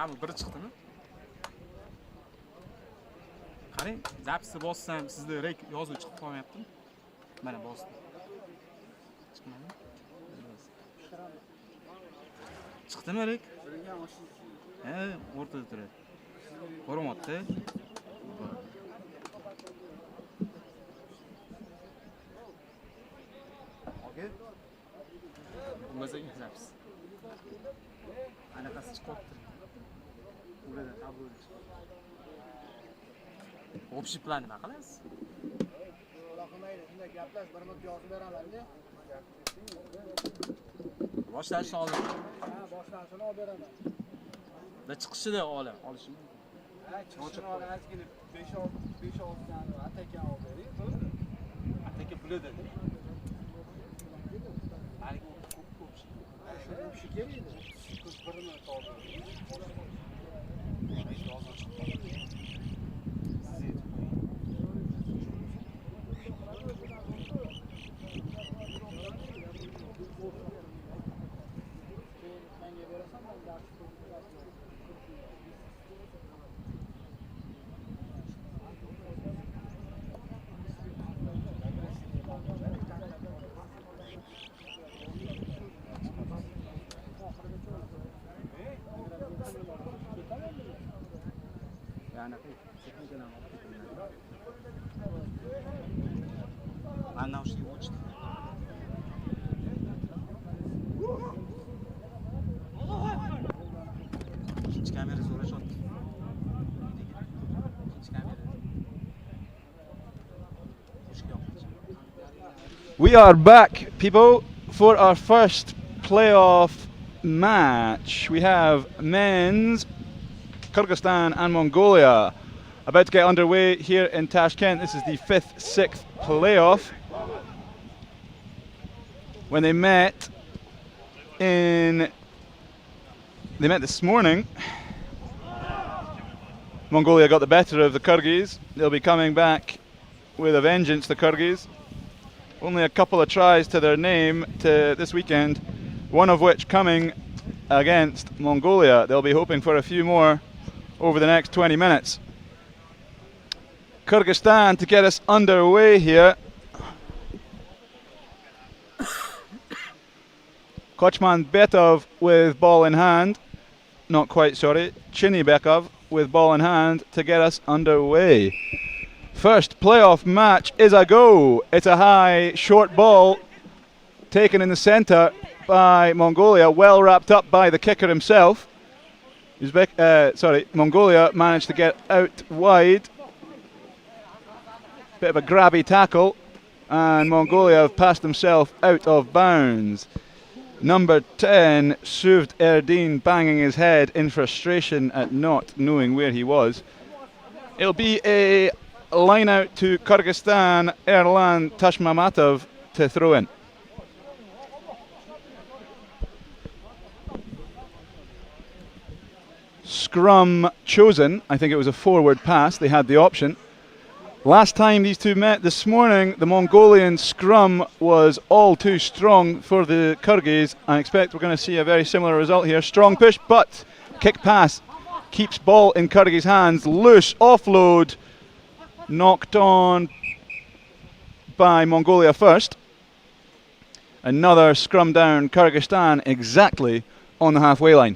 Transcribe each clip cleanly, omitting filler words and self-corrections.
Kami biri chiqdimi? Qarang, zapisni bossam, sizda rek yozuv chiqib qolmayaptimi? Mana bosdim. Chiqmadimi? Chiqdimi rek? Ha, o'rtada turadi. Ko'ryapti. Okay. Bo'lmasa zapis. Anaqasi chiqibdi. Urada qabul. Общий plan nima qilasiz? Raqamlaydi, shunday gaplash, bir minut yozib beraman-da. Boshlanishni oldin. Ha, boshlanishini olib beraman. Va chiqishida olishim mumkin. Ha, chiqishini olib ozgina 5-6 dan ataka olib bering, to'g'rimi? Ataka pulida. Hali ko'p Shu kerakdi. Ko'p bir minut olib. I know she watched. İkinci kamera zor shot. İkinci kamera. We are back, people, for our first playoff match. We have men's Kyrgyzstan and Mongolia about to get underway here in Tashkent. This is the 5th, 6th playoff. When they met this morning, Mongolia got the better of the Kyrgyz. They'll be coming back with a vengeance, the Kyrgyz. Only a couple of tries to their name to this weekend, one of which coming against Mongolia. They'll be hoping for a few more over the next 20 minutes. Kyrgyzstan to get us underway here. Kochman Betov with ball in hand. Not quite, sorry. Chinibekov with ball in hand to get us underway. First playoff match is a go. It's a high, short ball taken in the centre by Mongolia, well wrapped up by the kicker himself. Mongolia managed to get out wide. Bit of a grabby tackle, and Mongolia have passed themselves out of bounds. Number 10, Suvd Erdin, banging his head in frustration at not knowing where he was. It'll be a line out to Kyrgyzstan, Erlan Tashmamatov to throw in. Scrum chosen. I think it was a forward pass. They had the option. Last time these two met this morning, the Mongolian scrum was all too strong for the Kyrgyz. I expect we're going to see a very similar result here. Strong push, but kick pass keeps ball in Kyrgyz hands. Loose offload, knocked on by Mongolia first. Another scrum down, Kyrgyzstan exactly on the halfway line.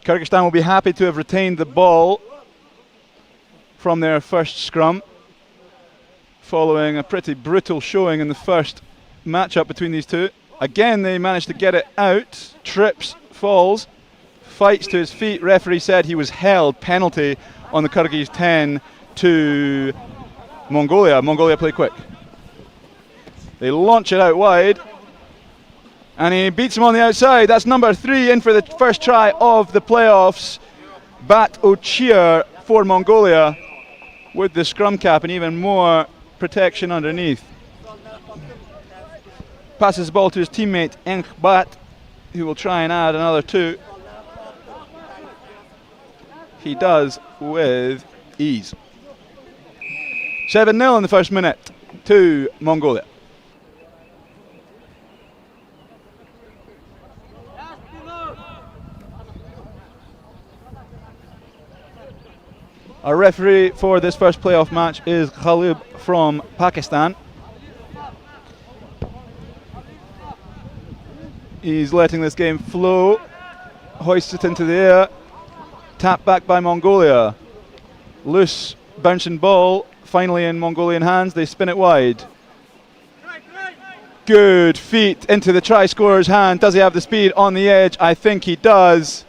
Kyrgyzstan will be happy to have retained the ball from their first scrum, following a pretty brutal showing in the first matchup between these two. Again, they managed to get it out. Trips, falls, fights to his feet. Referee said he was held. Penalty on the Kyrgyz 10 to Mongolia. Mongolia play quick. They launch it out wide, and he beats him on the outside. That's number 3 in for the first try of the playoffs. Bat Ochir for Mongolia with the scrum cap and even more protection underneath. Passes the ball to his teammate Enk Bat, who will try and add another 2. He does with ease. 7-0 in the first minute to Mongolia. Our referee for this first playoff match is Khalib from Pakistan. He's letting this game flow, hoists it into the air, tap back by Mongolia. Loose bouncing ball, finally in Mongolian hands, they spin it wide. Good feet into the try scorer's hand. Does he have the speed on the edge? I think he does.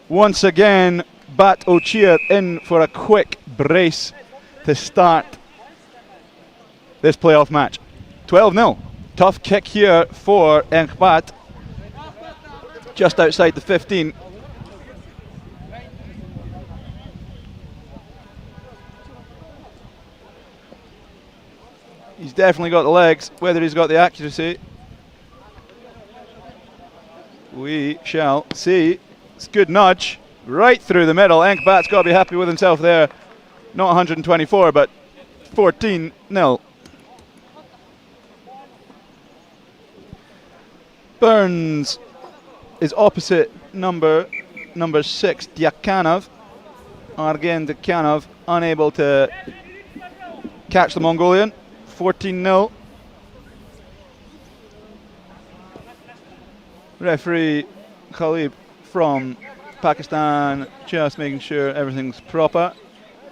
Once again, Bat Ochir in for a quick brace to start this playoff match. 12-0. Tough kick here for Enkbat. Just outside the 15. He's definitely got the legs. Whether he's got the accuracy, we shall see. It's a good nudge right through the middle. Enkbat's got to be happy with himself there. Not 124, but 14-0. Burns is opposite number 6, Dyakanov. Argen Dyakanov unable to catch the Mongolian. 14-0. Referee Khalib from Pakistan just making sure everything's proper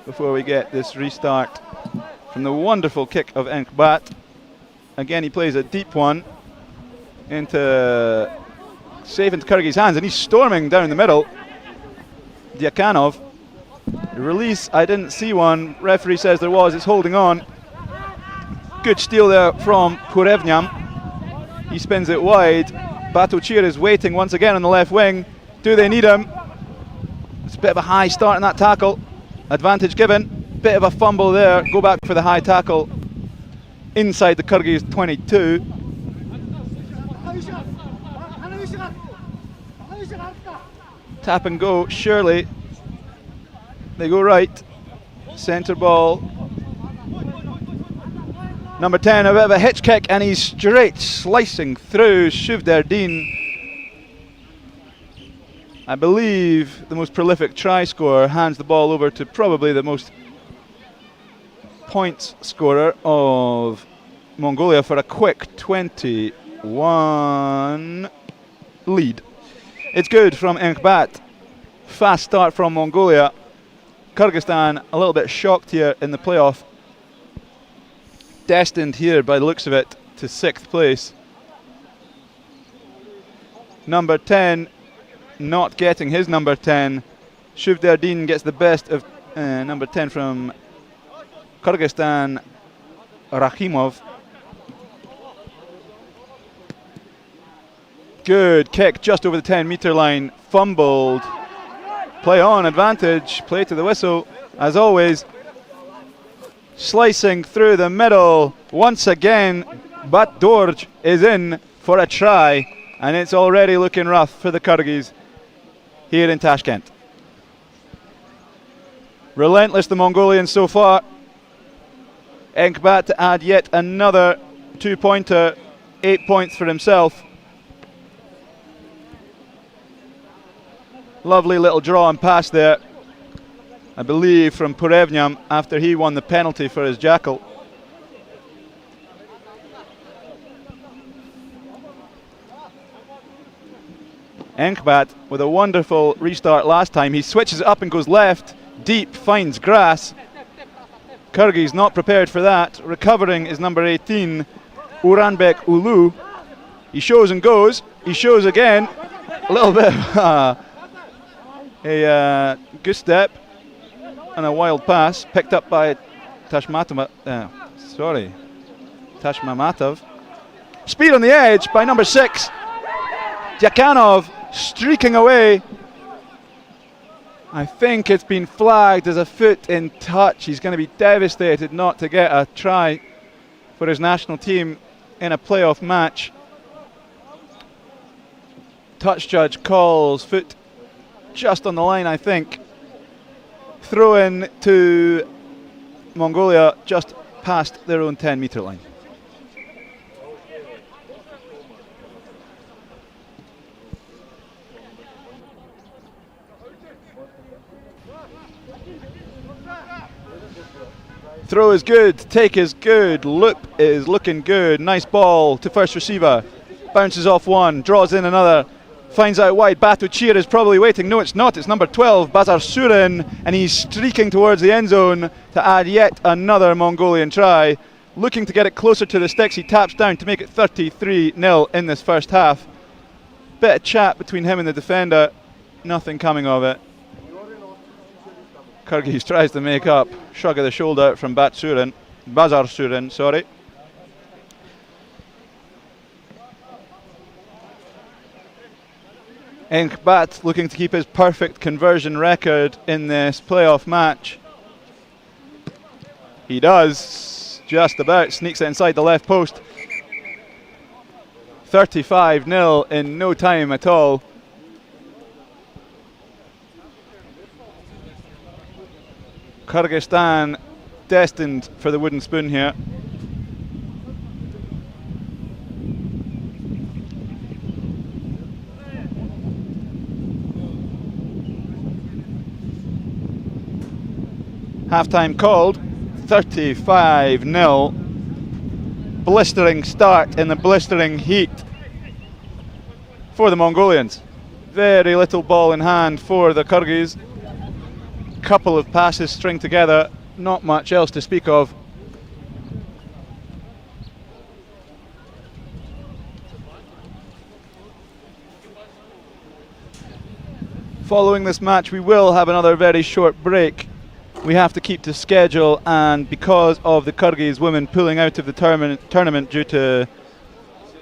before we get this restart from the wonderful kick of Enkbat. Again, he plays a deep one into safe into Kyrgyz's hands, and he's storming down the middle. Dyakanov. Release, I didn't see one. Referee says there was. It's holding on. Good steal there from Purevnyam. He spins it wide. Batochir is waiting once again on the left wing. Do they need him? It's a bit of a high start in that tackle. Advantage given. Bit of a fumble there. Go back for the high tackle inside the Kyrgyz 22. Tap and go, surely. They go right. Centre ball. Number 10, a bit of a hitch kick, and he's straight slicing through Shuvderdin. I believe the most prolific try scorer hands the ball over to probably the most points scorer of Mongolia for a quick 21 lead. It's good from Enkbat. Fast start from Mongolia. Kyrgyzstan a little bit shocked here in the playoff. Destined here by the looks of it to 6th place. Number 10 not getting his number 10. Shuvderdin gets the best of number 10 from Kyrgyzstan, Rakhimov. Good kick just over the 10-meter line. Fumbled. Play on, advantage. Play to the whistle, as always. Slicing through the middle. Once again, Bat Dorj is in for a try, and it's already looking rough for the Kyrgyz here in Tashkent. Relentless, the Mongolians so far. Enkbat to add yet another 2-pointer, 8 points for himself. Lovely little draw and pass there, I believe, from Purevnyam after he won the penalty for his jackal. Enkbat with a wonderful restart last time. He switches it up and goes left, deep, finds grass. Kyrgyz not prepared for that. Recovering is number 18, Uranbek Ulu. He shows and goes. He shows again. A little bit of a good step and a wild pass picked up by Tashmamatov. Speed on the edge by number 6. Dyakanov streaking away. I think it's been flagged as a foot in touch. He's going to be devastated not to get a try for his national team in a playoff match. Touch judge calls foot just on the line, I think. Throw in to Mongolia just past their own 10-meter line. Throw is good, take is good, loop is looking good. Nice ball to first receiver. Bounces off one, draws in another, finds out wide. Batu Cheer is probably waiting. No, it's not. It's number 12, Bazar Surin, and he's streaking towards the end zone to add yet another Mongolian try. Looking to get it closer to the sticks. He taps down to make it 33-0 in this first half. Bit of chat between him and the defender. Nothing coming of it. Kyrgyz tries to make up. Shrug of the shoulder from Bazar Surin, sorry. Enkbat looking to keep his perfect conversion record in this playoff match. He does, just about, sneaks it inside the left post. 35-0 in no time at all. Kyrgyzstan destined for the wooden spoon here. Half-time called, 35-0. Blistering start in the blistering heat for the Mongolians. Very little ball in hand for the Kyrgyz. Couple of passes string together, not much else to speak of. Following this match, we will have another very short break. We have to keep to schedule, and because of the Kyrgyz women pulling out of the tournament due to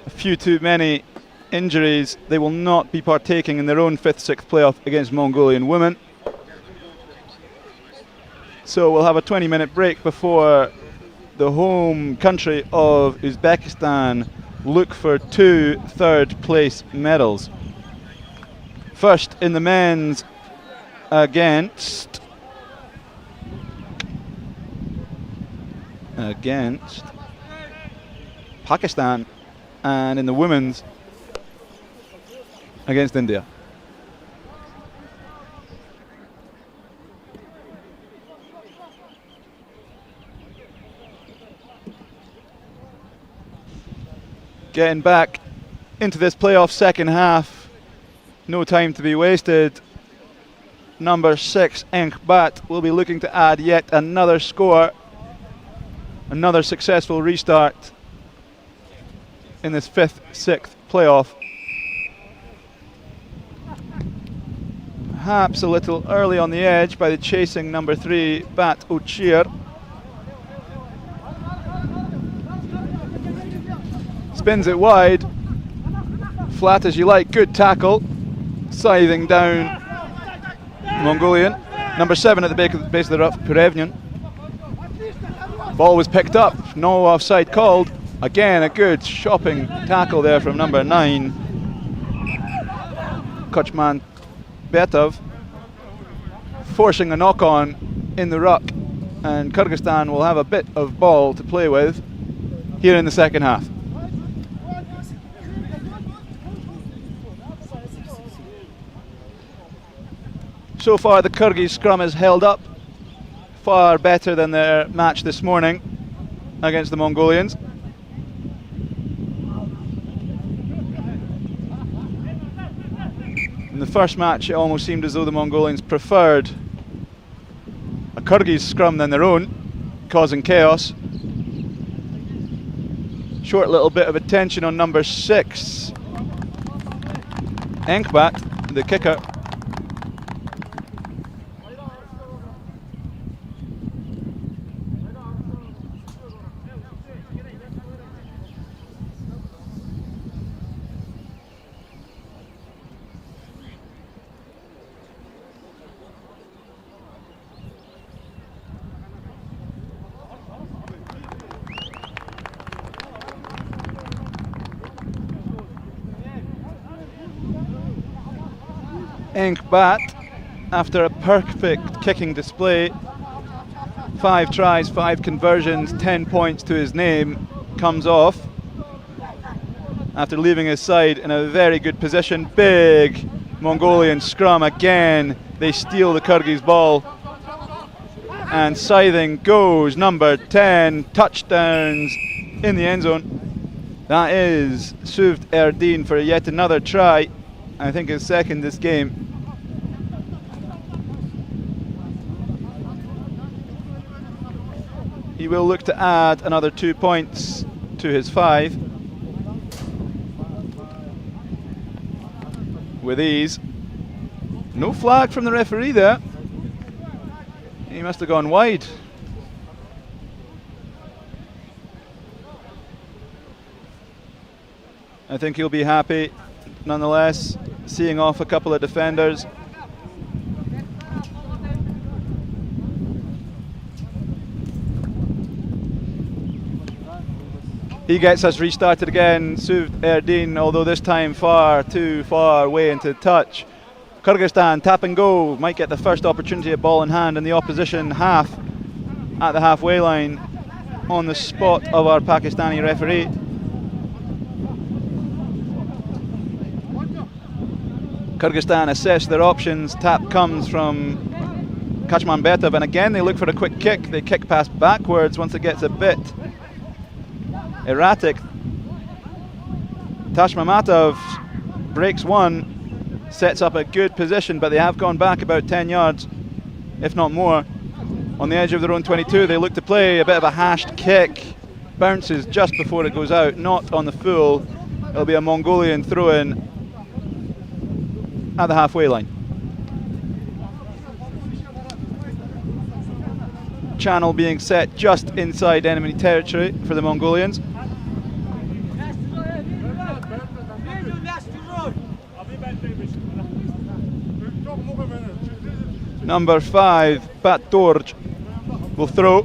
a few too many injuries, they will not be partaking in their own 5th-6th playoff against Mongolian women. So we'll have a 20-minute break before the home country of Uzbekistan look for 2 third-place medals. First in the men's against Pakistan, and in the women's against India. Getting back into this playoff second half, no time to be wasted. Number 6, Enkbat, will be looking to add yet another score. Another successful restart in this 5th, 6th playoff. Perhaps a little early on the edge by the chasing number 3, Bat Uchir. Spins it wide, flat as you like, good tackle, scything down Mongolian. Number 7 at the base of the rough, Perevnian. Ball was picked up, no offside called. Again, a good shopping tackle there from number 9, Kochman Betov, forcing a knock-on in the ruck, and Kyrgyzstan will have a bit of ball to play with here in the second half. So far the Kyrgyz scrum has held up far better than their match this morning against the Mongolians. In the first match it almost seemed as though the Mongolians preferred a Kyrgyz scrum than their own, causing chaos. Short little bit of attention on number 6, Enkbat, the kicker. Enkbat, after a perfect kicking display, 5 tries, 5 conversions, 10 points to his name, comes off after leaving his side in a very good position. Big Mongolian scrum again. They steal the Kyrgyz ball. and scything goes number 10, touchdowns in the end zone. That is Suvd Erdene for yet another try, I think his second this game. He will look to add another 2 points to his 5 with ease. No flag from the referee there. He must have gone wide. I think he'll be happy nonetheless, seeing off a couple of defenders. He gets us restarted again, Suvd Erdene, although this time far too far away into touch. Kyrgyzstan, tap and go, might get the first opportunity at ball in hand in the opposition half at the halfway line on the spot of our Pakistani referee. Kyrgyzstan assess their options, tap comes from Kachmanbetov, and again they look for a quick kick. They kick pass backwards once it gets a bit erratic. Tashmamatov breaks one, sets up a good position, but they have gone back about 10 yards, if not more. On the edge of their own 22, they look to play a bit of a hashed kick. Bounces just before it goes out, not on the full. It'll be a Mongolian throw-in at the halfway line. Channel being set just inside enemy territory for the Mongolians. Number 5, Pat Dorj, will throw.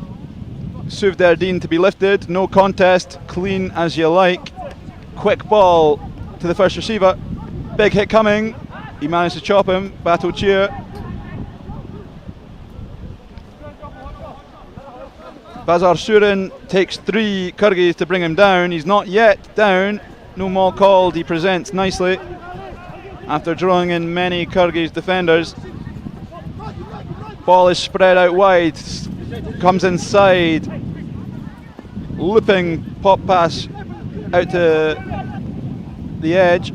Suvd Erdene to be lifted, no contest, clean as you like. Quick ball to the first receiver, big hit coming, he managed to chop him, Battle cheer. Bazar Surin takes 3 Kyrgyz to bring him down, he's not yet down, no maul called, he presents nicely after drawing in many Kyrgyz defenders. Ball is spread out wide, comes inside, looping pop pass out to the edge,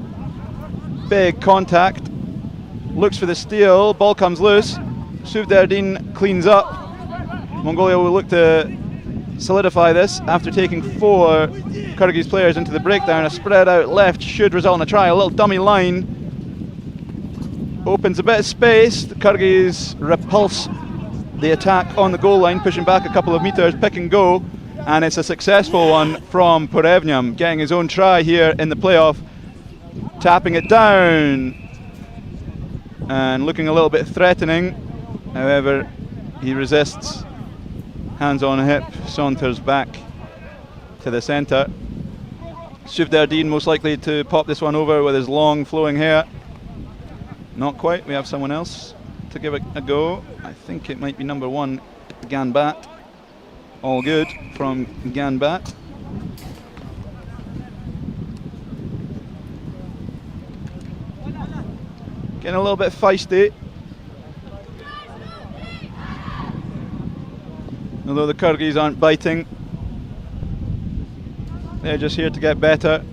big contact, looks for the steal, ball comes loose, Suvd Erdene cleans up. Mongolia will look to solidify this after taking 4 Kyrgyz players into the breakdown. A spread out left should result in a try, a little dummy line. Opens a bit of space, the Kyrgyz repulse the attack on the goal line, pushing back a couple of meters, pick and go, and it's a successful one from Porevnyam, getting his own try here in the playoff, tapping it down, and looking a little bit threatening, however he resists, hands on hip, saunters back to the centre. Suvd Erdene most likely to pop this one over with his long flowing hair. Not quite, we have someone else to give it a go. I think it might be number 1, Ganbat. All good from Ganbat. Getting a little bit feisty. Although the Kyrgyz aren't biting, they're just here to get better.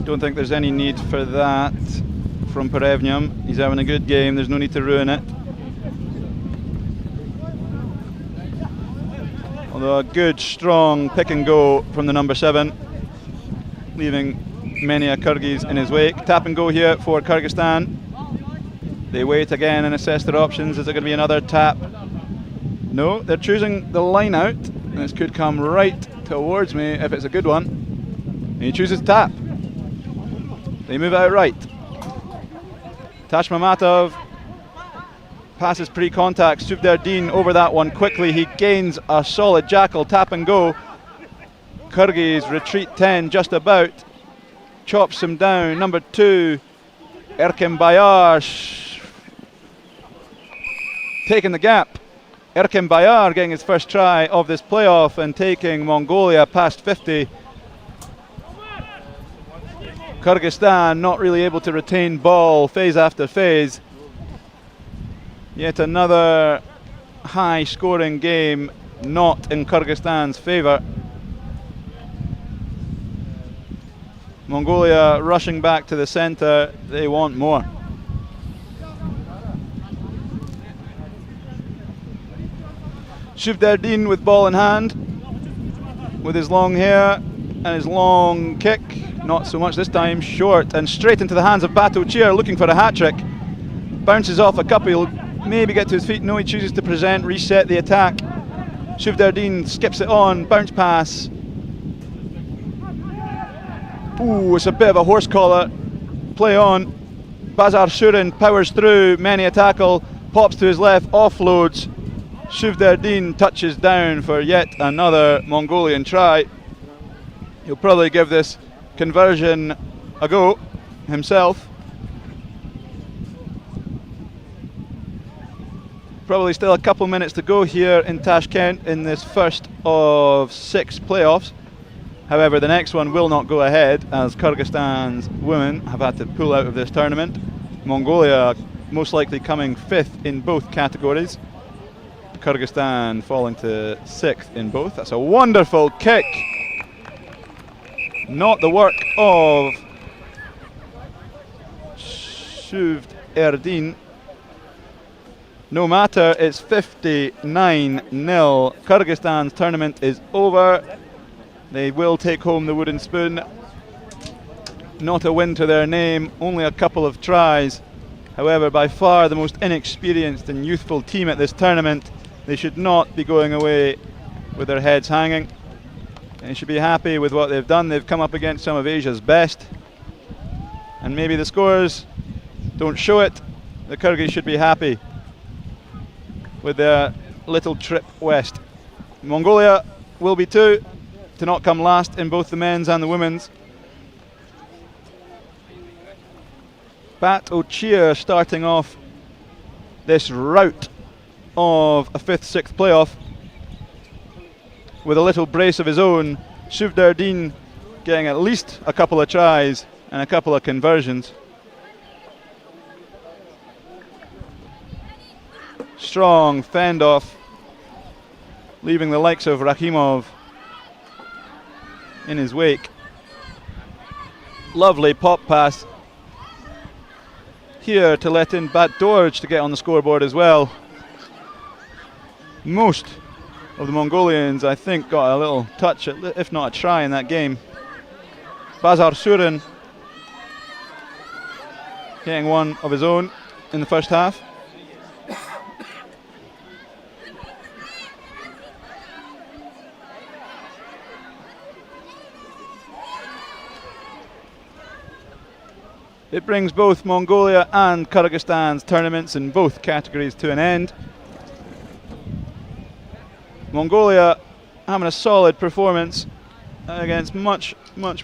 Don't think there's any need for that from Porevnyam. He's having a good game, there's no need to ruin it. Although a good strong pick and go from the number 7, leaving many a Kyrgyz in his wake. Tap and go here for Kyrgyzstan. They wait again and assess their options. Is there going to be another tap? No, they're choosing the line out, and this could come right towards me if it's a good one. And he chooses tap. They move out right. Tashmamatov passes pre-contact. Suvd Erdene over that one quickly. He gains a solid jackal, tap and go. Kyrgyz retreat 10 just about. Chops him down. Number 2, Erkem Bayar taking the gap. Erkem Bayar getting his first try of this playoff and taking Mongolia past 50. Kyrgyzstan not really able to retain ball phase after phase. Yet another high scoring game, not in Kyrgyzstan's favour. Mongolia rushing back to the centre, they want more. Shuvderdin with ball in hand, with his long hair and his long kick. Not so much this time, short and straight into the hands of Batu Chir, looking for a hat-trick. Bounces off a couple, he'll maybe get to his feet. No, he chooses to present, reset the attack. Shuvderdin skips it on, bounce pass. Ooh, it's a bit of a horse collar. Play on. Bazar Shurin powers through, many a tackle, pops to his left, offloads. Shuvderdin touches down for yet another Mongolian try. He'll probably give this conversion a go himself. Probably still a couple minutes to go here in Tashkent in this first of 6 playoffs. However, the next one will not go ahead as Kyrgyzstan's women have had to pull out of this tournament. Mongolia most likely coming 5th in both categories. Kyrgyzstan falling to 6th in both. That's a wonderful kick. Not the work of Shuvderdin. No matter, it's 59-0. Kyrgyzstan's tournament is over. They will take home the wooden spoon. Not a win to their name, only a couple of tries. However, by far the most inexperienced and youthful team at this tournament. They should not be going away with their heads hanging. They should be happy with what they've done. They've come up against some of Asia's best. And maybe the scores don't show it. The Kyrgyz should be happy with their little trip west. Mongolia will be too, to not come last in both the men's and the women's. Bat O'Cheer starting off this rout of a 5th, 6th playoff with a little brace of his own. Shuvderdin getting at least a couple of tries and a couple of conversions. Strong fend off, leaving the likes of Rakhimov in his wake. Lovely pop pass here to let in Bat Dorj to get on the scoreboard as well. Most of the Mongolians, I think, got a little touch, if not a try, in that game. Bazar Surin getting one of his own in the first half. It brings both Mongolia and Kyrgyzstan's tournaments in both categories to an end. Mongolia having a solid performance against much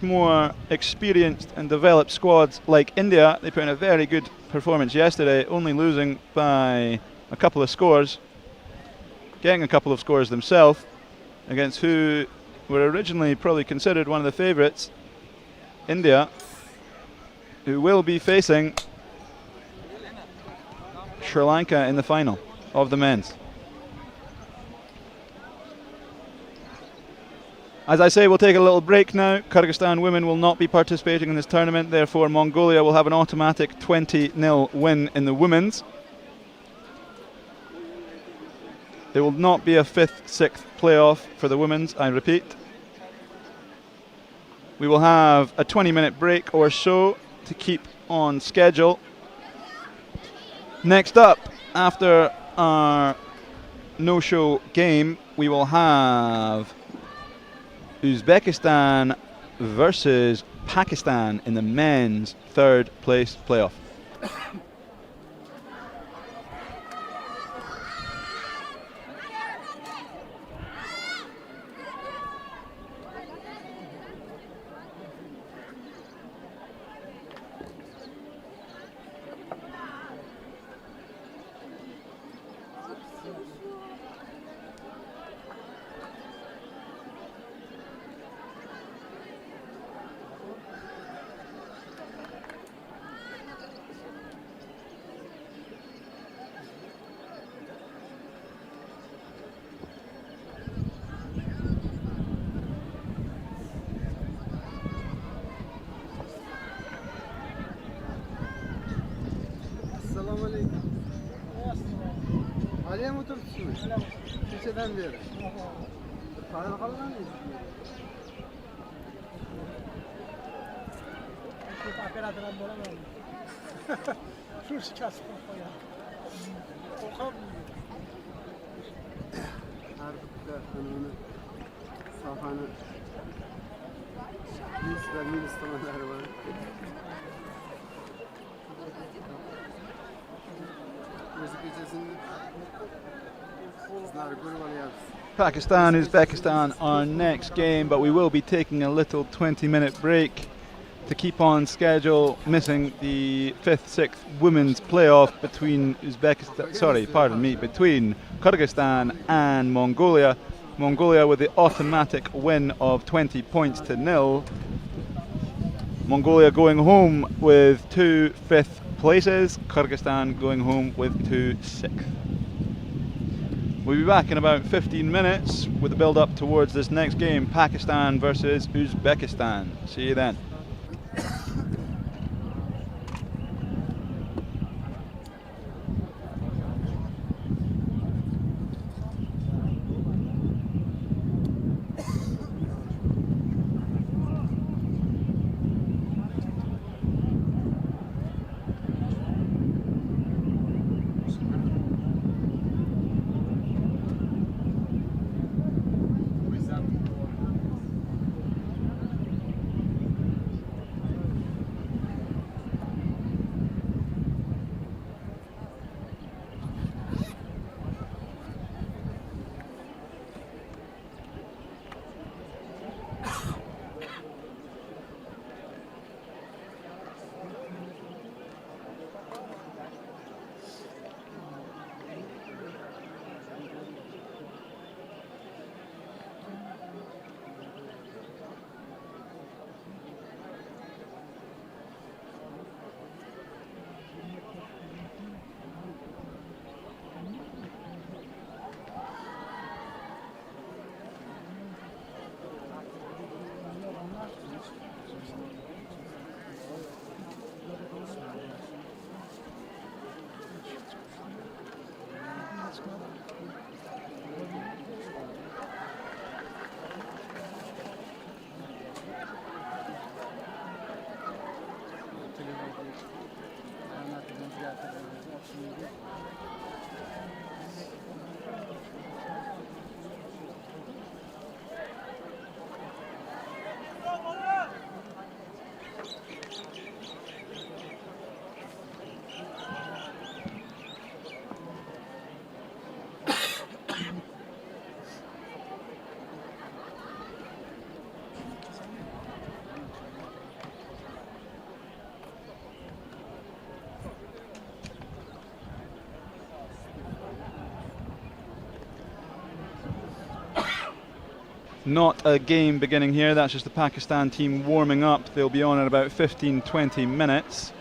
more experienced and developed squads like India. They put in a very good performance yesterday, only losing by a couple of scores, getting a couple of scores themselves against who were originally probably considered one of the favourites, India, who will be facing Sri Lanka in the final of the men's. As I say, we'll take a little break now. Kyrgyzstan women will not be participating in this tournament, therefore Mongolia will have an automatic 20-0 win in the women's. There will not be a 5th, 6th playoff for the women's, I repeat. We will have a 20-minute break or so to keep on schedule. Next up, after our no-show game, we will have Uzbekistan versus Pakistan in the men's 3rd place playoff. Ali ham o'tiribsizmi? Kechadan beri. Qanaqa qilganingiz? Operator ham bo'laman. Shu kasb qilib qo'ygan. Qo'rqam. Har bitta uni sohani minus tomonlari bor. O'zi kechasini sizlar ko'rib olyapsiz. Pakistan, Uzbekistan, our next game, but we will be taking a little 20-minute break to keep on schedule, missing the 5th-6th women's playoff between between Kyrgyzstan and Mongolia. Mongolia with the automatic win of 20 points to 0. Mongolia going home with 2 5th places, Kyrgyzstan going home with 2 6th. We'll be back in about 15 minutes with the build up towards this next game, Pakistan versus Uzbekistan. See you then. Not a game beginning here, that's just the Pakistan team warming up. They'll be on in about 15-20 minutes.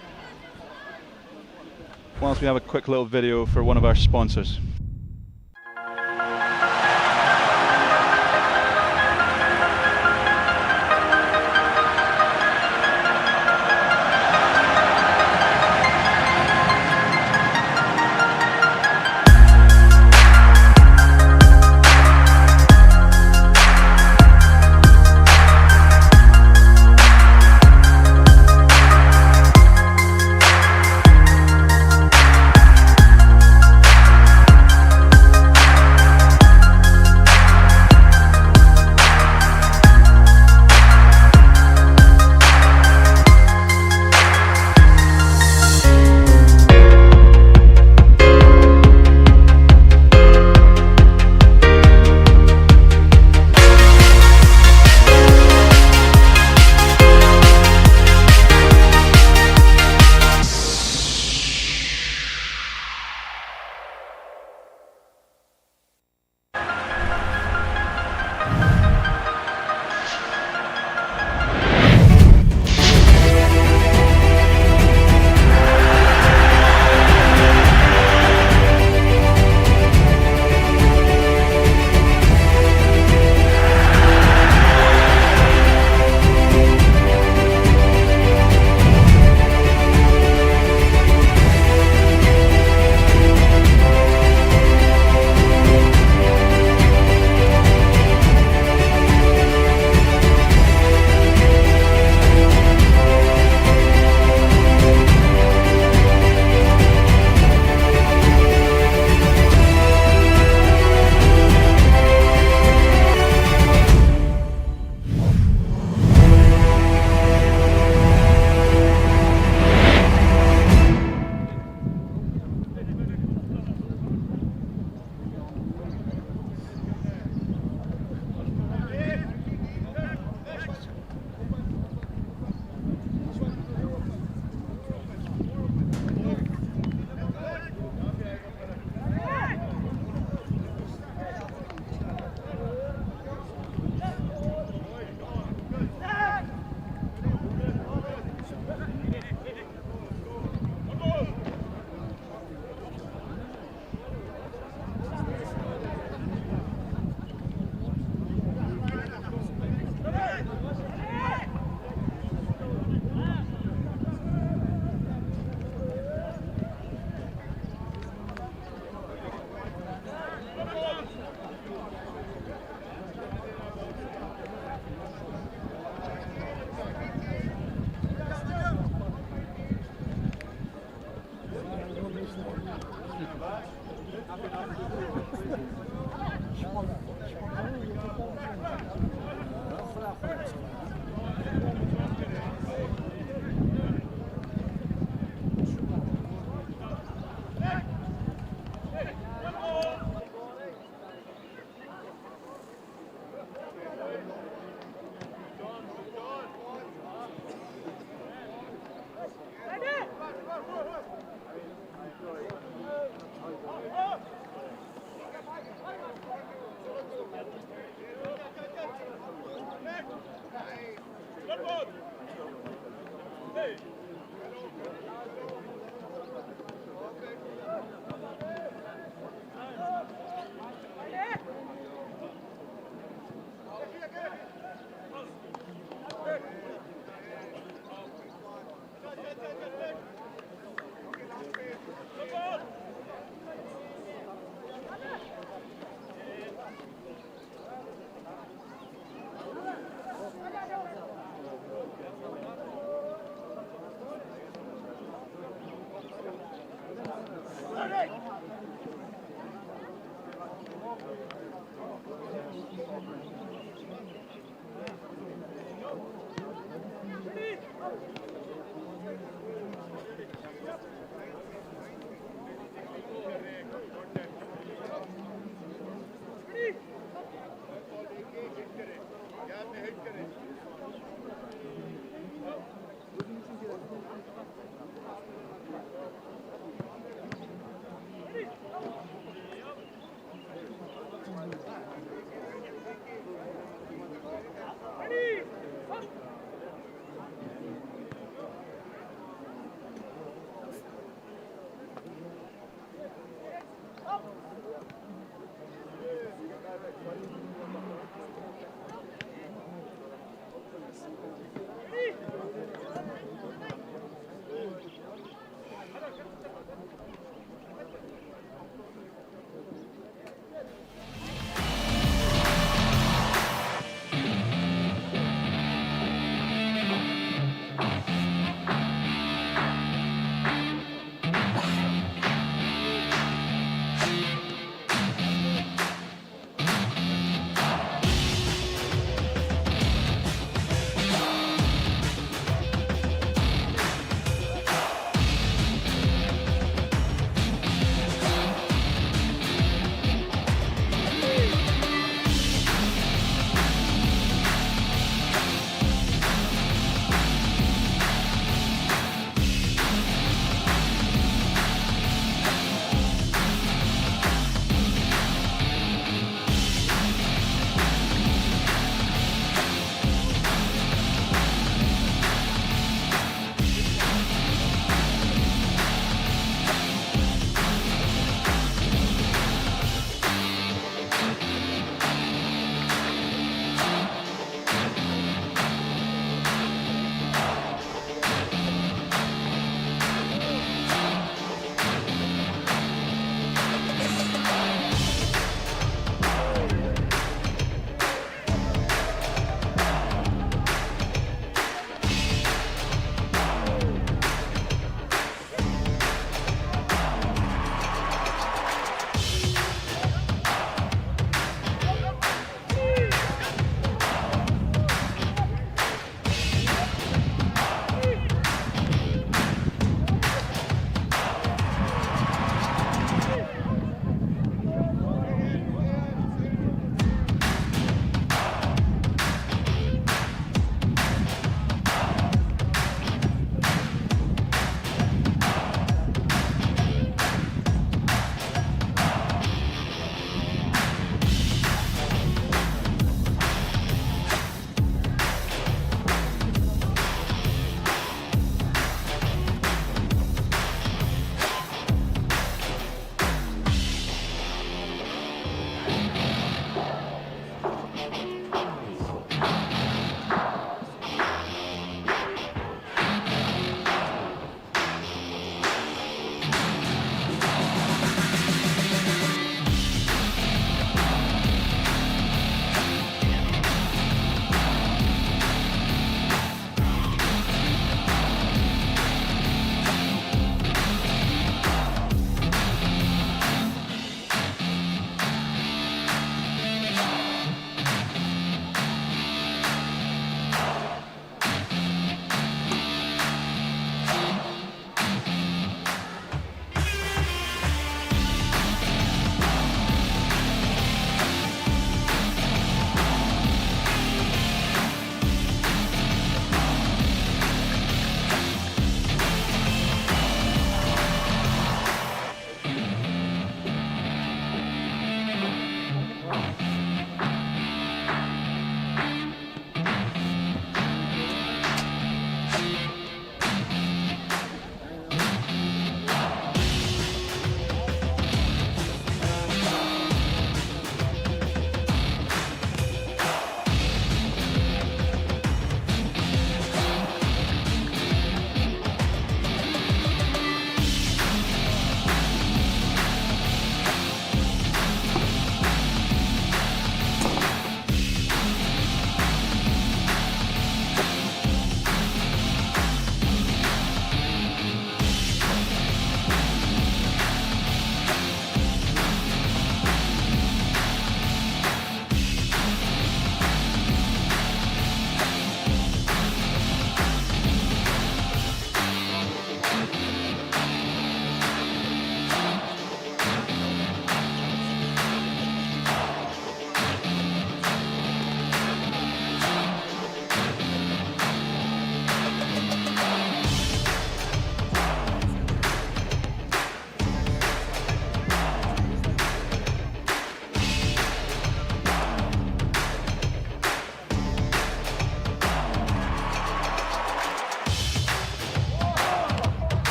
Whilst we have a quick little video for one of our sponsors.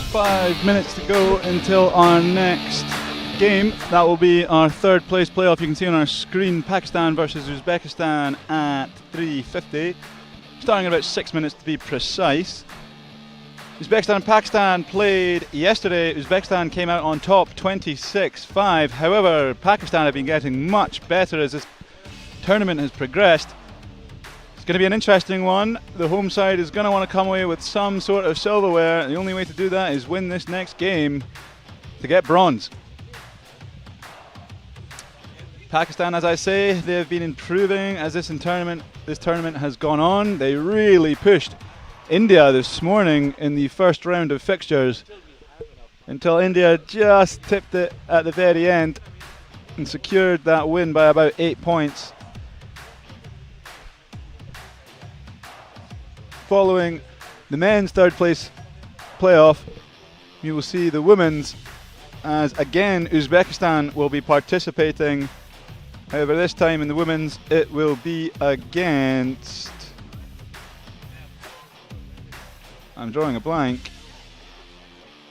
5 minutes to go until our next game. That will be our third place playoff. You can see on our screen Pakistan versus Uzbekistan at 3:50. Starting in about 6 minutes to be precise. Uzbekistan and Pakistan played yesterday. Uzbekistan came out on top 26-5. However, Pakistan have been getting much better as this tournament has progressed. It's going to be an interesting one. The home side is going to want to come away with some sort of silverware. The only way to do that is win this next game to get bronze. Pakistan, as I say, they have been improving as this tournament has gone on. They really pushed India this morning in the first round of fixtures until India just tipped it at the very end and secured that win by about 8 points. Following the men's third place playoff, you will see the women's, as again Uzbekistan will be participating. However, this time in the women's it will be against, I'm drawing a blank.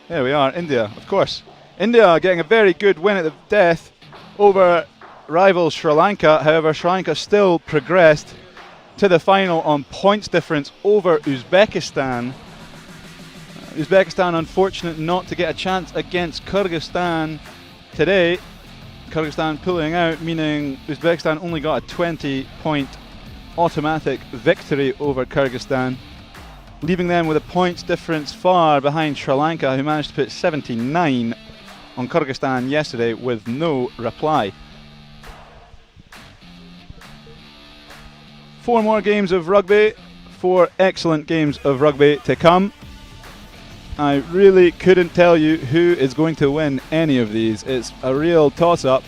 There we are, India, of course. India getting a very good win at the death over rival Sri Lanka. However, Sri Lanka still progressed to the final on points difference over Uzbekistan. Uzbekistan unfortunate not to get a chance against Kyrgyzstan today. Kyrgyzstan pulling out, meaning Uzbekistan only got a 20-point automatic victory over Kyrgyzstan, leaving them with a points difference far behind Sri Lanka, who managed to put 79 on Kyrgyzstan yesterday with no reply. 4 more games of rugby, 4 excellent games of rugby to come. I really couldn't tell you who is going to win any of these. It's a real toss-up.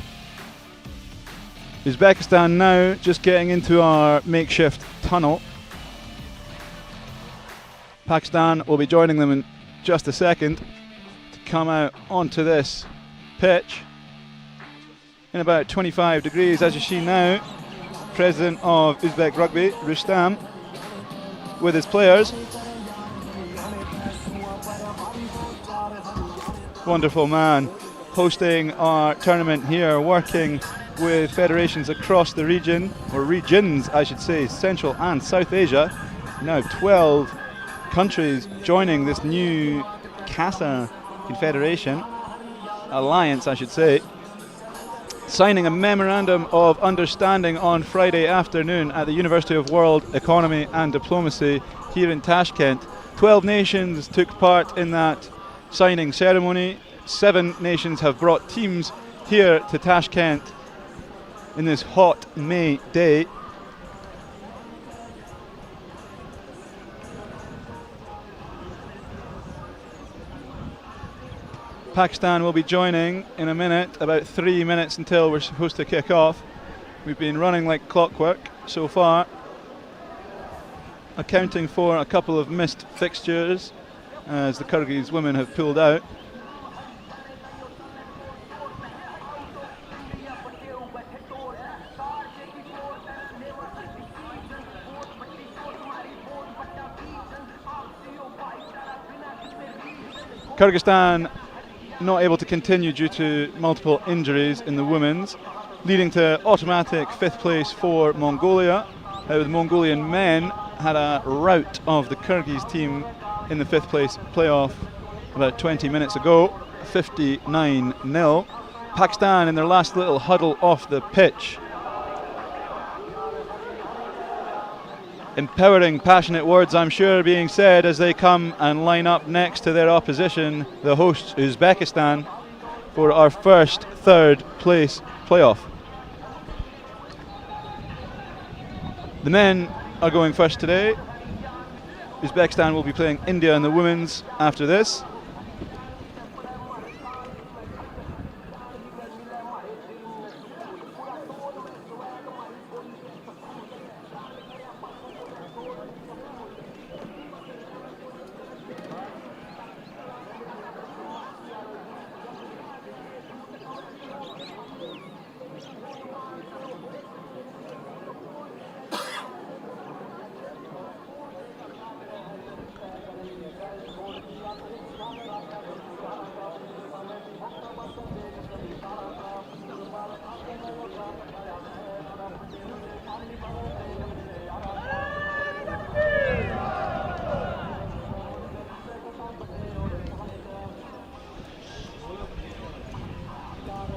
Uzbekistan now just getting into our makeshift tunnel. Pakistan will be joining them in just a second to come out onto this pitch in about 25 degrees, as you see now. President of Uzbek Rugby, Rustam, with his players. Wonderful man, hosting our tournament here, working with federations across the region, or regions I should say, Central and South Asia. Now 12 countries joining this new Casa Confederation, alliance I should say, signing a memorandum of understanding on Friday afternoon at the University of World Economy and Diplomacy here in Tashkent. 12 nations took part in that signing ceremony. 7 nations have brought teams here to Tashkent in this hot May day. Pakistan will be joining in a minute, about 3 minutes until we're supposed to kick off. We've been running like clockwork so far, accounting for a couple of missed fixtures as the Kyrgyz women have pulled out. Kyrgyzstan not able to continue due to multiple injuries in the women's, leading to automatic 5th place for Mongolia. The Mongolian men had a rout of the Kyrgyz team in the 5th place playoff about 20 minutes ago, 59-0. Pakistan in their last little huddle off the pitch. Empowering, passionate words, I'm sure, being said as they come and line up next to their opposition, the hosts Uzbekistan, for our first 3rd place playoff. The men are going first today. Uzbekistan will be playing India in the women's after this.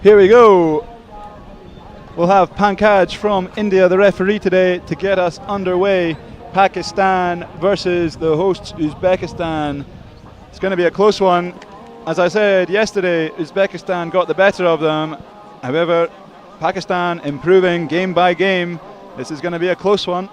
Here we go. We'll have Pankaj from India, the referee today, to get us underway. Pakistan versus the hosts Uzbekistan. It's going to be a close one. As I said yesterday, Uzbekistan got the better of them. However, Pakistan improving game by game. This is going to be a close one.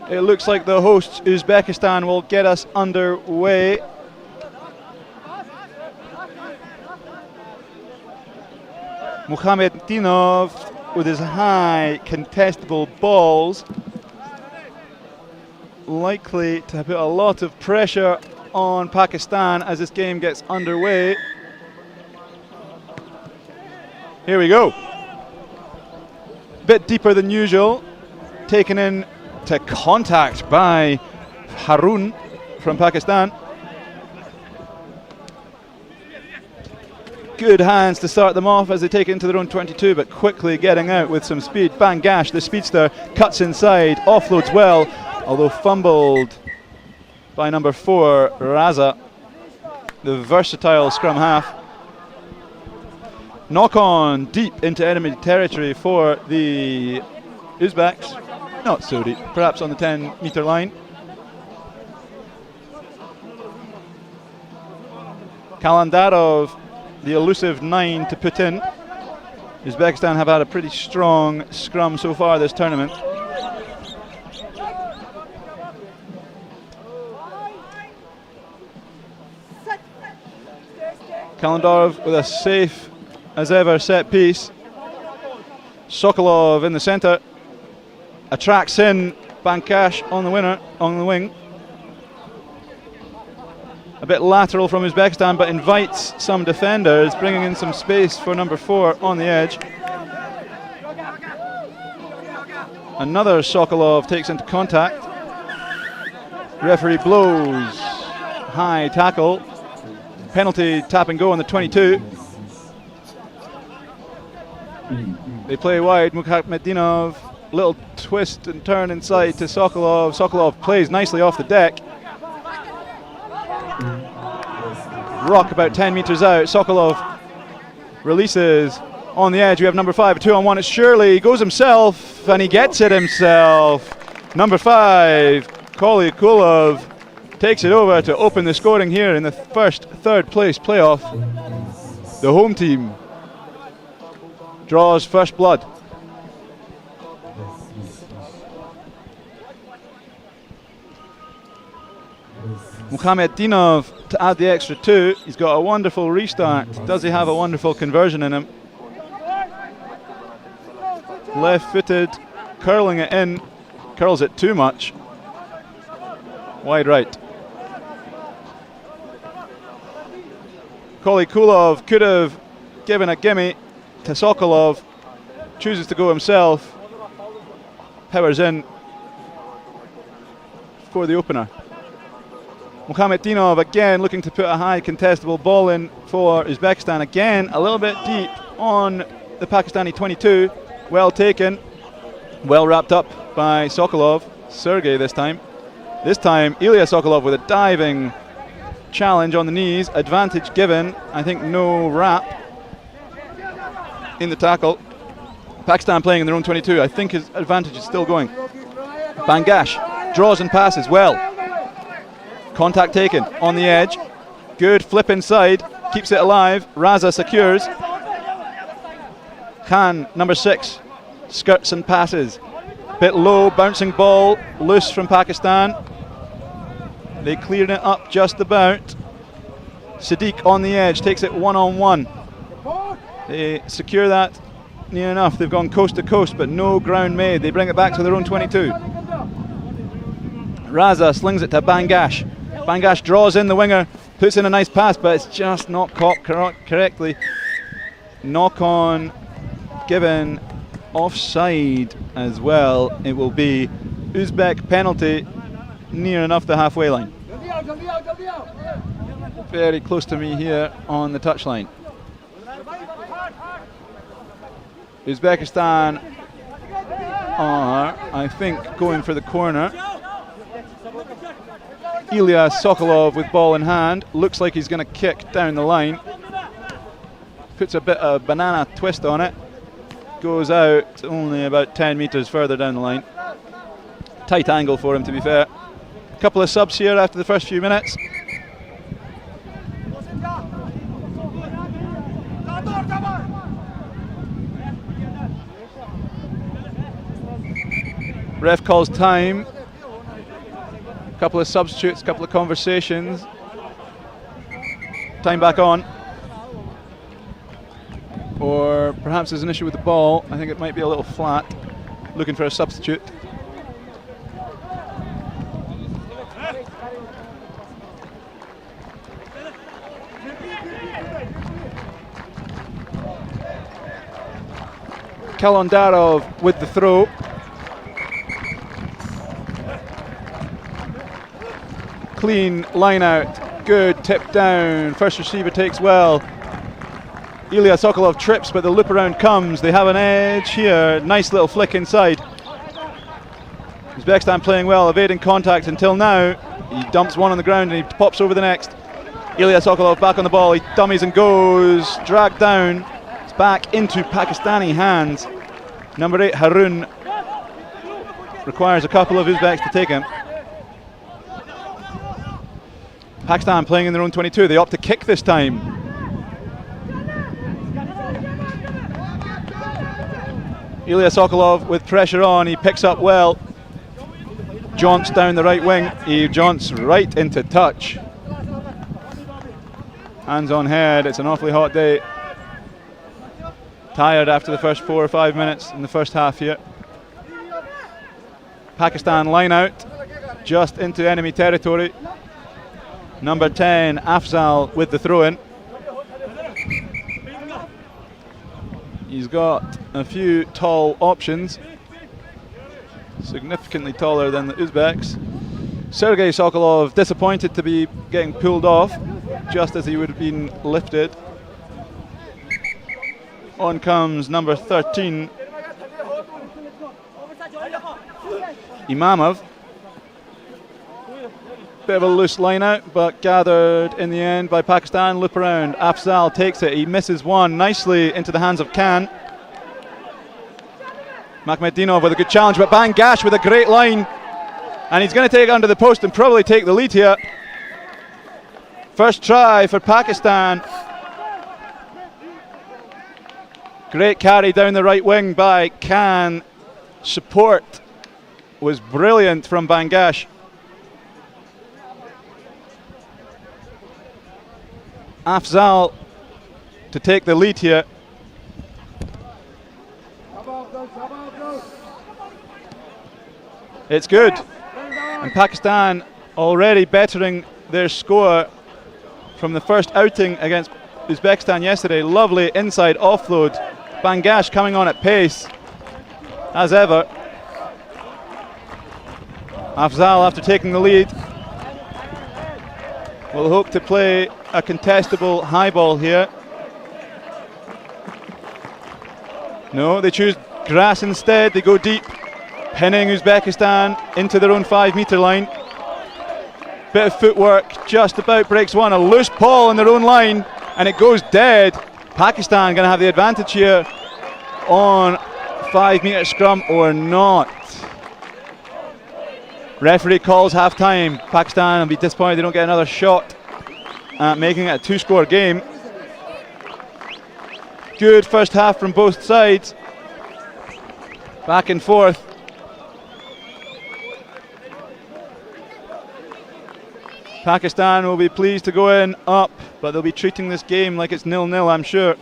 It looks like the hosts Uzbekistan will get us underway. Muhammadinov with his high contestable balls, likely to put a lot of pressure on Pakistan as this game gets underway. Here we go. Bit deeper than usual, taken in to contact by Harun from Pakistan. Good hands to start them off as they take it into their own 22, but quickly getting out with some speed. Bangash, the speedster, cuts inside, offloads well, although fumbled by number 4, Raza, the versatile scrum half. Knock on deep into enemy territory for the Uzbeks. Not so deep, perhaps on the 10-meter line. Kalandarov, the elusive 9 to put in. Uzbekistan have had a pretty strong scrum so far this tournament. Kalandarov with a safe as ever set piece. Sokolov in the centre. Attracts in Bankash on the wing. A bit lateral from Uzbekistan, but invites some defenders, bringing in some space for number 4 on the edge. Another Sokolov takes into contact. Referee blows. High tackle. Penalty, tap and go on the 22. They play wide. Mukhmadinov, little twist and turn inside to Sokolov. Sokolov plays nicely off the deck. Rock about 10 meters out. Sokolov releases on the edge. We have number 5, a 2-on-1. It's Shirley. He goes himself and he gets it himself. Number 5, Koli Kulov, takes it over to open the scoring here in the first third place playoff. The home team draws first blood. Muhammadinov to add the extra 2. He's got a wonderful restart. Does he have a wonderful conversion in him? Left-footed, curling it in. Curls it too much. Wide right. Koli Kulov could have given a gimme to Sokolov. Chooses to go himself. Powers in for the opener. Muhammadinov again looking to put a high contestable ball in for Uzbekistan. Again, a little bit deep on the Pakistani 22. Well taken. Well wrapped up by Sokolov. Sergey this time. This time, Ilya Sokolov with a diving challenge on the knees. Advantage given. I think no wrap in the tackle. Pakistan playing in their own 22. I think his advantage is still going. Bangash draws and passes well. Contact taken on the edge. Good flip inside. Keeps it alive. Raza secures. Khan, number 6, skirts and passes. Bit low, bouncing ball, loose from Pakistan. They cleared it up just about. Sadiq on the edge, takes it one-on-one. They secure that near enough. They've gone coast to coast, but no ground made. They bring it back to their own 22. Raza slings it to Bangash. Bangash draws in the winger, puts in a nice pass, but it's just not caught correctly. Knock on given offside as well. It will be Uzbek penalty near enough the halfway line. Very close to me here on the touchline. Uzbekistan are, I think, going for the corner. Ilya Sokolov with ball in hand. Looks like he's going to kick down the line. Puts a bit of banana twist on it. Goes out only about 10 metres further down the line. Tight angle for him, to be fair. A couple of subs here after the first few minutes. Ref calls time. A couple of substitutes, a couple of conversations. Time back on. Or perhaps there's an issue with the ball. I think it might be a little flat. Looking for a substitute. Kalondarov with the throw. Clean line out, good tip down, first receiver takes well. Ilya Sokolov trips, but the loop around comes. They have an edge here, nice little flick inside. Uzbekistan playing well, evading contact until now. He dumps one on the ground and he pops over the next. Ilya Sokolov back on the ball, he dummies and goes, dragged down. It's back into Pakistani hands. Number 8, Harun, requires a couple of Uzbeks to take him. Pakistan playing in their own 22. They opt to kick this time. Ilya Sokolov with pressure on. He picks up well. Jaunts down the right wing. He jaunts right into touch. Hands on head. It's an awfully hot day. Tired after the first 4 or 5 minutes in the first half here. Pakistan line out just into enemy territory. Number 10, Afzal with the throw-in. He's got a few tall options, significantly taller than the Uzbeks. Sergei Sokolov disappointed to be getting pulled off just as he would have been lifted. On comes number 13, Imamov. Bit of a loose line out, but gathered in the end by Pakistan. Loop around. Afzal takes it. He misses one nicely into the hands of Khan. Makhmedinov with a good challenge, but Bangash with a great line. And he's going to take it under the post and probably take the lead here. First try for Pakistan. Great carry down the right wing by Khan. Support was brilliant from Bangash. Afzal to take the lead here. It's good. And Pakistan already bettering their score from the first outing against Uzbekistan yesterday. Lovely inside offload. Bangash coming on at pace as ever. Afzal, after taking the lead, will hope to play a contestable high ball here. No, they choose grass instead. They go deep, pinning Uzbekistan into their own 5 metre line. Bit of footwork, just about breaks one. A loose ball in their own line, and it goes dead. Pakistan going to have the advantage here on 5 metre scrum or not. Referee calls half time. Pakistan will be disappointed they don't get another shot at making it a 2-score game. Good first half from both sides. Back and forth. Pakistan will be pleased to go in up, but they'll be treating this game like it's 0-0, I'm sure.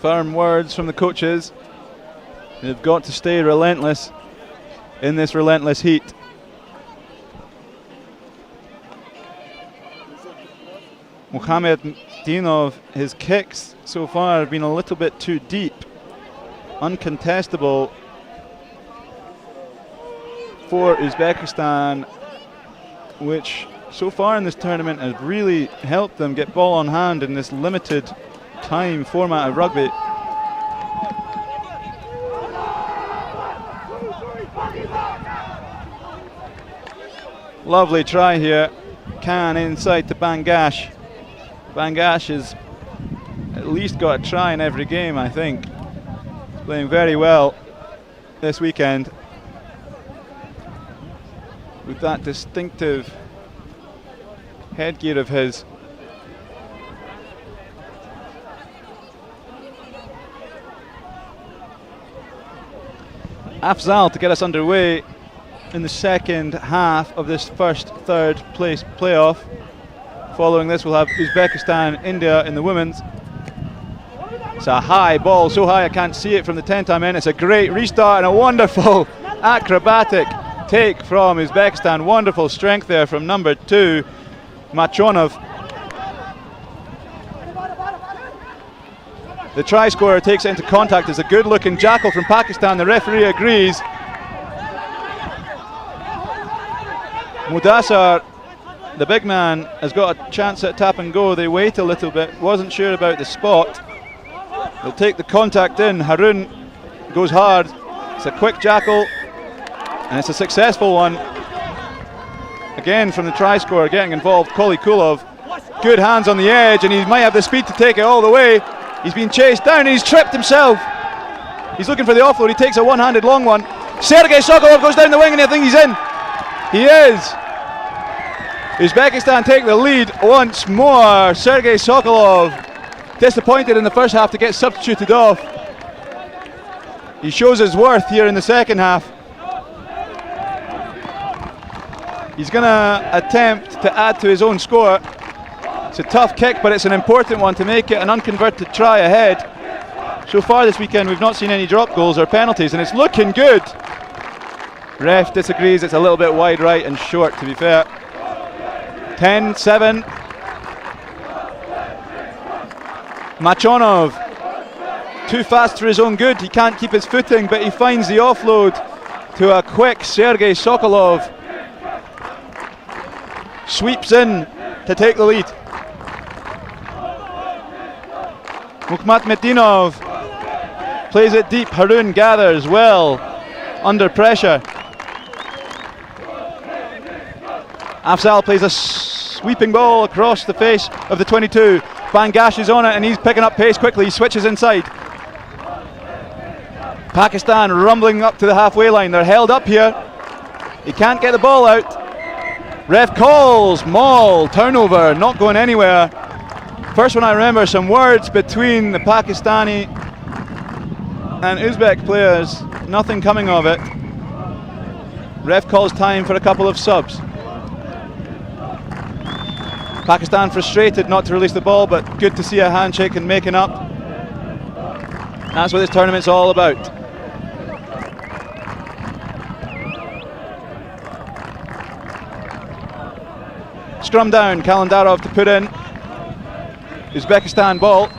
Firm words from the coaches. They've got to stay relentless in this relentless heat. Mohamed Dinov, his kicks so far have been a little bit too deep. Uncontestable for Uzbekistan, which so far in this tournament has really helped them get ball on hand in this limited time format of rugby. Lovely try here. Khan inside to Bangash. Bangash has at least got a try in every game, I think. Playing very well this weekend with that distinctive headgear of his. Afzal to get us underway in the second half of this first third place playoff. Following this, we'll have Uzbekistan, India in the women's. It's a high ball, so high I can't see it from the 10-time end. It's a great restart and a wonderful acrobatic take from Uzbekistan. Wonderful strength there from number 2, Machonov. The try scorer takes it into contact. It's a good-looking jackal from Pakistan. The referee agrees. Mudassar, the big man, has got a chance at tap and go. They wait a little bit, wasn't sure about the spot. They'll take the contact in. Harun goes hard. It's a quick jackal, and it's a successful one. Again from the try scorer getting involved, Koli Kulov. Good hands on the edge, and he might have the speed to take it all the way. He's been chased down, and he's tripped himself. He's looking for the offload. He takes a one-handed long one. Sergei Sokolov goes down the wing, and I think he's in. He is. Uzbekistan take the lead once more. Sergei Sokolov, disappointed in the first half to get substituted off. He shows his worth here in the second half. He's going to attempt to add to his own score. It's a tough kick, but it's an important one to make it an unconverted try ahead. So far this weekend we've not seen any drop goals or penalties, and it's looking good. Ref disagrees, it's a little bit wide right and short, to be fair. 10-7. Machonov, too fast for his own good. He can't keep his footing, but he finds the offload to a quick Sergei Sokolov. Sweeps in to take the lead. Mukhmatmedinov plays it deep. Harun gathers well under pressure. Afzal plays a sweeping ball across the face of the 22. Bangash is on it and he's picking up pace quickly. He switches inside. Pakistan rumbling up to the halfway line. They're held up here. He can't get the ball out. Ref calls maul, turnover, not going anywhere. First one I remember, some words between the Pakistani and Uzbek players, nothing coming of it. Ref calls time for a couple of subs. Pakistan frustrated not to release the ball, but good to see a handshake and making up. That's what this tournament's all about. Scrum down, Kalandarov to put in. Uzbekistan ball.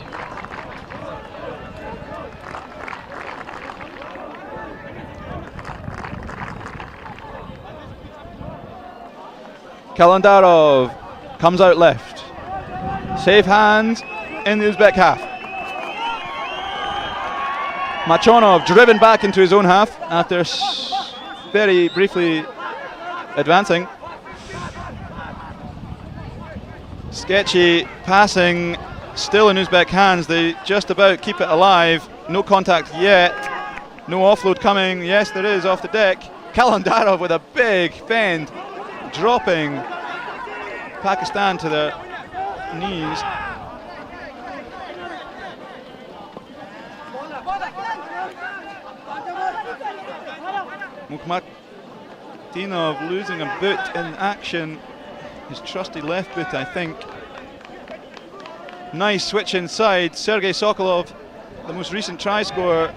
Kalandarov comes out left. Safe hands in the Uzbek half. Machonov driven back into his own half after very briefly advancing. Sketchy passing, still in Uzbek hands. They just about keep it alive. No contact yet. No offload coming. Yes, there is off the deck. Kalandarov with a big fend, dropping Pakistan to their knees. Mukhmatdinov losing a boot in action. His trusty left boot, I think. Nice switch inside. Sergei Sokolov the most recent try scorer,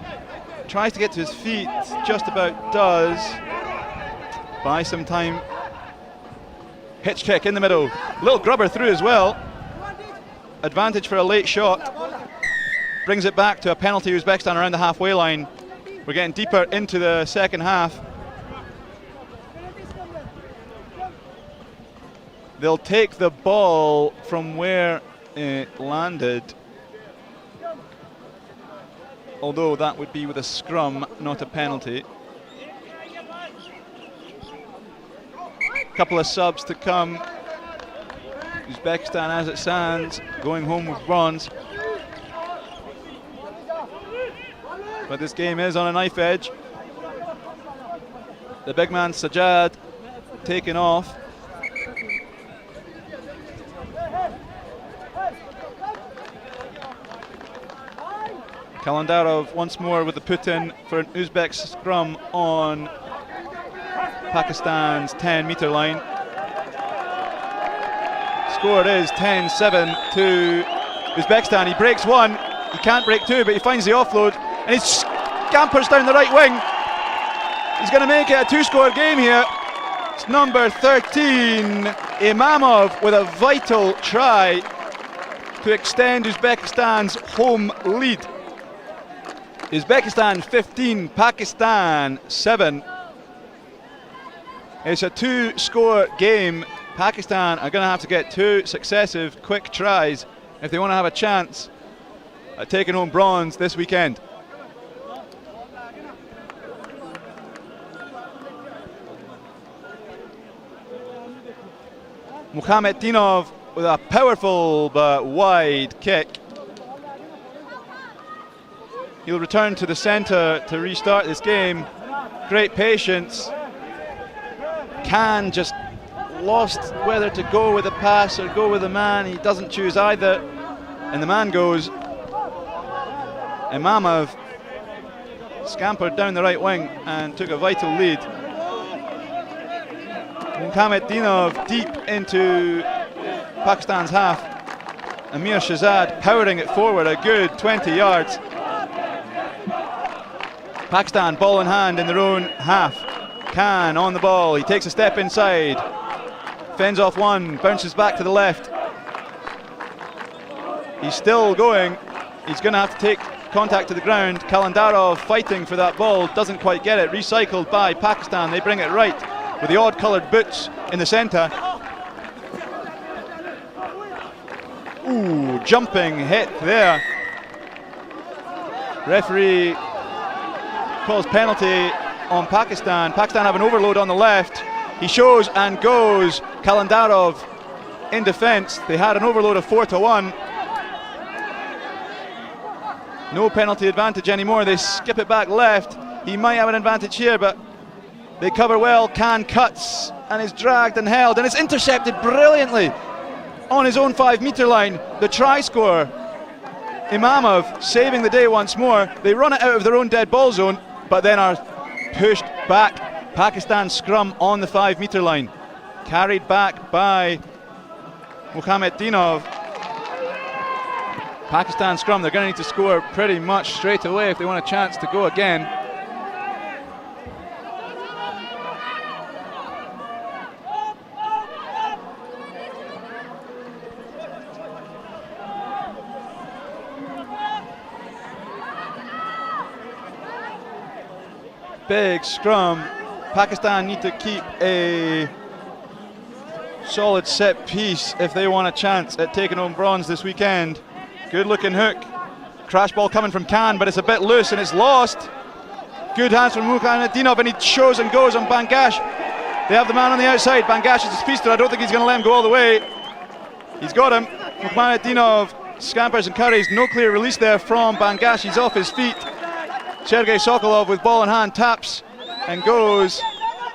tries to get to his feet, just about does. Buy some time. Hitch kick in the middle. Little grubber through as well. Advantage for a late shot. Brings it back to a penalty. Uzbekistan around the halfway line. We're getting deeper into the second half. They'll take the ball from where it landed. Although that would be with a scrum, not a penalty. Couple of subs to come. Uzbekistan, as it stands, going home with bronze. But this game is on a knife edge. The big man Sajjad taken off. Kalandarov once more with the put in for an Uzbek scrum on Pakistan's 10-metre line. Score is 10-7 to Uzbekistan. He breaks one, he can't break two, but he finds the offload and he scampers down the right wing. He's going to make it a two-score game here. It's number 13, Imamov, with a vital try to extend Uzbekistan's home lead. Uzbekistan 15, Pakistan 7. It's a two-score game. Pakistan are going to have to get two successive quick tries if they want to have a chance at taking home bronze this weekend. Muhammadinov with a powerful but wide kick. He'll return to the centre to restart this game. Great patience. Khan just lost whether to go with the pass or go with the man. He doesn't choose either, and the man goes. Imamov scampered down the right wing and took a vital lead. Muhammadinov deep into Pakistan's half. Amir Shahzad powering it forward a good 20 yards. Pakistan ball in hand in their own half. Khan on the ball, he takes a step inside, fends off one, bounces back to the left. He's still going, he's going to have to take contact to the ground. Kalandarov fighting for that ball, doesn't quite get it, recycled by Pakistan. They bring it right with the odd coloured boots in the centre. Ooh, jumping hit there. Referee calls penalty on Pakistan. Pakistan have an overload on the left. He shows and goes. Kalandarov in defence. They had an overload of 4-1. No penalty advantage anymore. They skip it back left. He might have an advantage here, but they cover well. Khan cuts and is dragged and held, and it's intercepted brilliantly on his own 5-metre line. The try scorer, Imamov, saving the day once more. They run it out of their own dead ball zone, but then are pushed back. Pakistan scrum on the 5-metre line. Carried back by Muhammadinov. Pakistan scrum, they're going to need to score pretty much straight away if they want a chance to go again. Big scrum. Pakistan need to keep a solid set piece if they want a chance at taking home bronze this weekend. Good looking hook. Crash ball coming from Khan, but it's a bit loose and it's lost. Good hands from Muhammadinov, and he shows and goes on Bangash. They have the man on the outside. Bangash is his feaster. I don't think he's going to let him go all the way. He's got him. Muhammadinov scampers and curries. No clear release there from Bangash. He's off his feet. Sergei Sokolov with ball in hand taps and goes.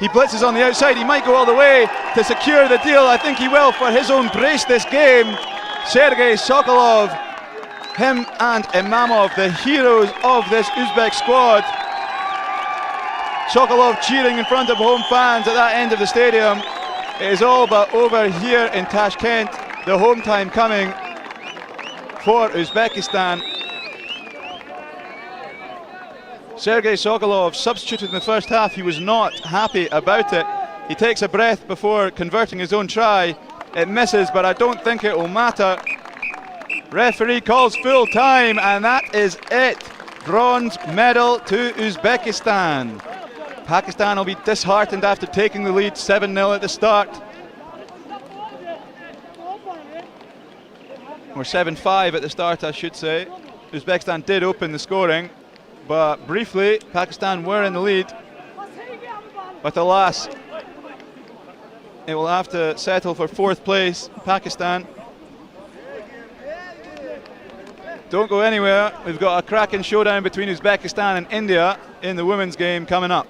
He blitzes on the outside. He might go all the way to secure the deal. I think he will for his own brace this game. Sergei Sokolov, him and Imamov, the heroes of this Uzbek squad. Sokolov cheering in front of home fans at that end of the stadium. It is all but over here in Tashkent. The home time coming for Uzbekistan. Sergei Sokolov substituted in the first half. He was not happy about it. He takes a breath before converting his own try. It misses, but I don't think it will matter. Referee calls full time, and that is it. Bronze medal to Uzbekistan. Pakistan will be disheartened after taking the lead 7-0 at the start. Or 7-5 at the start, I should say. Uzbekistan did open the scoring, but briefly Pakistan were in the lead. But alas, it will have to settle for 4th place. Pakistan. Don't go anywhere. We've got a cracking showdown between Uzbekistan and India in the women's game coming up.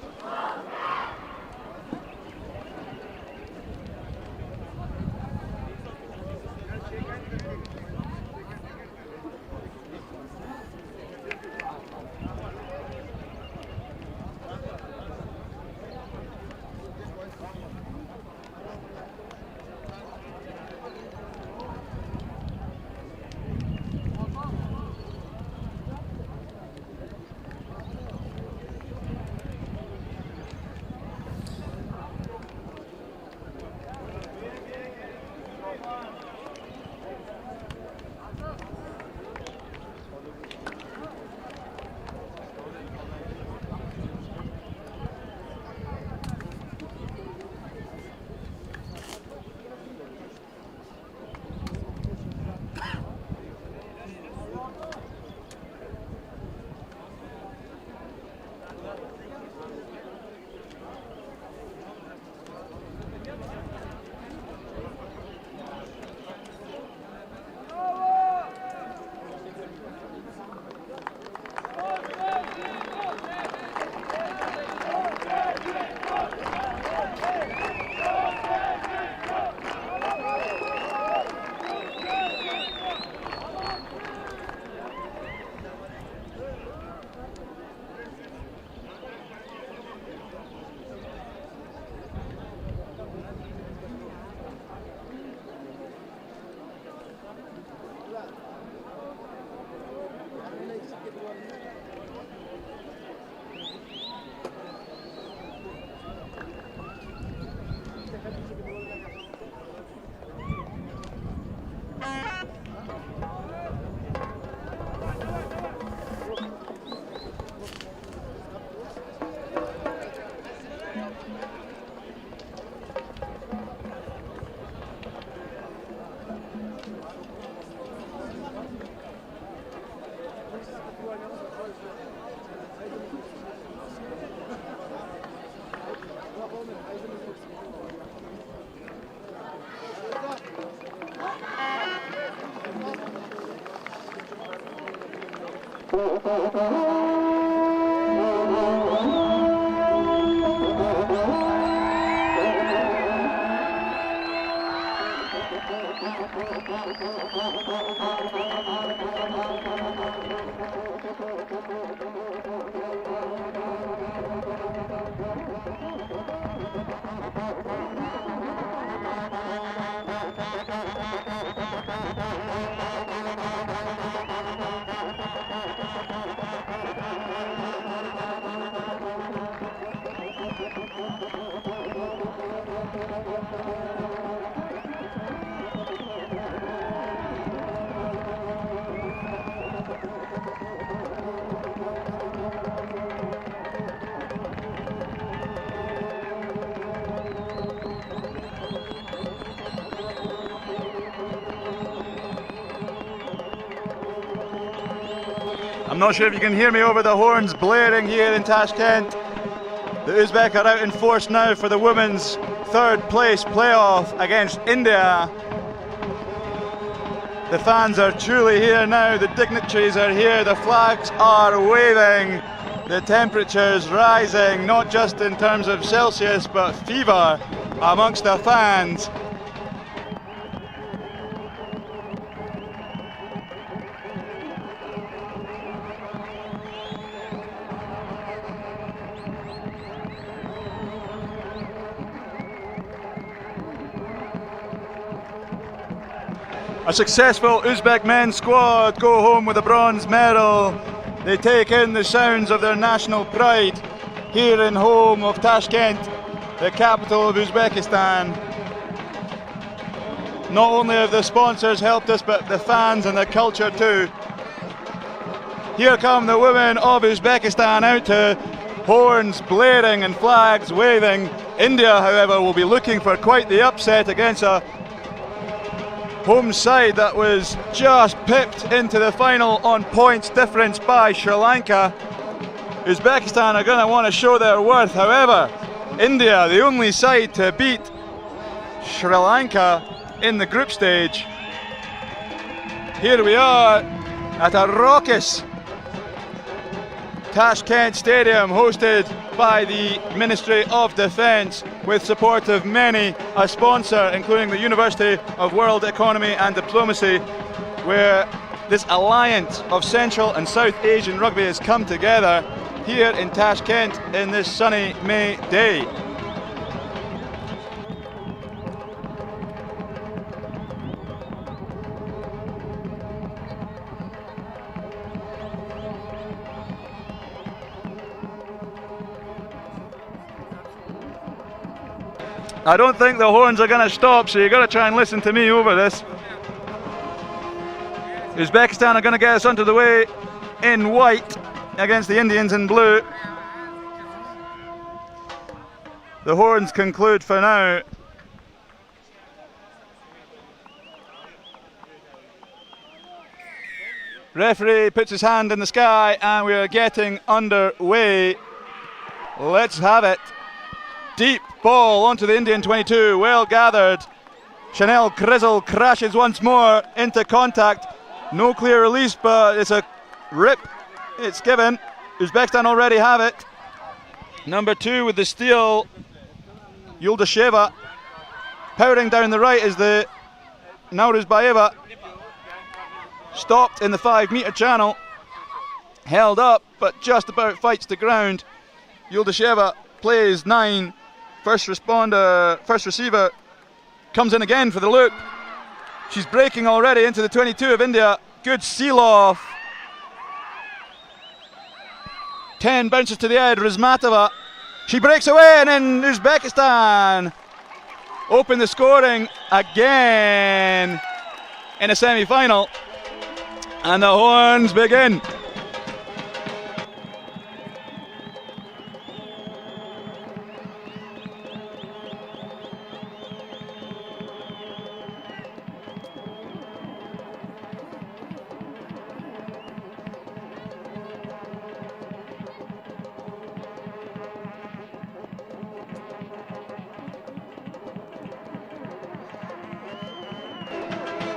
I'm not sure if you can hear me over the horns blaring here in Tashkent. The Uzbek are out in force now for the women's 3rd place playoff against India. The fans are truly here now, the dignitaries are here, the flags are waving, the temperature's rising, not just in terms of Celsius, but fever amongst the fans. A successful Uzbek men's squad go home with a bronze medal. They take in the sounds of their national pride here in home of Tashkent, the capital of Uzbekistan. Not only have the sponsors helped us, but the fans and the culture too. Here come the women of Uzbekistan out to horns blaring and flags waving. India, however, will be looking for quite the upset against a home side that was just pipped into the final on points difference by Sri Lanka. Uzbekistan are going to want to show their worth. However, India, the only side to beat Sri Lanka in the group stage. Here we are at a raucous Tashkent Stadium, hosted by the Ministry of Defence, with support of many a sponsor, including the University of World Economy and Diplomacy, where this alliance of Central and South Asian rugby has come together here in Tashkent in this sunny May day. I don't think the horns are going to stop, so you've got to try and listen to me over this. Uzbekistan are going to get us onto the way in white against the Indians in blue. The horns conclude for now. Referee puts his hand in the sky and we are getting underway. Let's have it. Deep ball onto the Indian 22, well gathered. Chanel Grizzle crashes once more into contact. No clear release, but it's a rip. It's given. Uzbekistan already have it. Number 2 with the steal, Yuldasheva. Powering down the right is the Nauruzbayeva. Stopped in the 5-metre channel. Held up, but just about fights the ground. Yuldasheva plays 9. First receiver comes in again for the loop. She's breaking already into the 22 of India. Good seal off. 10 bounces to the head, Rizmatova. She breaks away and then Uzbekistan open the scoring again in a semi-final. And the horns begin.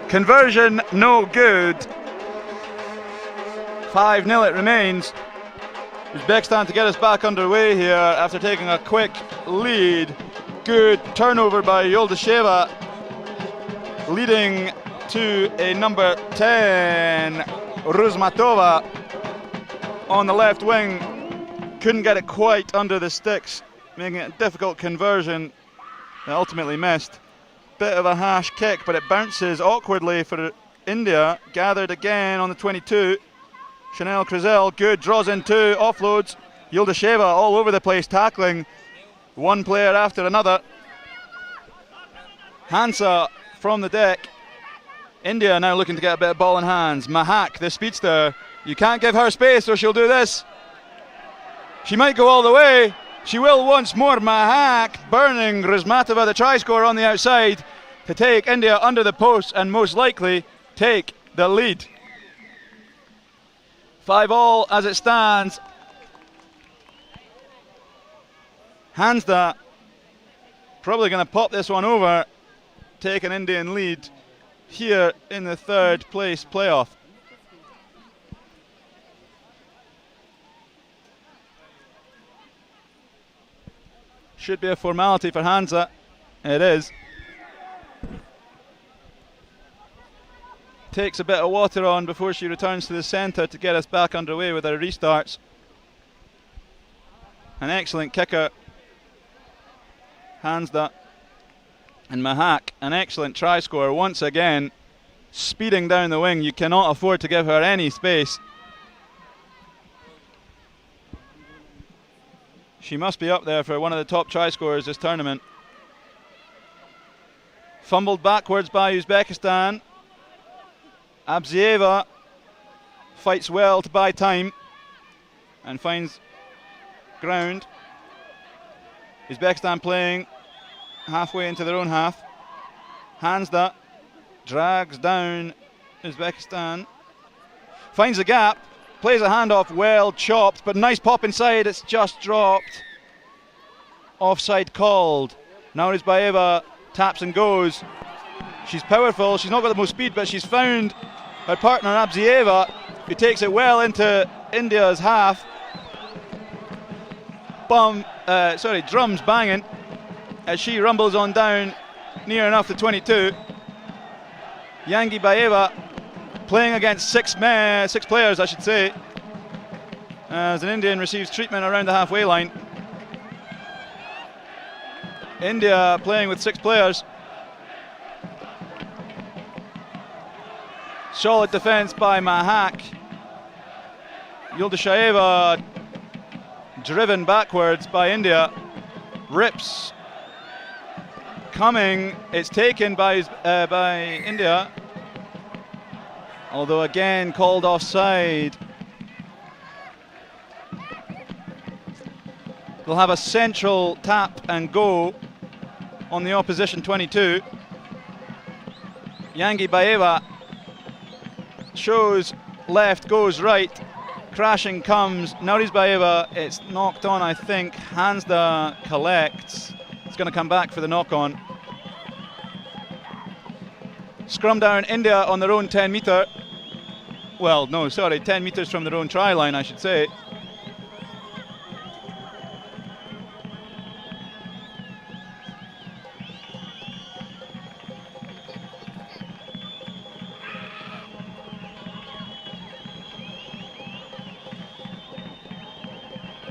Conversion no good. 5-0 it remains. Uzbekistan to get us back underway here after taking a quick lead. Good turnover by Yuldasheva, leading to a number 10, Rizmatova, on the left wing. Couldn't get it quite under the sticks, making it a difficult conversion. They ultimately missed. Bit of a hash kick, but it bounces awkwardly for India. Gathered again on the 22. Chanel Crizel, good, draws in 2, offloads. Yuldasheva all over the place, tackling one player after another. Hansa from the deck. India now looking to get a bit of ball in hands. Mahak, the speedster. You can't give her space or she'll do this. She might go all the way. She will once more. Mahak burning Rizmatova, the try scorer, on the outside to take India under the post and most likely take the lead. 5-all as it stands. Hansda probably going to pop this one over, take an Indian lead here in the 3rd place playoff. Should be a formality for Hansa. It is. Takes a bit of water on before she returns to the centre to get us back underway with our restarts. An excellent kicker, Hansda. And Mahak, an excellent try scorer once again, speeding down the wing. You cannot afford to give her any space. She must be up there for one of the top try scorers this tournament. Fumbled backwards by Uzbekistan. Abzieva fights well to buy time and finds ground. Uzbekistan playing halfway into their own half. Hansda drags down Uzbekistan. Finds a gap, plays a handoff, well chopped, but nice pop inside, it's just dropped. Offside called. Now Uzbekistan taps and goes. She's powerful, she's not got the most speed, but she's found her partner Abzieva, who takes it well into India's half. Drums banging as she rumbles on down near enough to 22. Yangi Baeva playing against six players, I should say, as an Indian receives treatment around the halfway line. India playing with 6 players. Solid defense by Mahak. Yuldashaeva driven backwards by India. Rips coming. It's taken by India. Although again called offside. They'll have a central tap and go on the opposition 22. Yangi Baeva shows left, goes right, crashing comes. Nauris Baeva, it's knocked on, I think. Hansda collects. It's going to come back for the knock on. Scrum down India on their own 10 metre. Well, no, sorry, 10 metres from their own try line, I should say.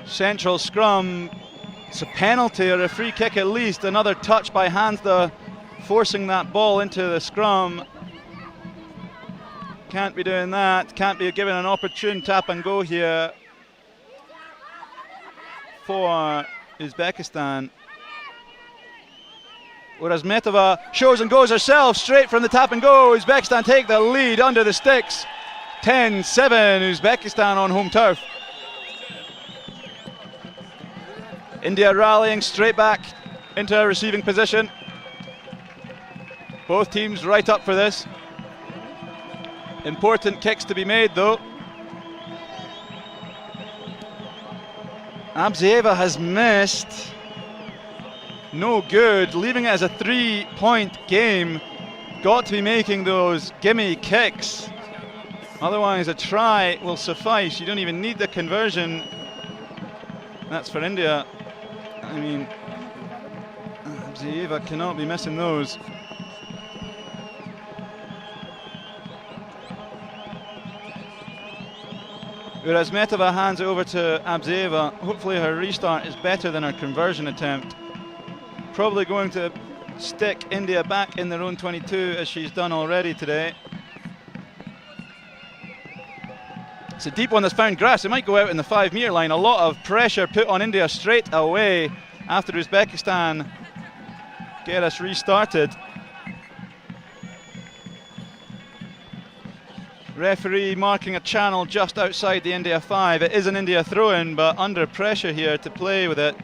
Central scrum, it's a penalty or a free kick at least. Another touch by Hansda, forcing that ball into the scrum. Can't be doing that, can't be given an opportune tap and go here for Uzbekistan. Whereas Metova shows and goes herself straight from the tap and go. Uzbekistan take the lead under the sticks. 10-7, Uzbekistan on home turf. India rallying straight back into a receiving position. Both teams right up for this. Important kicks to be made though. Abzieva has missed. No good, leaving it as a 3-point game. Got to be making those gimme kicks. Otherwise a try will suffice. You don't even need the conversion. That's for India. I mean, Abzieva cannot be missing those. Whereas Metova hands it over to Abzieva. Hopefully her restart is better than her conversion attempt. Probably going to stick India back in their own 22 as she's done already today. It's a deep one that's found grass. It might go out in the 5-metre line. A lot of pressure put on India straight away after Uzbekistan get us restarted. Referee marking a channel just outside the India 5. It is an India throw-in, but under pressure here to play with it.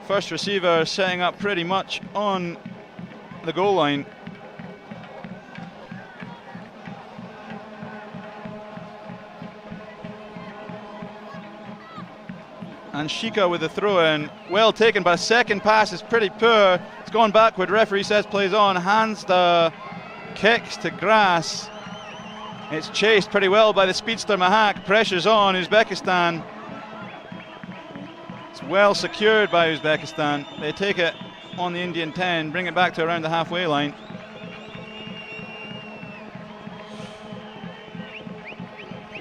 First receiver setting up pretty much on the goal line. And Shika with the throw-in, well taken, but a second pass is pretty poor. It's gone backward, referee says plays on. Hands the kicks to grass. It's chased pretty well by the speedster Mahak. Pressure's on Uzbekistan. It's well secured by Uzbekistan. They take it on the Indian 10, bring it back to around the halfway line.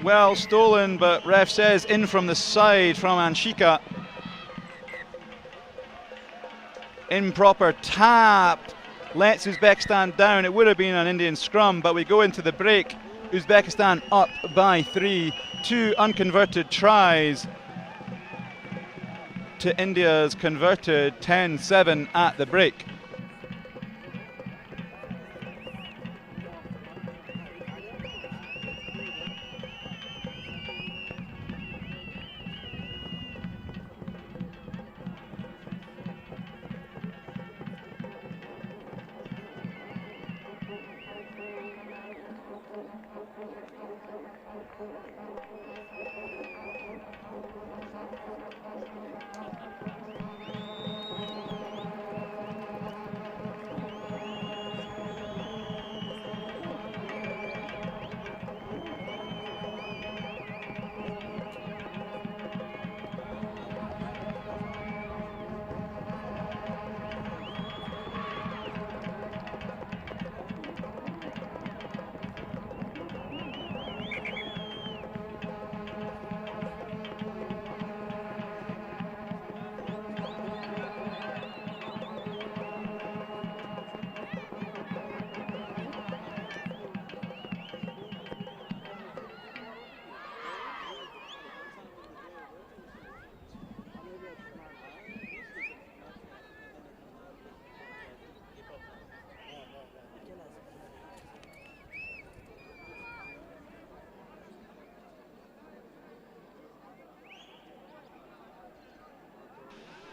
Well stolen, but ref says in from the side from Anshika. Improper tap lets Uzbekistan down. It would have been an Indian scrum, but we go into the break. Uzbekistan up by 3, 2 unconverted tries. to India's converted 10-7 at the break.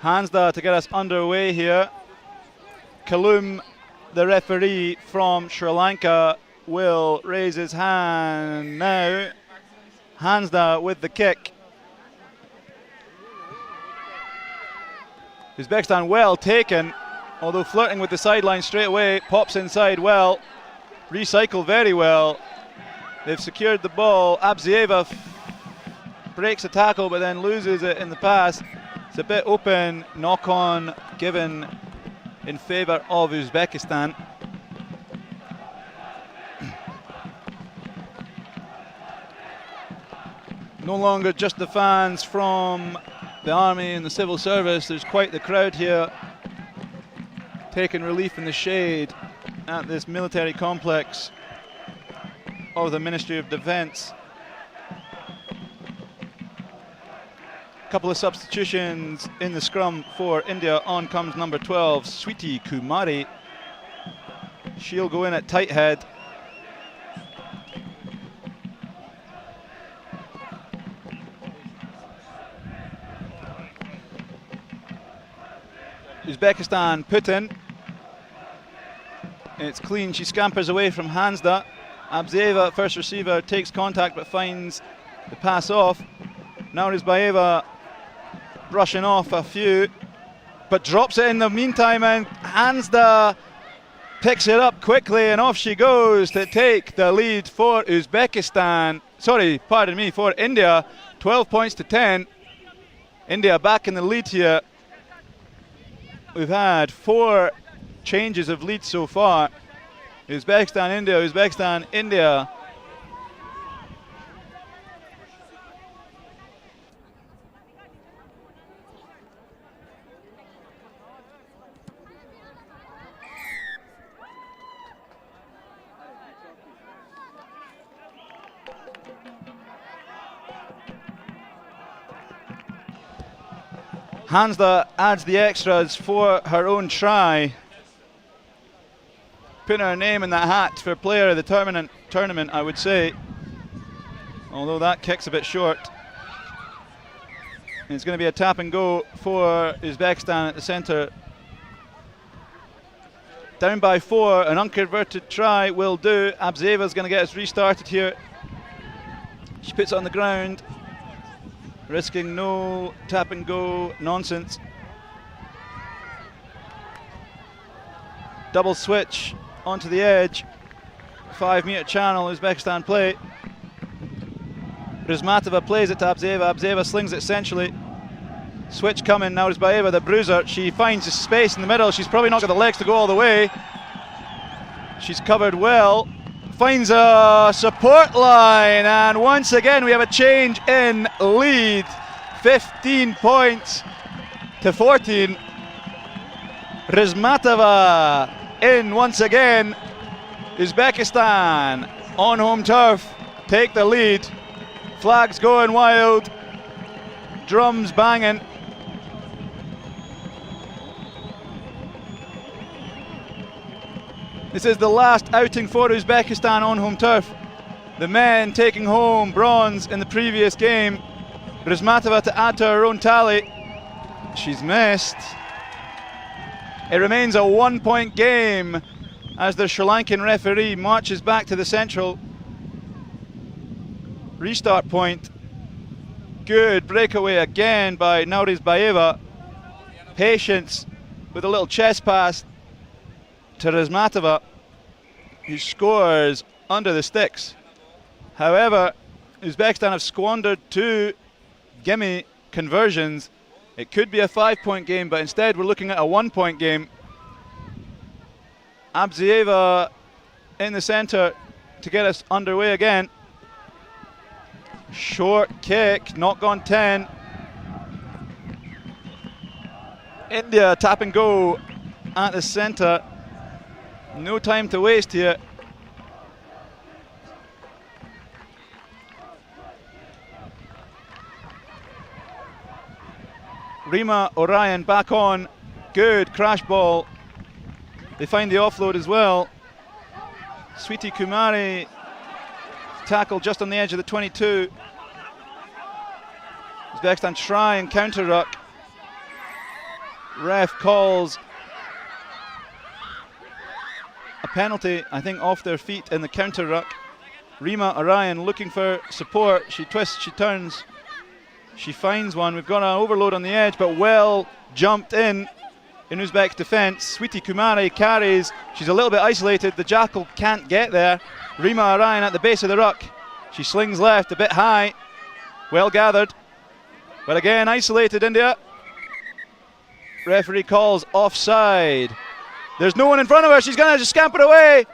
Hansda to get us underway here. Kalum, the referee from Sri Lanka, will raise his hand now. Hansda with the kick. Uzbekistan well taken, although flirting with the sideline straight away. Pops inside well, recycle very well. They've secured the ball. Abzieva breaks a tackle but then loses it in the pass. It's a bit open, knock on given in favour of Uzbekistan. No longer just the fans from the army and the civil service. There's quite the crowd here taking relief in the shade at this military complex of the Ministry of Defence. Couple of substitutions in the scrum for India. On comes number 12, Sweetie Kumari. She'll go in at tight head. Uzbekistan put in. It's clean. She scampers away from Hansda. Abzieva, first receiver, takes contact but finds the pass off. Now Rizbaeva brushing off a few, but drops it in the meantime, and Hansda picks it up quickly, and off she goes to take the lead for Uzbekistan. Sorry, pardon me, for India. 12 points to 10. India back in the lead here. We've had 4 changes of lead so far. Uzbekistan, India, Uzbekistan, India. Hansda adds the extras for her own try, putting her name in that hat for player of the tournament, I would say, although that kick's a bit short. And it's going to be a tap and go for Uzbekistan at the centre. Down by 4, an unconverted try will do. Abzieva's going to get us restarted here. She puts it on the ground, risking no tap and go nonsense. Double switch onto the edge. 5-metre channel, Uzbekistan play. Rizmatova plays it to Abzieva. Abzieva slings it centrally. Switch coming now. Rizbaeva, the bruiser. She finds a space in the middle. She's probably not got the legs to go all the way. She's covered well. Finds a support line, and once again we have a change in lead. 15 points to 14. Rizmatova in once again. Uzbekistan on home turf take the lead. Flags going wild, drums banging. This is the last outing for Uzbekistan on home turf. The men taking home bronze in the previous game. Rizmatova to add to her own tally. She's missed. It remains a 1-point game as the Sri Lankan referee marches back to the central. Restart point. Good breakaway again by Naurizbayeva. Patience with a little chest pass to Rizmatova, who scores under the sticks. However, Uzbekistan have squandered 2 gimme conversions. It could be a 5-point game, but instead we're looking at a 1-point game. Abzieva in the center to get us underway again. Short kick, not gone 10. India tap and go at the center. No time to waste here. Rima Orion back on. Good crash ball. They find the offload as well. Sweetie Kumari tackle just on the edge of the 22. Uzbekistan try and counter ruck. Ref calls a penalty, I think, off their feet in the counter ruck. Rima Orion looking for support. She twists, she turns, she finds one. We've got an overload on the edge, but well jumped in Uzbek defence. Sweetie Kumari carries. She's a little bit isolated. The jackal can't get there. Rima Orion at the base of the ruck. She slings left, a bit high. Well gathered. But again, isolated India. Referee calls offside. There's no one in front of her. She's going to just scamper away.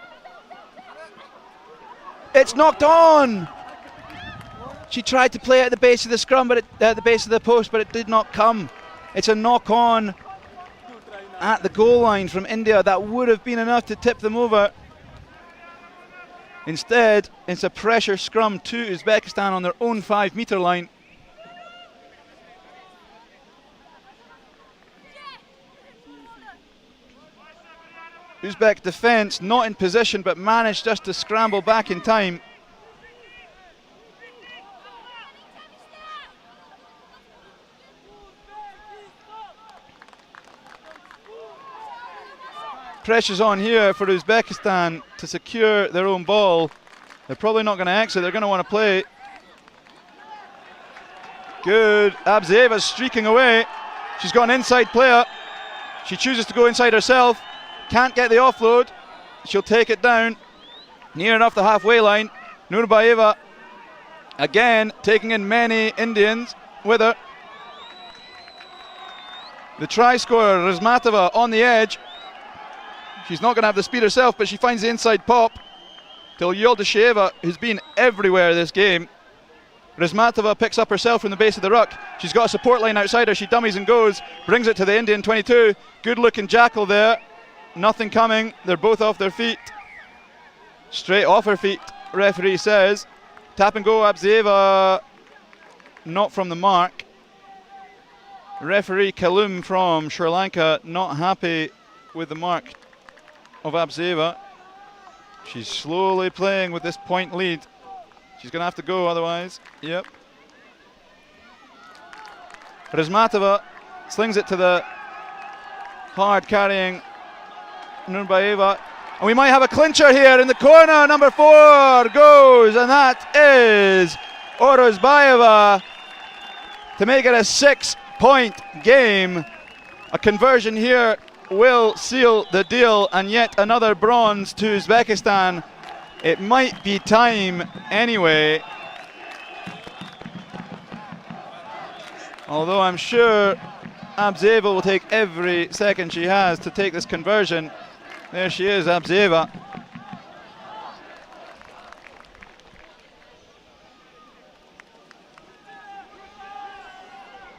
It's knocked on. She tried to play at the base of the scrum, but at the base of the post, but it did not come. It's a knock on at the goal line from India. That would have been enough to tip them over. Instead, it's a pressure scrum to Uzbekistan on their own 5-metre line. Uzbek defence not in position, but managed just to scramble back in time. Pressure's on here for Uzbekistan to secure their own ball. They're probably not going to exit, they're going to want to play. Good, Abzieva's streaking away. She's got an inside player. She chooses to go inside herself. Can't get the offload. She'll take it down. Near enough the halfway line. Nurbayeva again taking in many Indians with her. The try scorer, Rizmatova, on the edge. She's not going to have the speed herself, but she finds the inside pop to Yoldasheva, who's been everywhere this game. Rizmatova picks up herself from the base of the ruck. She's got a support line outside her. She dummies and goes, brings it to the Indian 22. Good looking jackal there. Nothing coming. They're both off their feet. Straight off her feet, referee says. Tap and go, Abzieva not from the mark. Referee Kalum from Sri Lanka not happy with the mark of Abzieva. She's slowly playing with this point lead. She's going to have to go otherwise. Yep. Rizmatova slings it to the hard carrying Nurbayeva. And we might have a clincher here in the corner. Number 4 goes, and that is Orozbayeva to make it a 6-point game. A conversion here will seal the deal, and yet another bronze to Uzbekistan. It might be time anyway. Although I'm sure Abzieva will take every second she has to take this conversion. There she is, Abzieva.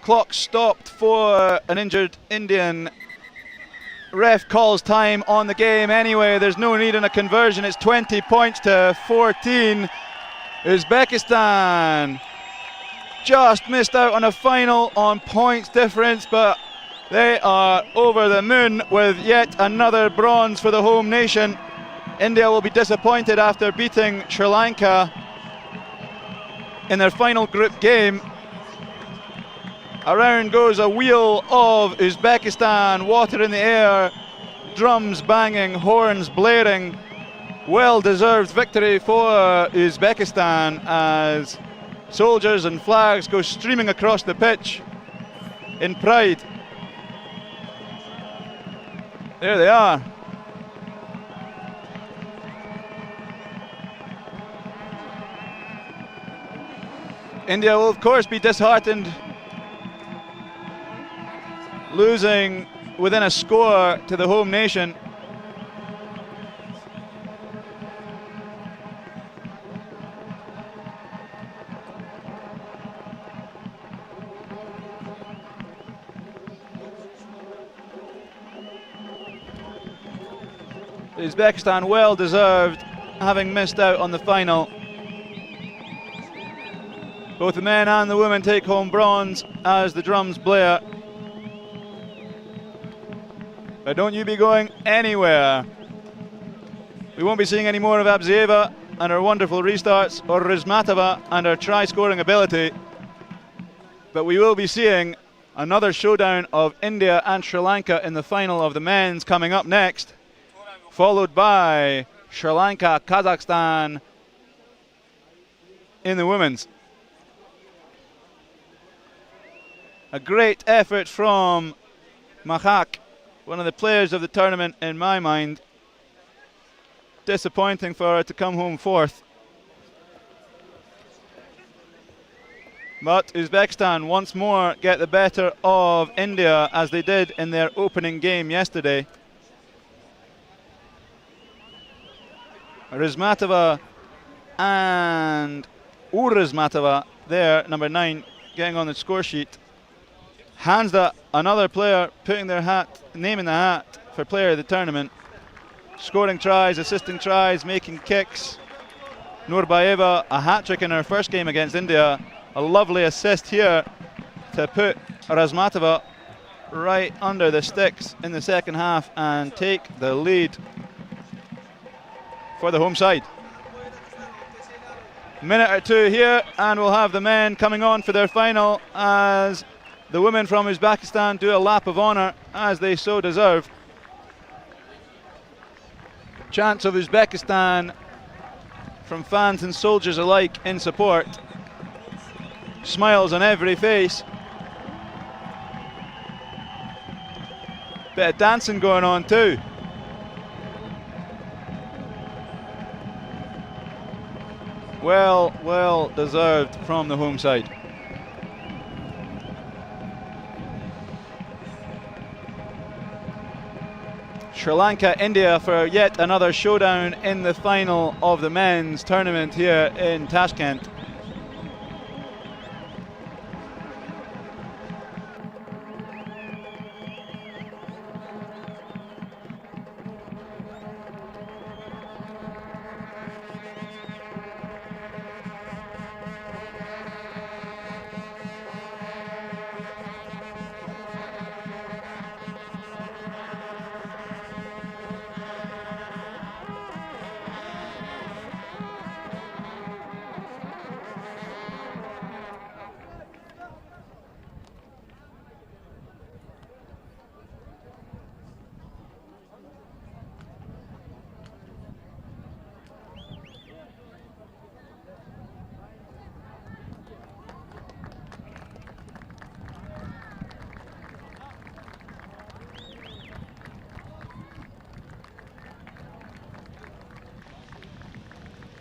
Clock stopped for an injured Indian. Ref calls time on the game anyway. There's no need in a conversion. It's 20 points to 14. Uzbekistan just missed out on a final on points difference, but they are over the moon with yet another bronze for the home nation. India will be disappointed after beating Sri Lanka in their final group game. Around goes a wheel of Uzbekistan, water in the air, drums banging, horns blaring. Well-deserved victory for Uzbekistan as soldiers and flags go streaming across the pitch in pride. There they are. India will of course be disheartened, losing within a score to the home nation. Uzbekistan well deserved, having missed out on the final. Both the men and the women take home bronze as the drums blare. But don't you be going anywhere. We won't be seeing any more of Abzieva and her wonderful restarts, or Rizmatova and her try-scoring ability. But we will be seeing another showdown of India and Sri Lanka in the final of the men's coming up next, followed by Sri Lanka, Kazakhstan in the women's. A great effort from Mahak, one of the players of the tournament in my mind. Disappointing for her to come home fourth. But Uzbekistan once more get the better of India as they did in their opening game yesterday. Rizmatova and Urizmatova there, number 9, getting on the score sheet. Hansda, another player putting their name in the hat for player of the tournament. Scoring tries, assisting tries, making kicks. Nurbaeva, a hat-trick in her first game against India. A lovely assist here to put Razmatova right under the sticks in the second half and take the lead for the home side. Minute or two here and we'll have the men coming on for their final as the women from Uzbekistan do a lap of honour as they so deserve. Chants of Uzbekistan from fans and soldiers alike in support. Smiles on every face. Bit of dancing going on too. Well deserved from the home side. Sri Lanka, India for yet another showdown in the final of the men's tournament here in Tashkent.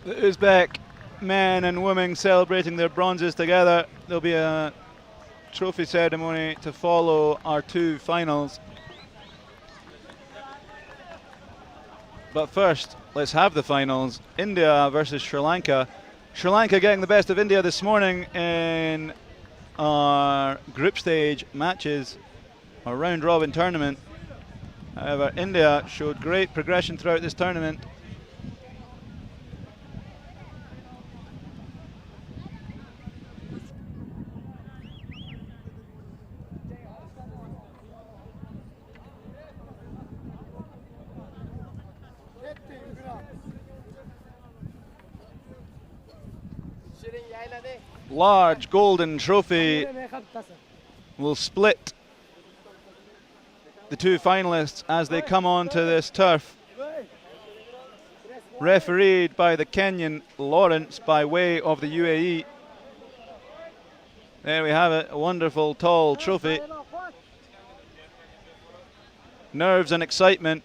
The Uzbek men and women celebrating their bronzes together. There'll be a trophy ceremony to follow our two finals. But first, let's have the finals. India versus Sri Lanka. Sri Lanka getting the best of India this morning in our group stage matches, our round robin tournament. However, India showed great progression throughout this tournament. large golden trophy will split the two finalists as they come onto this turf. Refereed by the Kenyan Lawrence by way of the UAE. There we have it, a wonderful tall trophy. Nerves and excitement.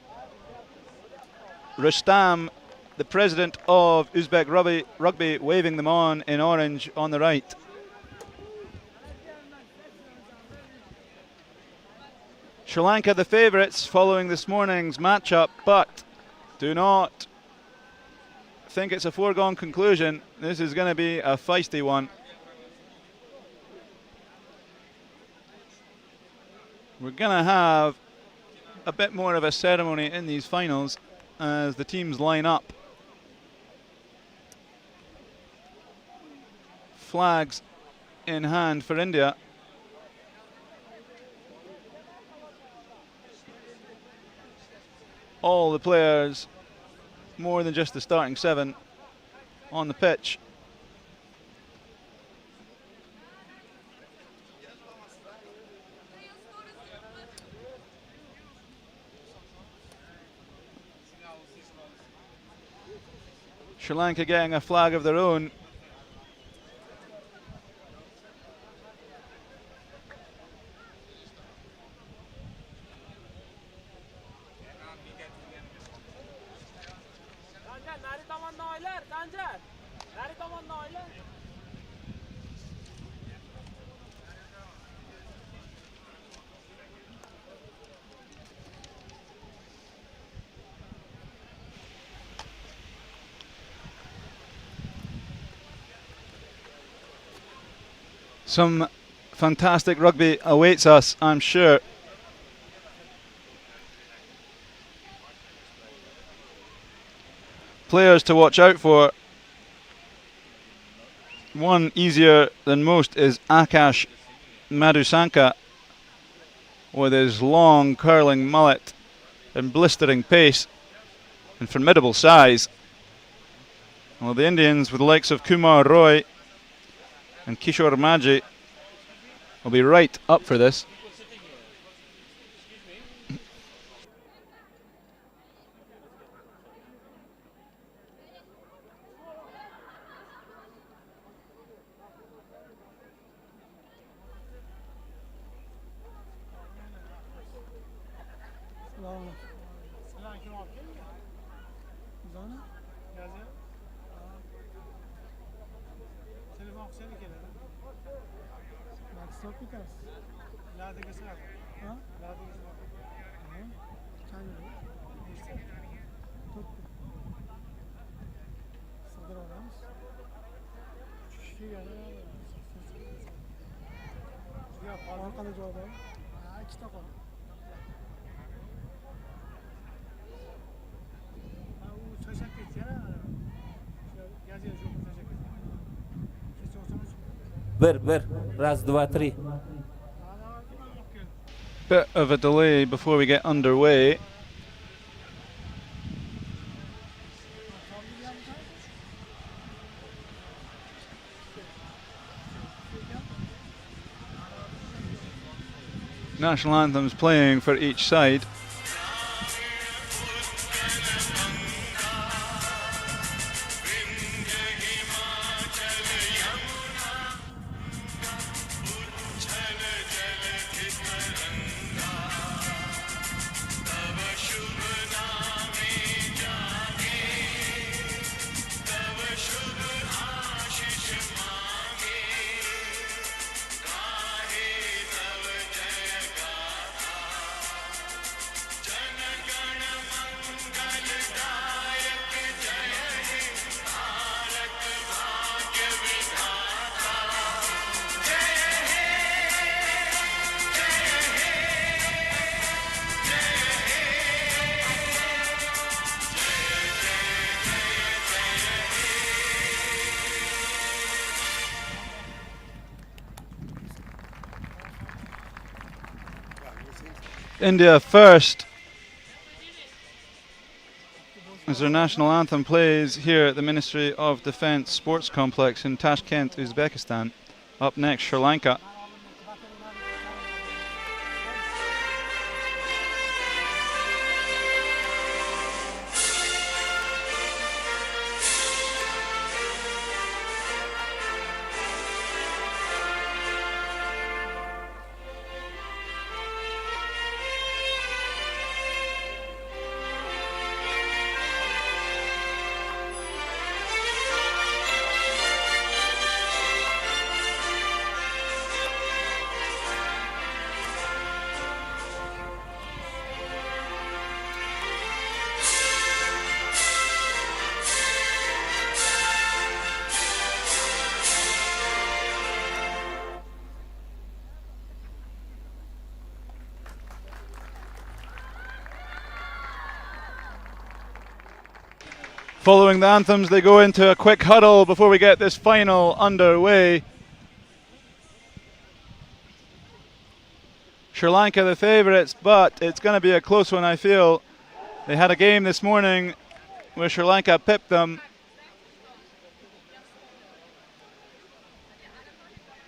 Rustam, the president of Uzbek Rugby, waving them on in orange on the right. Sri Lanka the favourites following this morning's matchup, but do not think it's a foregone conclusion. This is going to be a feisty one. We're going to have a bit more of a ceremony in these finals as the teams line up. Flags in hand for India. All the players, more than just the starting 7, on the pitch. Sri Lanka getting a flag of their own. Some fantastic rugby awaits us, I'm sure. Players to watch out for. One easier than most is Akash Madhusanka, with his long curling mullet and blistering pace and formidable size. Well, the Indians, with the likes of Kumar Roy and Kishore Maji, will be right up for this. Раз, два, три. Bit of a delay before we get underway. National anthems playing for each side. India first as their national anthem plays here at the Ministry of Defence Sports Complex in Tashkent, Uzbekistan. Up next, Sri Lanka. Following the anthems, they go into a quick huddle before we get this final underway. Sri Lanka the favourites, but it's going to be a close one, I feel. They had a game this morning where Sri Lanka pipped them.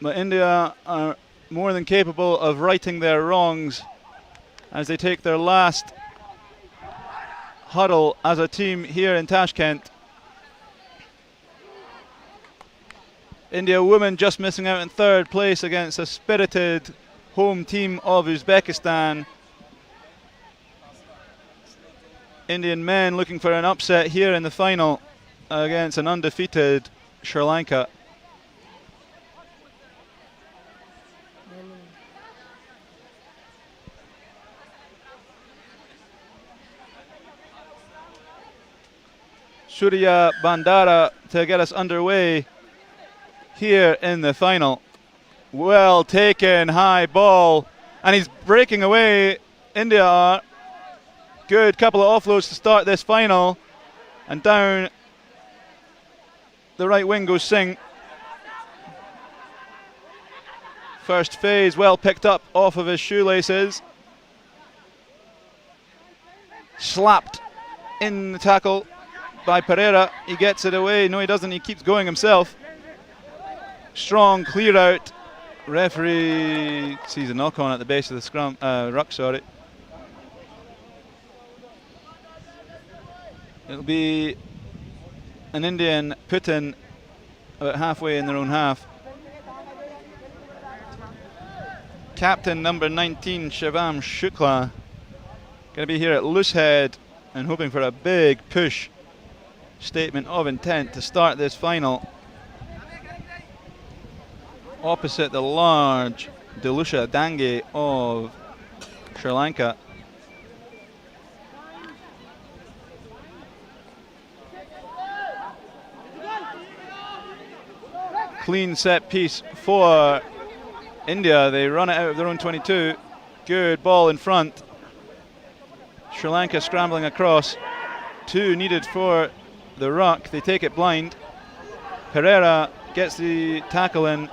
But India are more than capable of righting their wrongs as they take their last huddle as a team here in Tashkent. India women just missing out in third place against a spirited home team of Uzbekistan. Indian men looking for an upset here in the final against an undefeated Sri Lanka. Surya Bandara to get us underway here in the final. Well taken, high ball, and he's breaking away. India are. Good couple of offloads to start this final, and down the right wing goes Singh. First phase well picked up off of his shoelaces. Slapped in the tackle by Pereira. He gets it away. No, he doesn't. He keeps going himself. Strong clear out. Referee sees a knock on at the base of the scrum. Ruck, sorry. It'll be an Indian put in about halfway in their own half. Captain number 19, Shivam Shukla, going to be here at loose head and hoping for a big push. Statement of intent to start this final. Opposite the large Dilusha Dange of Sri Lanka. Clean set piece for India. They run it out of their own 22. Good ball in front. Sri Lanka scrambling across. Two needed for the ruck. They take it blind. Pereira gets the tackle in.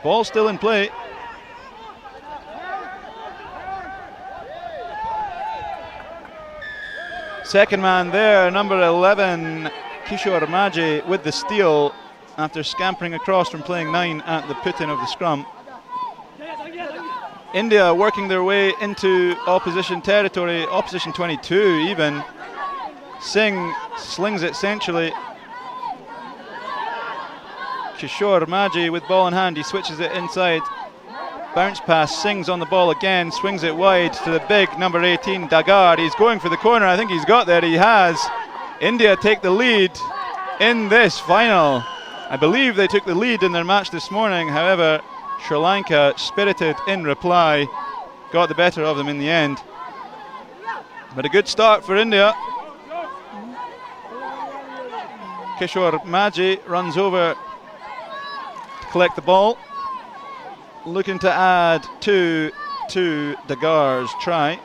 Ball still in play. Second man there, number 11, Kishore Maji with the steal after scampering across from playing 9 at the put-in of the scrum. India working their way into opposition territory, opposition 22 even. Singh slings it centrally. Kishore Maji with ball in hand, he switches it inside. Bounce pass, Singh's on the ball again, swings it wide to the big number 18, Dagar. He's going for the corner, I think he's got there, he has. India take the lead in this final. I believe they took the lead in their match this morning, however, Sri Lanka, spirited in reply, got the better of them in the end. But a good start for India. Kishore Maji runs over to collect the ball, looking to add to Dagar's try.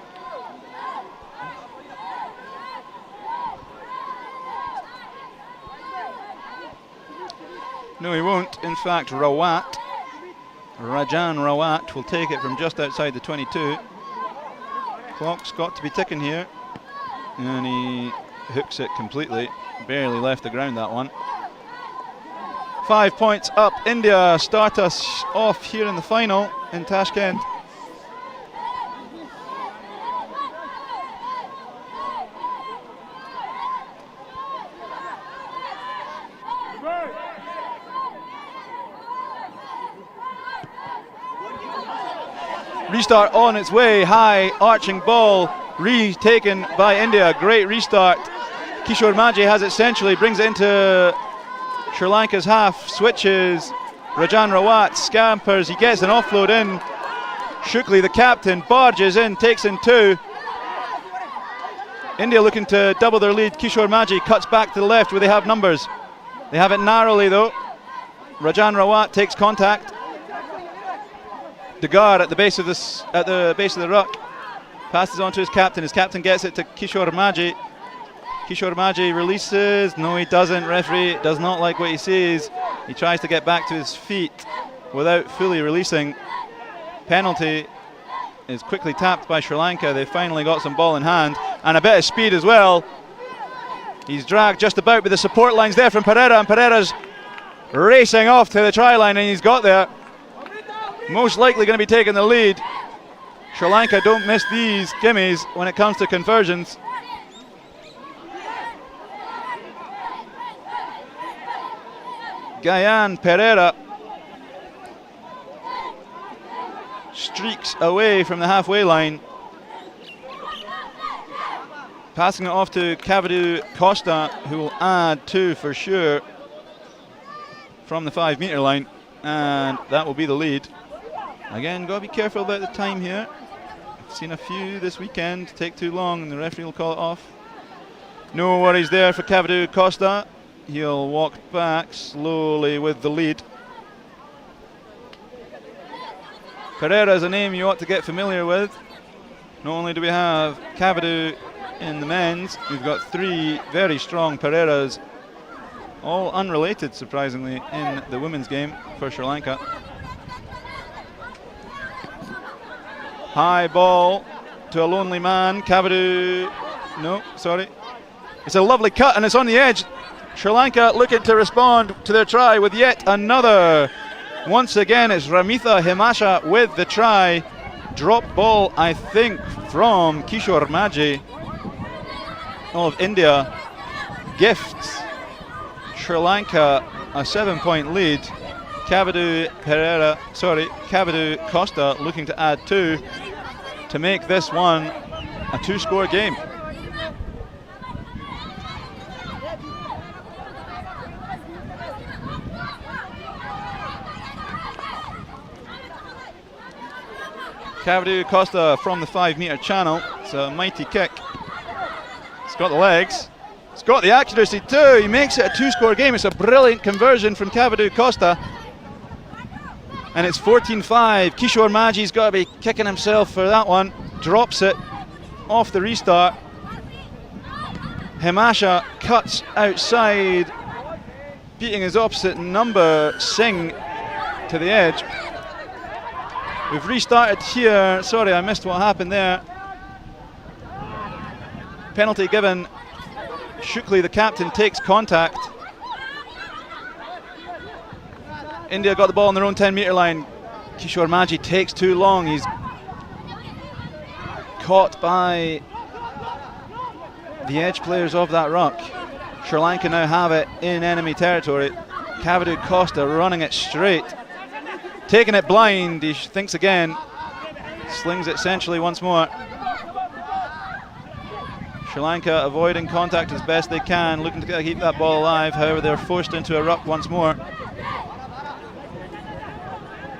No, he won't. In fact, Rajan Rawat will take it from just outside the 22. Clock's got to be ticking here, and he hooks it completely. Barely left the ground, that one. 5 points up. India start us off here in the final in Tashkent. Restart on its way, high arching ball, retaken by India. Great restart. Kishore Maji has it centrally, brings it into Sri Lanka's half, switches. Rajan Rawat scampers, he gets an offload in. Shukli, the captain, barges in, takes in 2. India looking to double their lead. Kishore Maji cuts back to the left where they have numbers. They have it narrowly though. Rajan Rawat takes contact. Degar at the base of the ruck, passes on to his captain. His captain gets it to Kishore Maji. Kishore Maji releases. No, he doesn't. Referee does not like what he sees. He tries to get back to his feet without fully releasing. Penalty is quickly tapped by Sri Lanka. They finally got some ball in hand and a bit of speed as well. He's dragged just about, but the support line's there from Pereira, and Pereira's racing off to the try line, and he's got there. Most likely going to be taking the lead. Sri Lanka don't miss these gimmies when it comes to conversions. Gayan Pereira streaks away from the halfway line, passing it off to Cavadu Costa, who will add 2 for sure from the 5 metre line, and that will be the lead. Again, got to be careful about the time here. I've seen a few this weekend take too long and the referee will call it off. No worries there for Cavadu Costa. He'll walk back slowly with the lead. Pereira is a name you ought to get familiar with. Not only do we have Cavadu in the men's, we've got 3 very strong Pereiras, all unrelated surprisingly in the women's game for Sri Lanka. High ball to a lonely man. Cavadu, no, sorry. It's a lovely cut and it's on the edge. Sri Lanka looking to respond to their try with yet another. Once again, it's Ramitha Himasha with the try. Drop ball, I think, from Kishore Maji of India. Gifts Sri Lanka a 7-point lead. Cavadu Costa looking to add 2 to make this one a 2-score game. Cavadu Costa from the 5 metre channel. It's a mighty kick. It's got the legs. It's got the accuracy too. He makes it a 2-score game. It's a brilliant conversion from Cavadu Costa. And it's 14-5. Kishore Maji's got to be kicking himself for that one. Drops it off the restart. Himasha cuts outside, beating his opposite number, Singh, to the edge. We've restarted here. Sorry, I missed what happened there. Penalty given. Shukli, the captain, takes contact. India got the ball on their own 10 metre line. Kishore Maji takes too long. He's caught by the edge players of that ruck. Sri Lanka now have it in enemy territory. Cavadu Costa running it straight. Taking it blind, he thinks again. Slings it centrally once more. Sri Lanka avoiding contact as best they can, looking to keep that ball alive. However, they're forced into a ruck once more.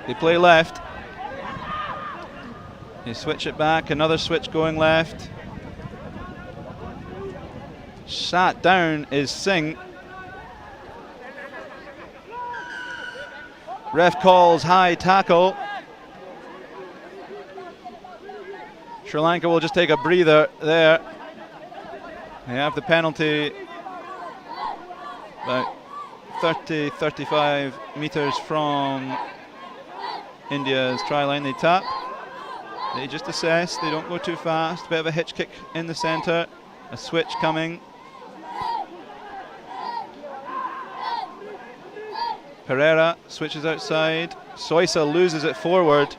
They play left. They switch it back, another switch going left. Sat down is Singh. Ref calls high tackle. Sri Lanka will just take a breather there. They have the penalty about 30-35 metres from India's try line. They tap, they just assess, they don't go too fast. Bit of a hitch kick in the centre, a switch coming. Pereira switches outside. Soisa loses it forward.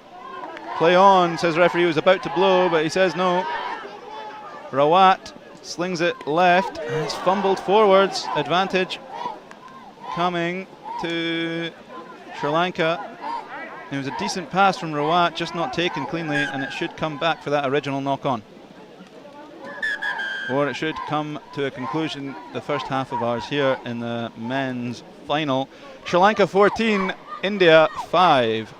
Play on, says referee, who's about to blow, but he says no. Rawat slings it left, and it's fumbled forwards. Advantage coming to Sri Lanka. It was a decent pass from Rawat, just not taken cleanly, and it should come back for that original knock-on. Or it should come to a conclusion, the first half of ours here in the men's final. Sri Lanka 14, India 5.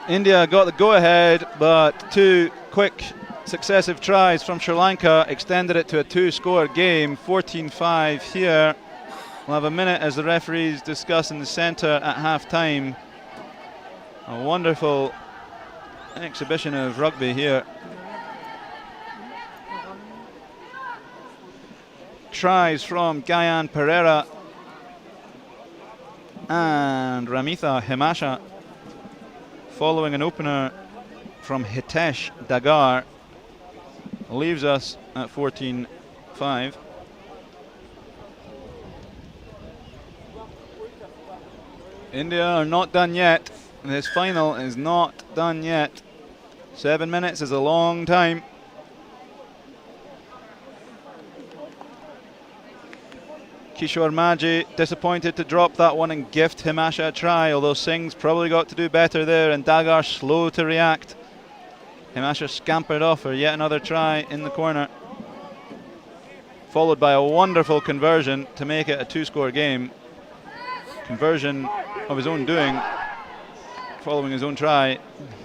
India got the go-ahead, but two quick successive tries from Sri Lanka extended it to a two-score game, 14-5 here. We'll have a minute as the referees discuss in the centre at half-time. A wonderful exhibition of rugby here. Tries from Gayan Pereira and Ramitha Himasha, following an opener from Hitesh Dagar, leaves us at 14-5. India are not done yet. This final is not done yet. 7 minutes is a long time. Kishore Maji disappointed to drop that one and gift Himasha a try, although Singh's probably got to do better there, and Dagar slow to react. Himasha scampered off for yet another try in the corner, followed by a wonderful conversion to make it a two-score game. Conversion of his own doing, following his own try.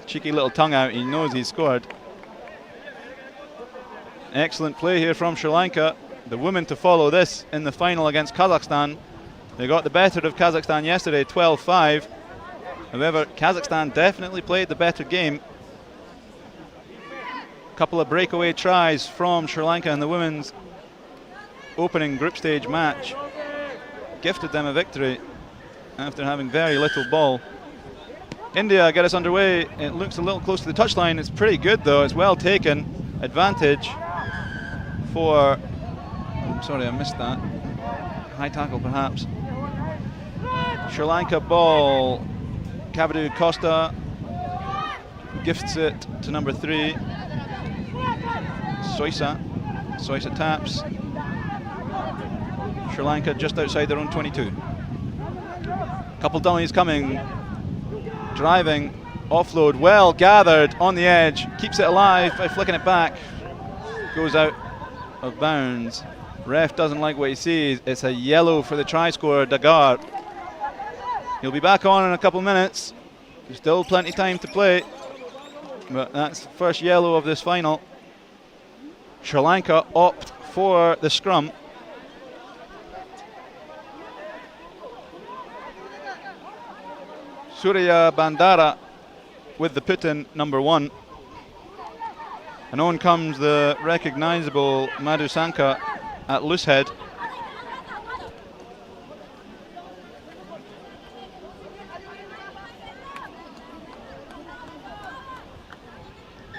Cheeky little tongue out, he knows he's scored. Excellent play here from Sri Lanka. The women to follow this in the final against Kazakhstan. They got the better of Kazakhstan yesterday, 12-5. However, Kazakhstan definitely played the better game. A couple of breakaway tries from Sri Lanka in the women's opening group stage match gifted them a victory after having very little ball. India get us underway. It looks a little close to the touchline. It's pretty good though, it's well taken. Advantage for, sorry I missed that, high tackle perhaps. Sri Lanka ball, Kavadu Costa gifts it to number 3, Soisa taps. Sri Lanka just outside their own 22. Couple dummies coming, driving, offload, well gathered on the edge, keeps it alive by flicking it back, goes out of bounds. Ref doesn't like what he sees. It's a yellow for the try scorer, Dagar. He'll be back on in a couple minutes. There's still plenty time to play, but that's the first yellow of this final. Sri Lanka opt for the scrum. Surya Bandara with the put-in, number 1. And on comes the recognisable Madhu Sanka at loose head.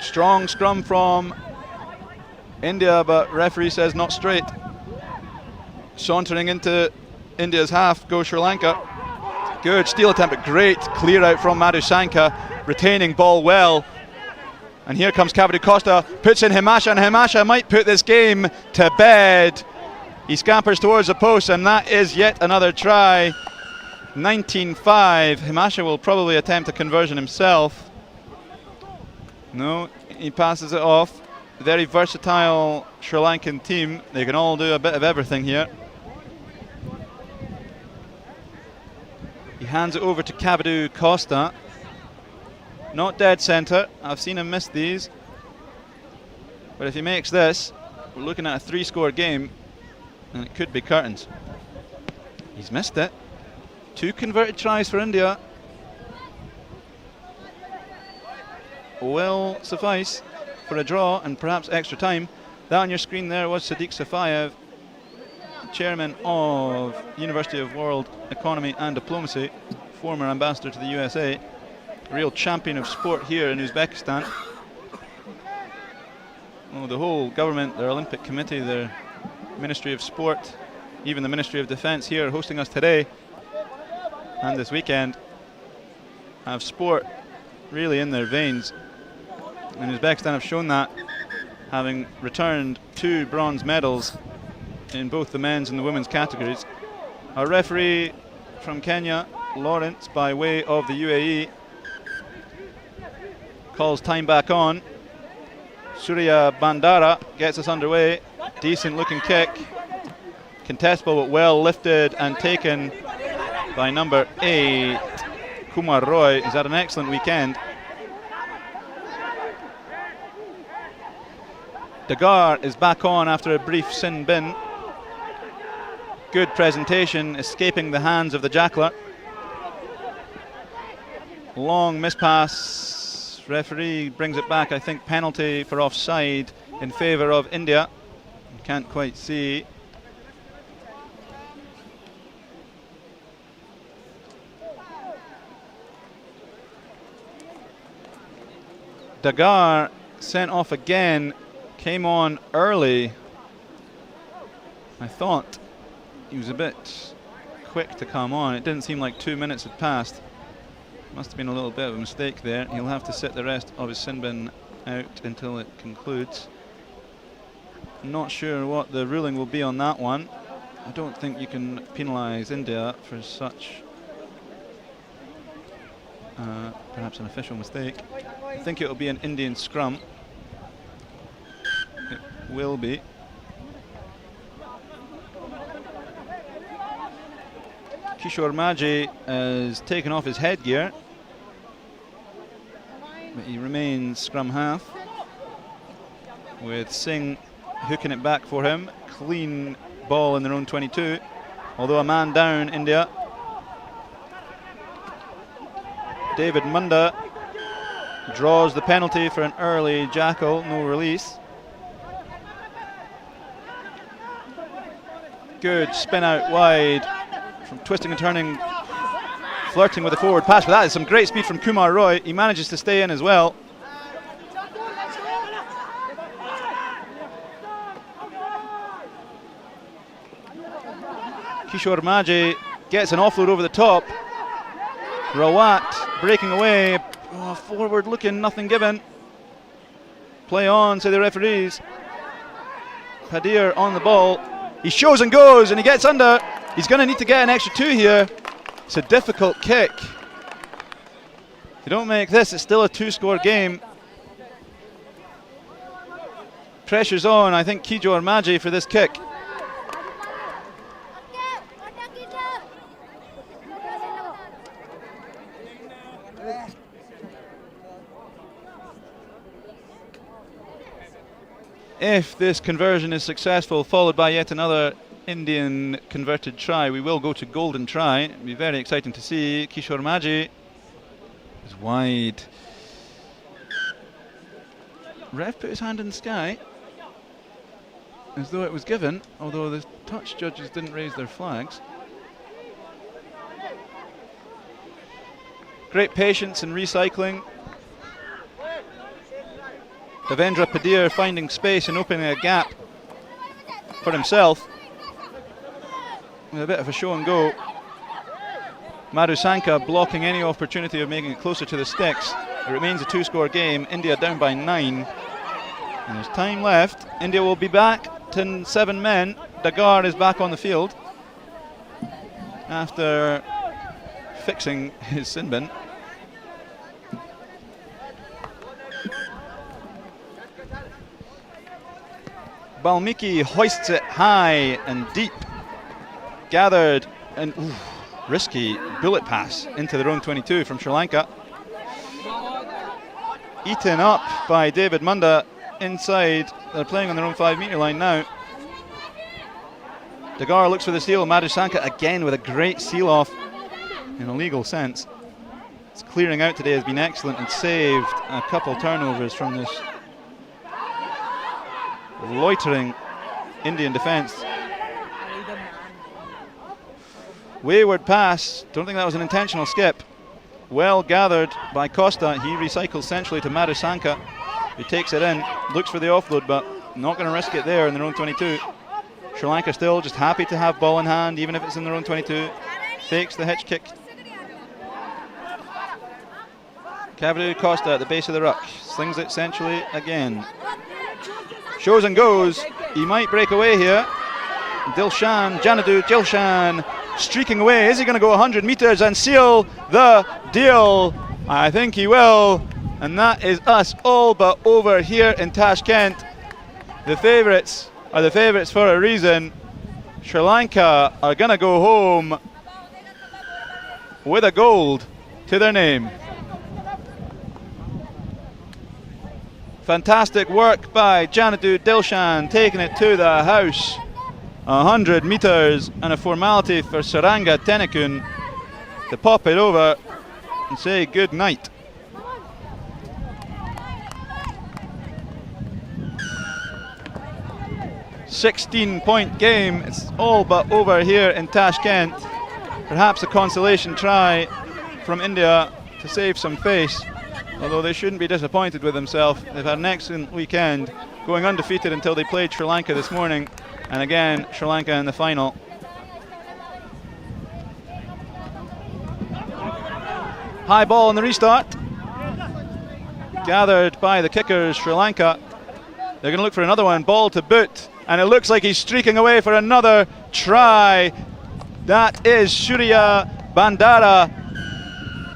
Strong scrum from India, but referee says not straight. Sauntering into India's half goes Sri Lanka. Good steal attempt, but great clear out from Madhu Sanka, retaining ball well. And here comes Kavadu Costa, puts in Himasha, and Himasha might put this game to bed. He scampers towards the post, and that is yet another try. 19-5. Himasha will probably attempt a conversion himself. No, he passes it off. Very versatile Sri Lankan team. They can all do a bit of everything here. He hands it over to Kavadu Costa. Not dead centre. I've seen him miss these. But if he makes this, we're looking at a 3-score game, and it could be curtains. He's missed it. 2 converted tries for India will suffice for a draw and perhaps extra time. That on your screen there was Sadiq Safayev, chairman of University of World Economy and Diplomacy, former ambassador to the USA. real champion of sport here in Uzbekistan. Oh, the whole government, their Olympic Committee, their Ministry of Sport, even the Ministry of Defence here hosting us today and this weekend, have sport really in their veins. And Uzbekistan have shown that, having returned 2 bronze medals in both the men's and the women's categories. Our referee from Kenya, Lawrence, by way of the UAE, calls time back on. Surya Bandara gets us underway. Decent looking kick. Contestable but well lifted and taken by number 8, Kumar Roy. He's had an excellent weekend. Dagar is back on after a brief sin bin. Good presentation, escaping the hands of the jackler. Long miss pass. Referee brings it back. I think penalty for offside in favour of India. Can't quite see. Dagar sent off again. Came on early. I thought he was a bit quick to come on. It didn't seem like 2 minutes had passed. Must have been a little bit of a mistake there. He'll have to sit the rest of his sin bin out until it concludes. Not sure what the ruling will be on that one. I don't think you can penalise India for such perhaps an official mistake. I think it will be an Indian scrum. It will be. Kishore Maji has taken off his headgear, but he remains scrum half, with Singh hooking it back for him. Clean ball in their own 22, although a man down, India. David Munda draws the penalty for an early jackal, no release. Good spin out wide from twisting and turning, flirting with the forward pass, but that is some great speed from Kumar Roy. He manages to stay in as well. Kishore Maji gets an offload over the top. Rawat breaking away. Oh, forward looking, nothing given. Play on, say the referees. Padir on the ball. He shows and goes and he gets under. He's going to need to get an extra 2 here. It's a difficult kick. If you don't make this, it's still a 2-score game. Pressure's on, I think, Kishore Maji for this kick. If this conversion is successful, followed by yet another Indian converted try, we will go to golden try. It'll be very exciting to see. Kishore Maji is wide. Ref put his hand in the sky as though it was given, although the touch judges didn't raise their flags. Great patience and recycling. Devendra Padir finding space and opening a gap for himself with a bit of a show and go. Madhusanka blocking any opportunity of making it closer to the sticks. It remains a 2-score game. India down by 9. And there's time left. India will be back to 7 men. Dagar is back on the field after fixing his sin bin. Balmiki hoists it high and deep. Gathered and risky bullet pass into their own 22 from Sri Lanka. Eaten up by David Munda inside. They're playing on their own 5-metre line now. Dagar looks for the steal. Madhusanka again with a great seal off in a legal sense. His clearing out today has been excellent and saved a couple turnovers from this loitering Indian defence. Wayward pass. Don't think that was an intentional skip. well gathered by Costa. He recycles centrally to Marisanka, who takes it in, looks for the offload, but not going to risk it there in their own 22. Sri Lanka still just happy to have ball in hand, even if it's in their own 22. Fakes the hitch kick. Cavalier Costa at the base of the ruck, slings it centrally again. Shows and goes. He might break away here. Dilshan, Janadu Dilshan streaking away. Is he going to go 100 metres and seal the deal? I think he will. And that is us all but over here in Tashkent. The favourites are the favourites for a reason. Sri Lanka are going to go home with a gold to their name. Fantastic work by Janadu Dilshan, taking it to the house. 100 metres and a formality for Saranga Tenekun to pop it over and say good night. .16 game. It's all but over here in Tashkent. Perhaps a consolation try from India to save some face, although they shouldn't be disappointed with themselves. They've had an excellent weekend, going undefeated until they played Sri Lanka this morning, and again Sri Lanka in the final. High ball in the restart, gathered by the kickers. Sri Lanka, they're going to look for another one, ball to boot, and it looks like he's streaking away for another try. That is Surya Bandara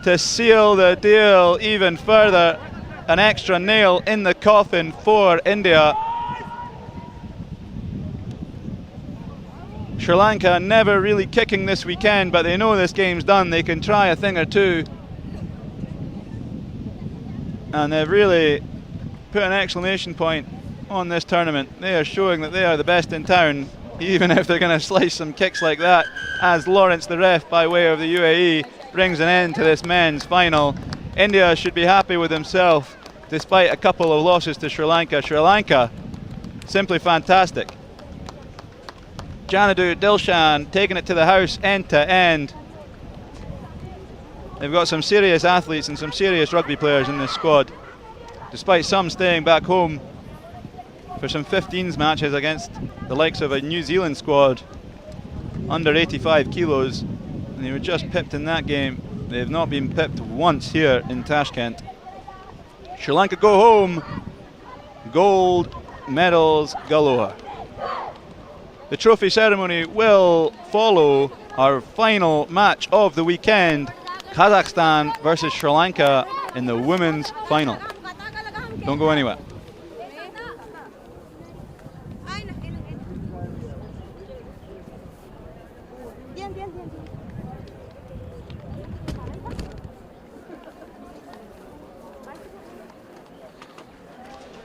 to seal the deal even further. An extra nail in the coffin for India. Sri Lanka never really kicking this weekend, but they know this game's done. They can try a thing or two. And they've really put an exclamation point on this tournament. They are showing that they are the best in town, even if they're going to slice some kicks like that, as Lawrence the ref, by way of the UAE, brings an end to this men's final. India should be happy with himself, despite a couple of losses to Sri Lanka. Sri Lanka, simply fantastic. Janadu Dilshan taking it to the house end to end. They've got some serious athletes and some serious rugby players in this squad, despite some staying back home for some 15s matches against the likes of a New Zealand squad under 85 kilos, and they were just pipped in that game. They've not been pipped once here in Tashkent. Sri Lanka go home, gold medals galore. The trophy ceremony will follow our final match of the weekend, Kazakhstan versus Sri Lanka in the women's final. Don't go anywhere.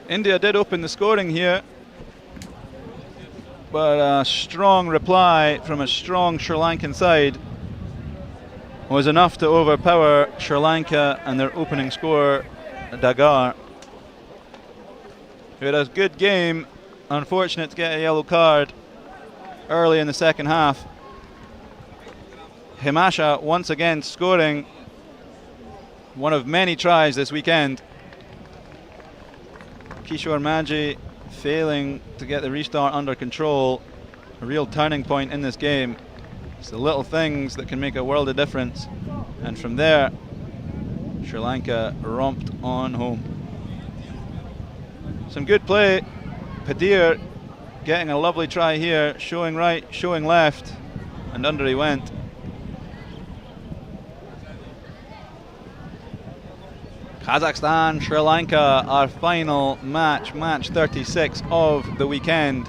India did open the scoring here, but a strong reply from a strong Sri Lankan side was enough to overpower Sri Lanka and their opening scorer, Dagar, who had a good game. Unfortunate to get a yellow card early in the second half. Himasha once again scoring one of many tries this weekend. Kishore Maji failing to get the restart under control. A real turning point in this game. It's the little things that can make a world of difference. And from there, Sri Lanka romped on home. Some good play. Padir getting a lovely try here, showing right, showing left, and under he went. Kazakhstan, Sri Lanka, our final match, match 36 of the weekend.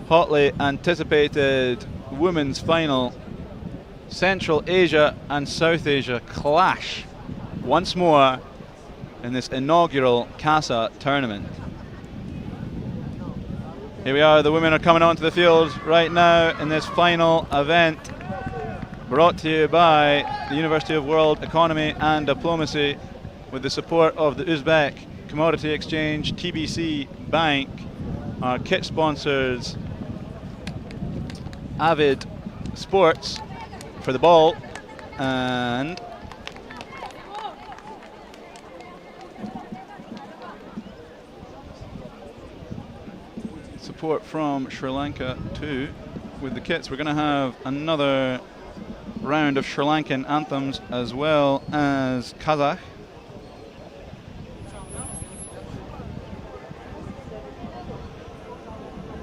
Hotly anticipated women's final. Central Asia and South Asia clash once more in this inaugural Casa tournament. Here we are, the women are coming onto the field right now in this final event, brought to you by the University of World Economy and Diplomacy with the support of the Uzbek Commodity Exchange, TBC Bank, our kit sponsors, Avid Sports for the ball, and support from Sri Lanka too with the kits. We're going to have another round of Sri Lankan anthems as well as Kazakh.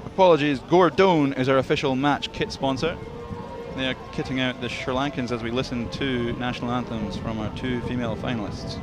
Apologies, Gordon is our official match kit sponsor. They are kitting out the Sri Lankans as we listen to national anthems from our two female finalists.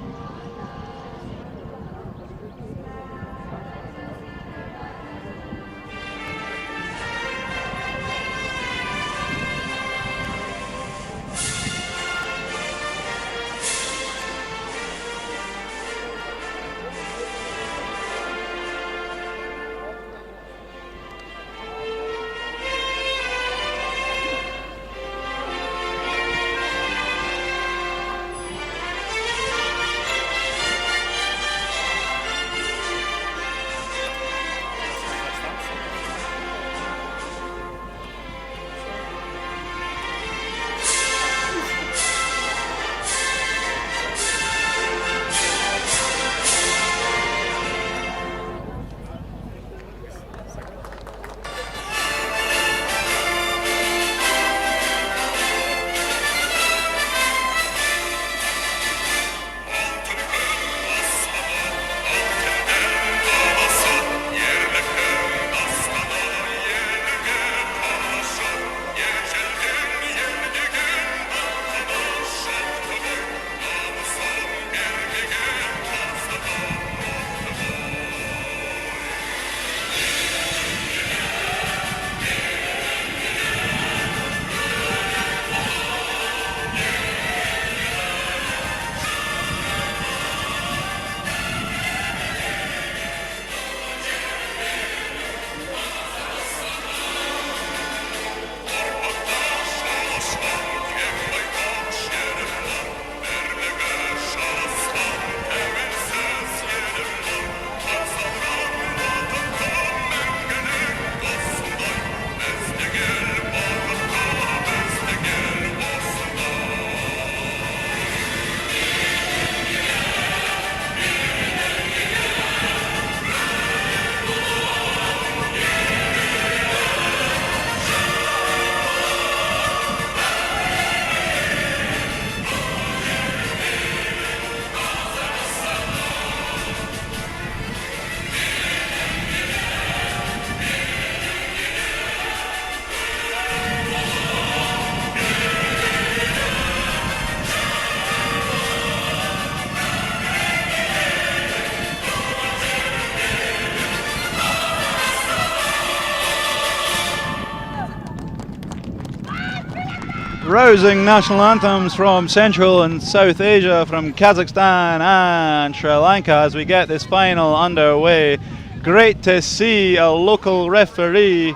Rousing national anthems from Central and South Asia, from Kazakhstan and Sri Lanka as we get this final underway. Great to see a local referee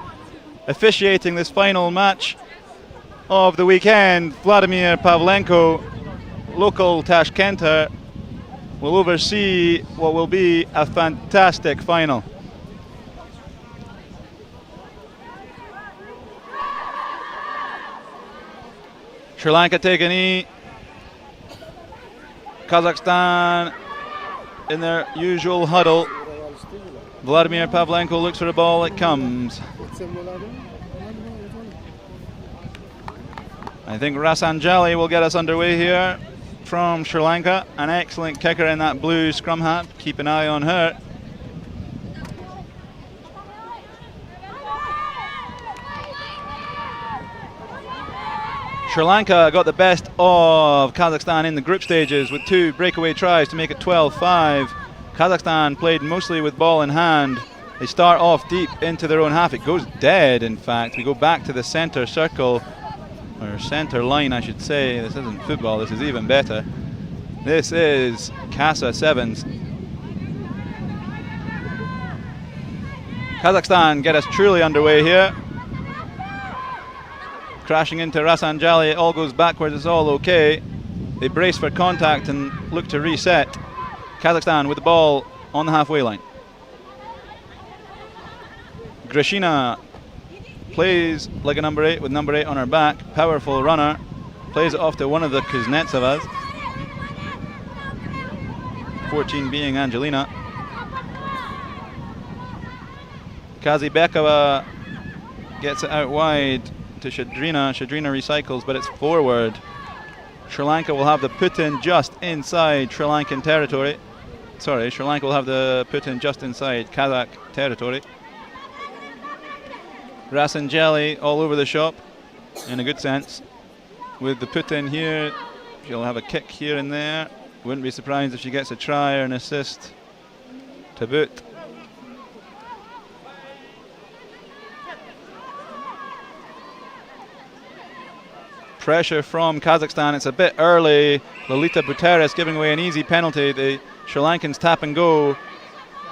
officiating this final match of the weekend. Vladimir Pavlenko, local Tashkenter, will oversee what will be a fantastic final. Sri Lanka take a knee. Kazakhstan in their usual huddle. Vladimir Pavlenko looks for a ball, it comes. I think Rasanjali will get us underway here from Sri Lanka. An excellent kicker in that blue scrum hat. Keep an eye on her. Sri Lanka got the best of Kazakhstan in the group stages with 2 breakaway tries to make it 12-5. Kazakhstan played mostly with ball in hand. They start off deep into their own half. It goes dead, in fact. We go back to the center circle, or center line, I should say. This isn't football, this is even better. This is Casa Sevens. Kazakhstan get us truly underway here. Crashing into Rasanjali, it all goes backwards, it's all okay. They brace for contact and look to reset. Kazakhstan with the ball on the halfway line. Grishina plays like a number 8 with number 8 on her back. Powerful runner. Plays it off to one of the Kuznetsovas. 14 being Angelina. Kazibekova gets it out wide to Shadrina. Shadrina recycles, but it's forward. Sri Lanka will have the put-in just inside Sri Lankan territory. Sorry, Sri Lanka will have the put-in just inside Kazakh territory. Rasanjali all over the shop, in a good sense. With the put-in here, she'll have a kick here and there. Wouldn't be surprised if she gets a try or an assist to boot. Pressure from Kazakhstan. It's a bit early. Lolita Buteris giving away an easy penalty. The Sri Lankans tap and go,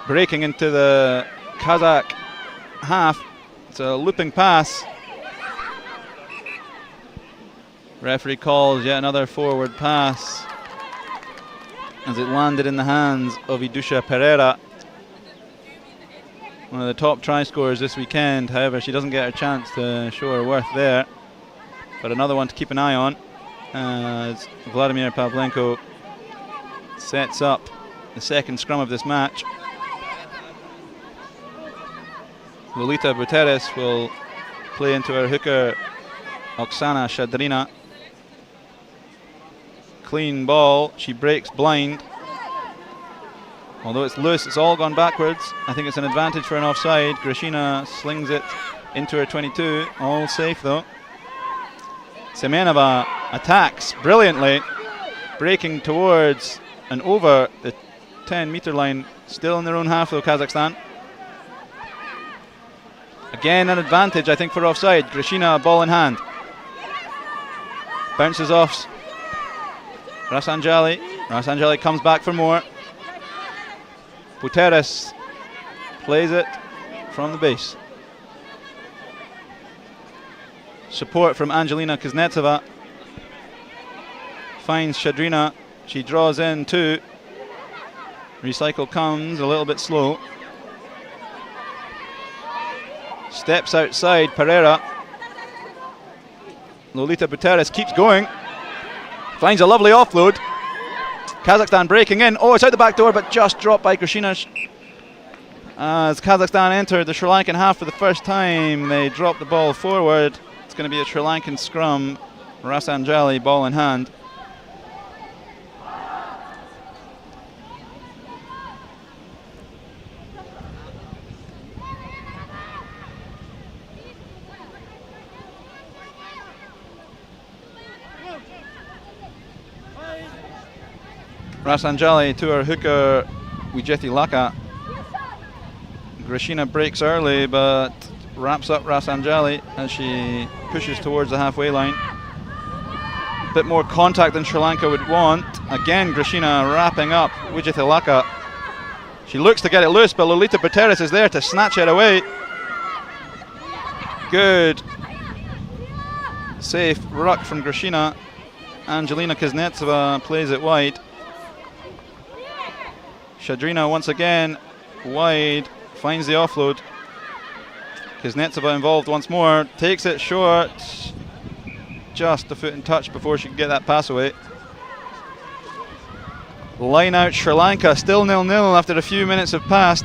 breaking into the Kazakh half. It's a looping pass. Referee calls yet another forward pass as it landed in the hands of Idusha Pereira, one of the top try scorers this weekend. However, she doesn't get a chance to show her worth there. But another one to keep an eye on as Vladimir Pavlenko sets up the second scrum of this match. Lolita Buteris will play into her hooker Oksana Shadrina. Clean ball, she breaks blind. Although it's loose, it's all gone backwards. I think it's an advantage for an offside. Grishina slings it into her 22, all safe though. Semenova attacks brilliantly, breaking towards and over the 10-meter line. Still in their own half though, Kazakhstan. Again, an advantage, I think, for offside. Grishina, ball in hand. Bounces off Rasanjali. Rasanjali comes back for more. Buteris plays it from the base. Support from Angelina Kuznetsova. Finds Shadrina. She draws in too. Recycle comes a little bit slow. Steps outside Pereira. Lolita Buteris keeps going. Finds a lovely offload. Kazakhstan breaking in. Oh, it's out the back door, but just dropped by Grishina. As Kazakhstan entered the Sri Lankan half for the first time, they dropped the ball forward. It's going to be a Sri Lankan scrum. Rasanjali, ball in hand. Rasanjali to her hooker Wijeti Laka. Grishina breaks early but wraps up Rasanjali as she pushes towards the halfway line. A bit more contact than Sri Lanka would want. Again Grishina wrapping up Wijeti Laka. She looks to get it loose, but Lolita Buteris is there to snatch it away. Good safe ruck from Grishina. Angelina Kuznetsova plays it wide. Shadrina once again wide, finds the offload. Kuznetsova involved once more, takes it short. Just a foot in touch before she can get that pass away. Line out Sri Lanka, still 0-0 after a few minutes have passed.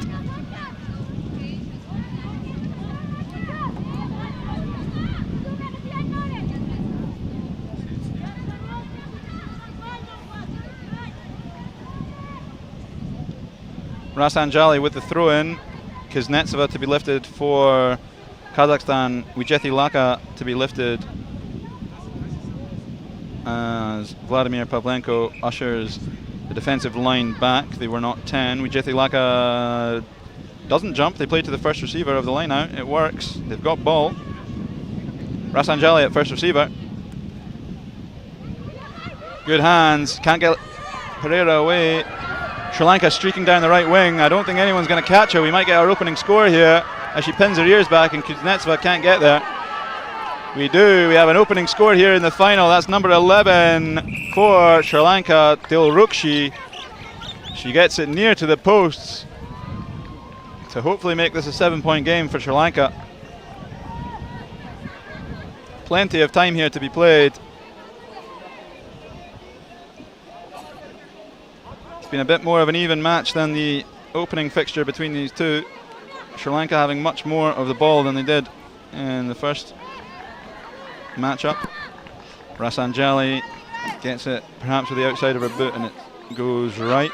Rasanjali with the throw-in. Kuznetsova to be lifted for Kazakhstan. Wijeti Laka to be lifted as Vladimir Pavlenko ushers the defensive line back. They were not 10. Wijeti Laka doesn't jump. They play to the first receiver of the line out. It works. They've got ball. Rasanjali at first receiver. Good hands. Can't get Pereira away. Sri Lanka streaking down the right wing. I don't think anyone's going to catch her. We might get our opening score here as she pins her ears back and Kuznetsova can't get there. We do. We have an opening score here in the final. That's number 11 for Sri Lanka, Dilrukshi. She gets it near to the posts to hopefully make this a 7-point game for Sri Lanka. Plenty of time here to be played. It's been a bit more of an even match than the opening fixture between these two. Sri Lanka having much more of the ball than they did in the first matchup. Rasanjali gets it perhaps with the outside of her boot and it goes right.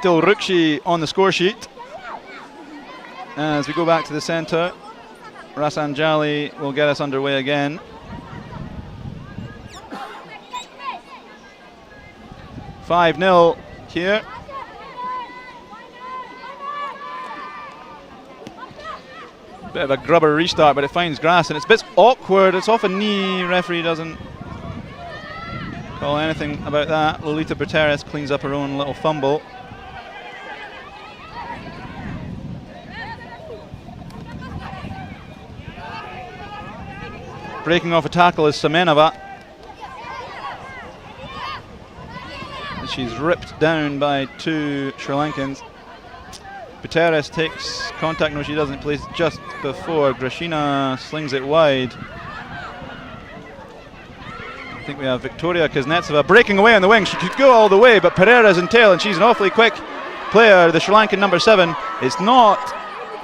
Dilrukshi on the score sheet. As we go back to the centre, Rasanjali will get us underway again. "5-0 here. Bit of a grubber restart, but it finds grass and it's a bit awkward. It's off a knee. Referee doesn't call anything about that. Lolita Berteres cleans up her own little fumble. Breaking off a tackle is Semenova. She's ripped down by two Sri Lankans. Berteres takes contact. No, she doesn't. Place just before. Grashina slings it wide. I think we have Victoria Kuznetsova breaking away on the wing. She could go all the way, but Pereira's in tail, and she's an awfully quick player. The Sri Lankan number 7. It's not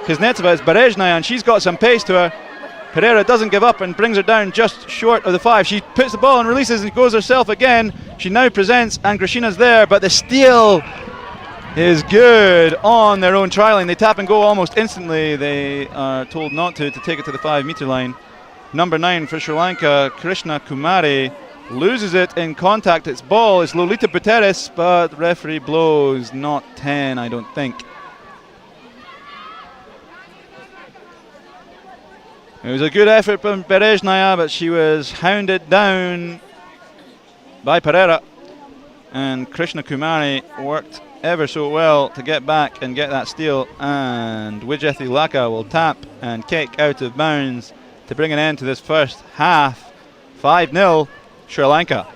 Kuznetsova, it's Berejnaya, and she's got some pace to her. Pereira doesn't give up and brings her down just short of the 5. She puts the ball and releases and goes herself again. She now presents and Grashina's there, but the steal is good on their own try line. They tap and go almost instantly. They are told not to take it to the 5-metre line. Number 9 for Sri Lanka, Krishna Kumari, loses it in contact. It's ball. It's Lolita Berteres, but the referee blows not 10, I don't think. It was a good effort from Berejnaya, but she was hounded down by Pereira. And Krishna Kumari worked ever so well to get back and get that steal. And Wijethi Laka will tap and kick out of bounds to bring an end to this first half. 5-0 Sri Lanka.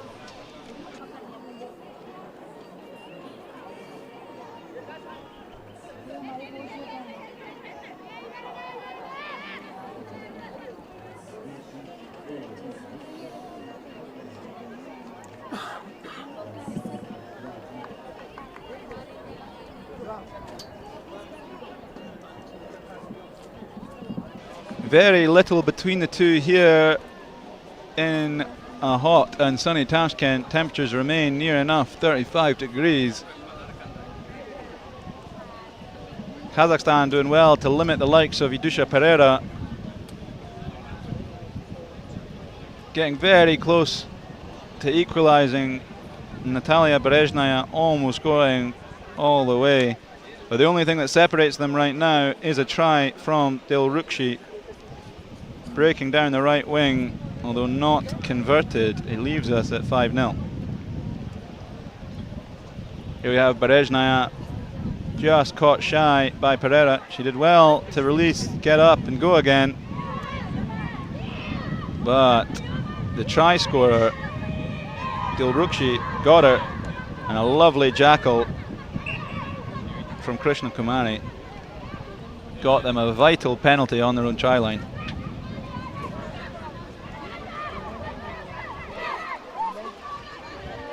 Very little between the two here in a hot and sunny Tashkent. Temperatures remain near enough 35 degrees. Kazakhstan doing well to limit the likes of Idusha Pereira. Getting very close to equalising. Natalia Berejnaya almost going all the way. But the only thing that separates them right now is a try from Dilrukshi. Breaking down the right wing, although not converted, it leaves us at 5-0. Here we have Berejnaya, just caught shy by Pereira. She did well to release, get up and go again. But the try scorer, Dilrukshi, got her, and a lovely jackal from Krishna Kumari got them a vital penalty on their own try line.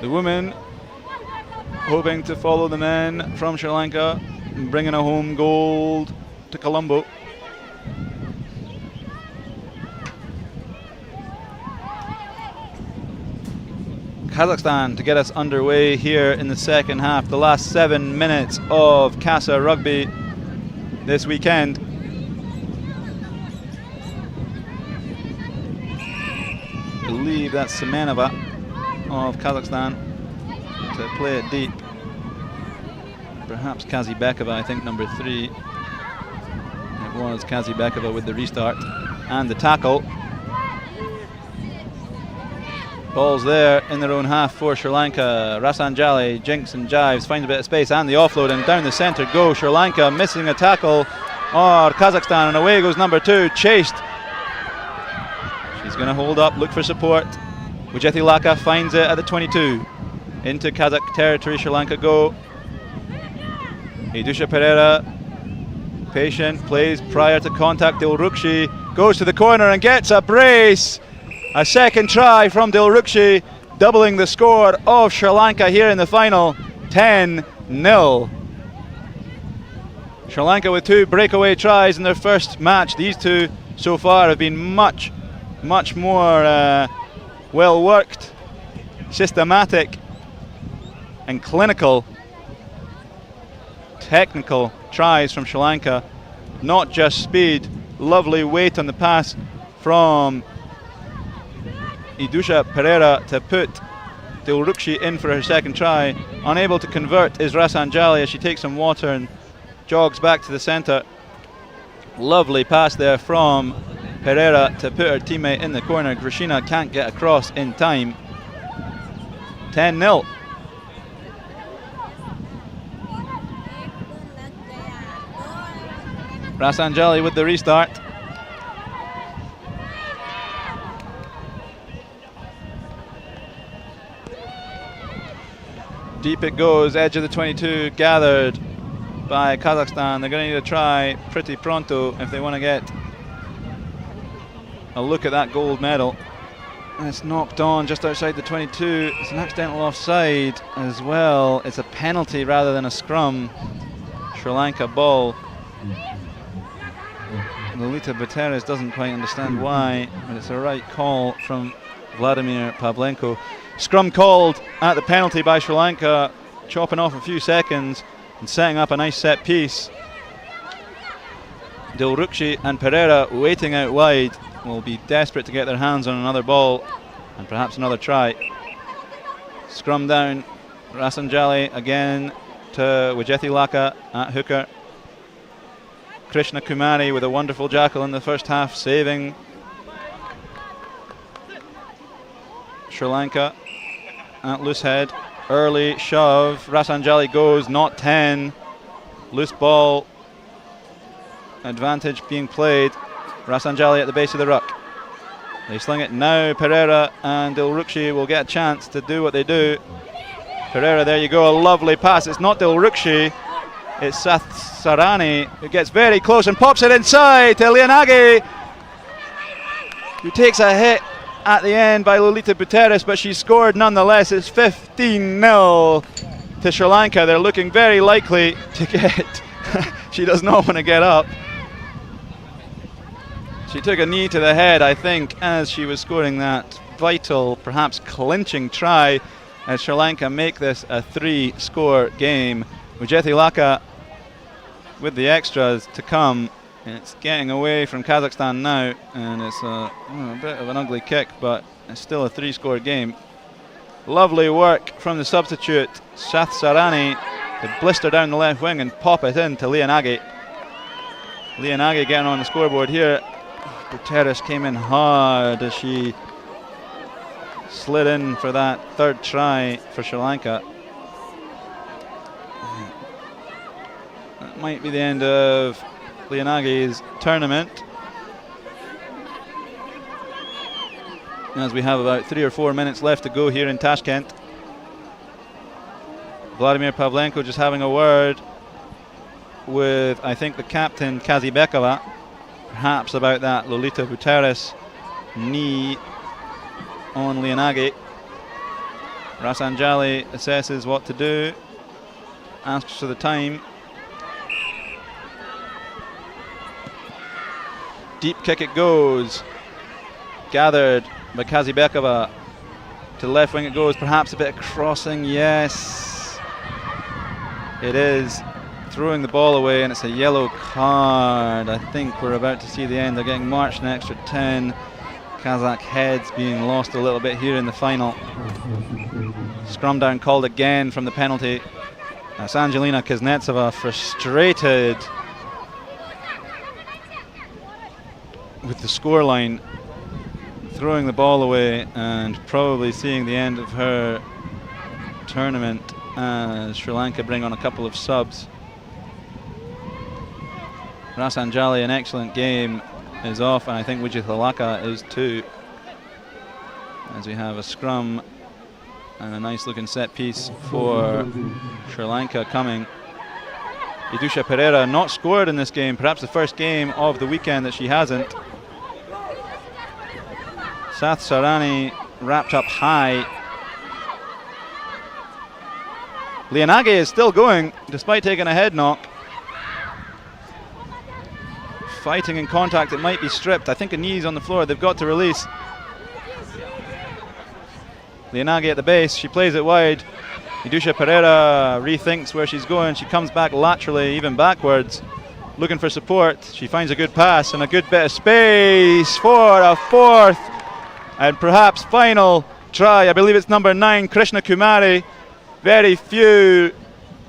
The women hoping to follow the men from Sri Lanka, bringing a home gold to Colombo. Kazakhstan to get us underway here in the second half, the last 7 minutes of Casa Rugby this weekend. I believe that's Semenova of Kazakhstan to play it deep. Perhaps Kazibekova, I think number 3. It was Kazibekova with the restart and the tackle. Ball's there in their own half for Sri Lanka. Rasanjali jinks and jives, finds a bit of space and the offload, and down the centre go Sri Lanka, missing a tackle or Kazakhstan, and away goes number 2, chased. She's going to hold up, look for support. Wijethi Laka finds it at the 22. Into Kazakh territory, Sri Lanka go. Idusha Pereira, patient, plays prior to contact. Dilrukshi goes to the corner and gets a brace. A second try from Dilrukshi. doubling the score of Sri Lanka here in the final, 10-0. Sri Lanka with 2 breakaway tries in their first match. These 2 so far have been much more well worked, systematic and clinical, technical tries from Sri Lanka, not just speed. Lovely weight on the pass from Idusha Pereira to put Dilrukshi in for her second try. Unable to convert is Rasanjali as she takes some water and jogs back to the centre. Lovely pass there from Pereira to put her teammate in the corner. Grishina can't get across in time. 10-0. Rasanjali with the restart. Deep it goes, edge of the 22 gathered by Kazakhstan. They're going to need a try pretty pronto if they want to get a look at that gold medal. And it's knocked on just outside the 22. It's an accidental offside as well. It's a penalty rather than a scrum. Sri Lanka ball. Lolita Buteris doesn't quite understand why, but it's a right call from Vladimir Pavlenko. Scrum called at the penalty by Sri Lanka, chopping off a few seconds and setting up a nice set piece. Dilrukshi and Pereira waiting out wide will be desperate to get their hands on another ball and perhaps another try. Scrum down, Rasanjali again to Wijethi Laka at hooker. Krishna Kumari with a wonderful jackal in the first half, saving Sri Lanka at loose head. Early shove, Rasanjali goes, not 10. Loose ball, advantage being played. Rasanjali at the base of the ruck. They sling it now. Pereira and Dilrukshi will get a chance to do what they do. Pereira, there you go, a lovely pass. It's not Dilrukshi, it's Sath Sarani who gets very close and pops it inside to Lianagi, who takes a hit at the end by Lolita Buteris, but she scored nonetheless. It's 15-0 to Sri Lanka. They're looking very likely to get she does not want to get up. She took a knee to the head, I think, as she was scoring that vital, perhaps clinching try as Sri Lanka make this a 3-score game. Wijethi Laka with the extras to come. It's getting away from Kazakhstan now, and it's a bit of an ugly kick, but it's still a 3-score game. Lovely work from the substitute, Sath Sarani, to blister down the left wing and pop it in to Lianagi. Lianagi getting on the scoreboard here. Buteris came in hard as she slid in for that third try for Sri Lanka. That might be the end of Lianagi's tournament, as we have about 3 or 4 minutes left to go here in Tashkent. Vladimir Pavlenko just having a word with, I think, the captain Kazibekova, perhaps about that Lolita Buteris knee on Lianagi. Rasanjali assesses what to do, asks for the time. Deep kick it goes, gathered by Kazibekova. To the left wing it goes, perhaps a bit of crossing, yes. It is throwing the ball away, and it's a yellow card. I think we're about to see the end. They're getting marched an extra 10. Kazakh heads being lost a little bit here in the final. Scrum down called again from the penalty. That's Angelina Kuznetsova, frustrated with the scoreline, throwing the ball away and probably seeing the end of her tournament as Sri Lanka bring on a couple of subs. Rasanjali, an excellent game, is off, and I think Wijethi Laka is too, as we have a scrum and a nice looking set piece for Sri Lanka coming. Idusha Pereira not scored in this game, perhaps the first game of the weekend that she hasn't. Sath Sarani wrapped up high Lianage is still going despite taking a head knock. Fighting in contact, it might be stripped. I think a knee's on the floor, they've got to release. Lianage at the base, she plays it wide. Idusha Pereira rethinks where she's going. She comes back laterally, even backwards, looking for support. She finds a good pass and a good bit of space for a fourth and perhaps final try. I believe it's number 9, Krishna Kumari. Very few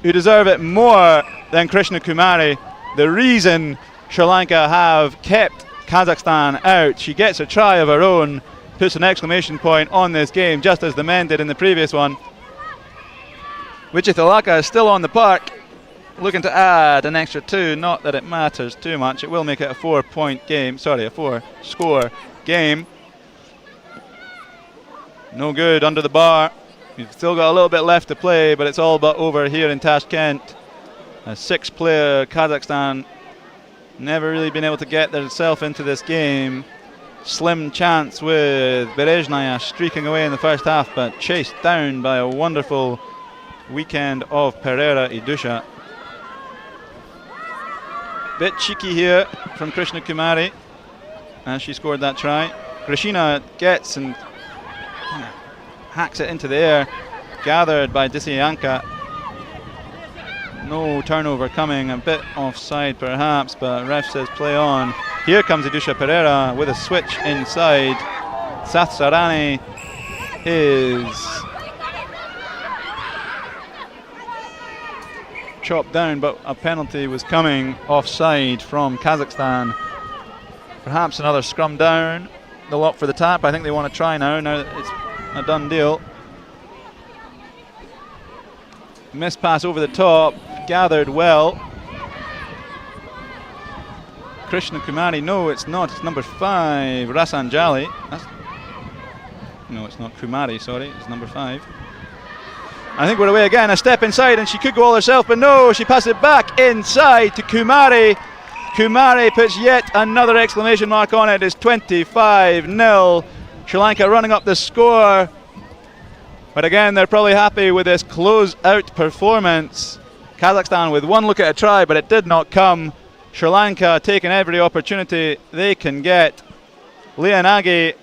who deserve it more than Krishna Kumari. The reason Sri Lanka have kept Kazakhstan out. She gets a try of her own, puts an exclamation point on this game, just as the men did in the previous one. Wichithalaka is still on the park, looking to add an extra 2. Not that it matters too much. It will make it a 4-point game. Sorry, a 4-score game. No good under the bar. You've still got a little bit left to play, but it's all but over here in Tashkent. A 6-player Kazakhstan never really been able to get themselves into this game. Slim chance with Berezhnaya streaking away in the first half, but chased down by a wonderful weekend of Pereira Idusha. Bit cheeky here from Krishna Kumari as she scored that try. Krishina gets and hacks it into the air, gathered by Disyanka. No turnover coming, a bit offside perhaps, but ref says play on. Here comes Idusha Pereira with a switch inside. Sath Sarani is chopped down, but a penalty was coming offside from Kazakhstan. Perhaps another scrum down. The lot for the tap. I think they want to try now that it's a done deal. Missed pass over the top, gathered well. Krishna Kumari, no it's not, it's number 5, Rasanjali. No, it's not Kumari, sorry, it's number 5. I think we're away again, a step inside and she could go all herself, but no, she passes it back inside to Kumari. Kumari puts yet another exclamation mark on it. It's 25-0. Sri Lanka running up the score. But again, they're probably happy with this close-out performance. Kazakhstan with one look at a try, but it did not come. Sri Lanka taking every opportunity they can get. Lianage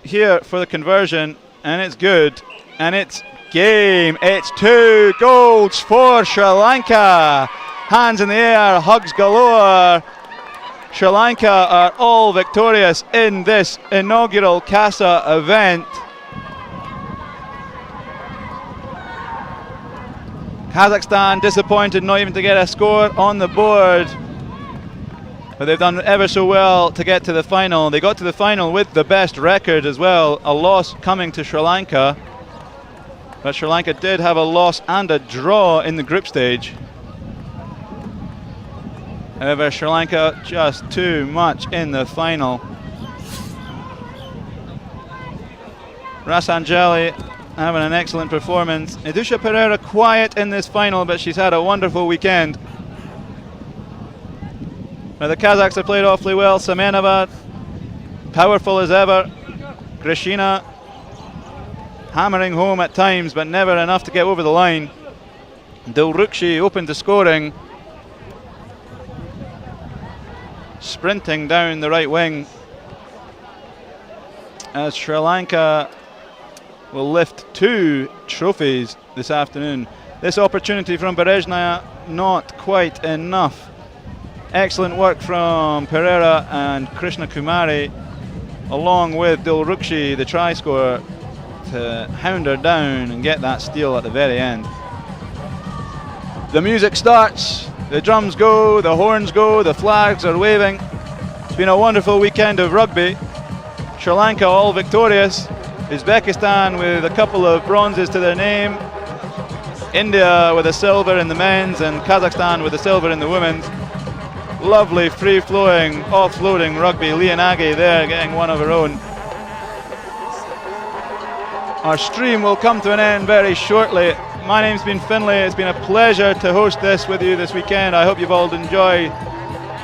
here for the conversion, and it's good. And it's game. It's 2 goals for Sri Lanka. Hands in the air, hugs galore. Sri Lanka are all victorious in this inaugural Casa event. Kazakhstan disappointed not even to get a score on the board, but they've done ever so well to get to the final. They got to the final with the best record as well, a loss coming to Sri Lanka, but Sri Lanka did have a loss and a draw in the group stage. However, Sri Lanka just too much in the final. Rasanjali having an excellent performance. Idusha Pereira quiet in this final, but she's had a wonderful weekend. Now the Kazakhs have played awfully well. Semenova, powerful as ever. Krishina, hammering home at times, but never enough to get over the line. Dilrukshi open to scoring. Sprinting down the right wing as Sri Lanka will lift 2 trophies this afternoon. This opportunity from Berezhnaya, not quite enough. Excellent work from Pereira and Krishna Kumari, along with Dilrukshi, the try scorer, to hound her down and get that steal at the very end. The music starts, the drums go, the horns go, the flags are waving. It's been a wonderful weekend of rugby. Sri Lanka all victorious. Uzbekistan with a couple of bronzes to their name. India with a silver in the men's and Kazakhstan with a silver in the women's. Lovely free-flowing, offloading rugby. Lianage there getting one of her own. Our stream will come to an end very shortly. My name's been Finlay. It's been a pleasure to host this with you this weekend. I hope you've all enjoyed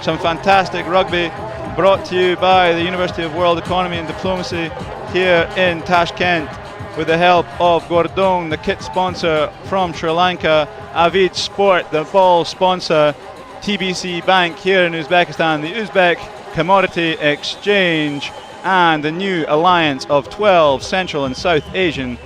some fantastic rugby brought to you by the University of World Economy and Diplomacy here in Tashkent. with the help of Gordon, the kit sponsor from Sri Lanka, Avid Sport, the ball sponsor, TBC Bank here in Uzbekistan, the Uzbek Commodity Exchange, and the new alliance of 12 Central and South Asian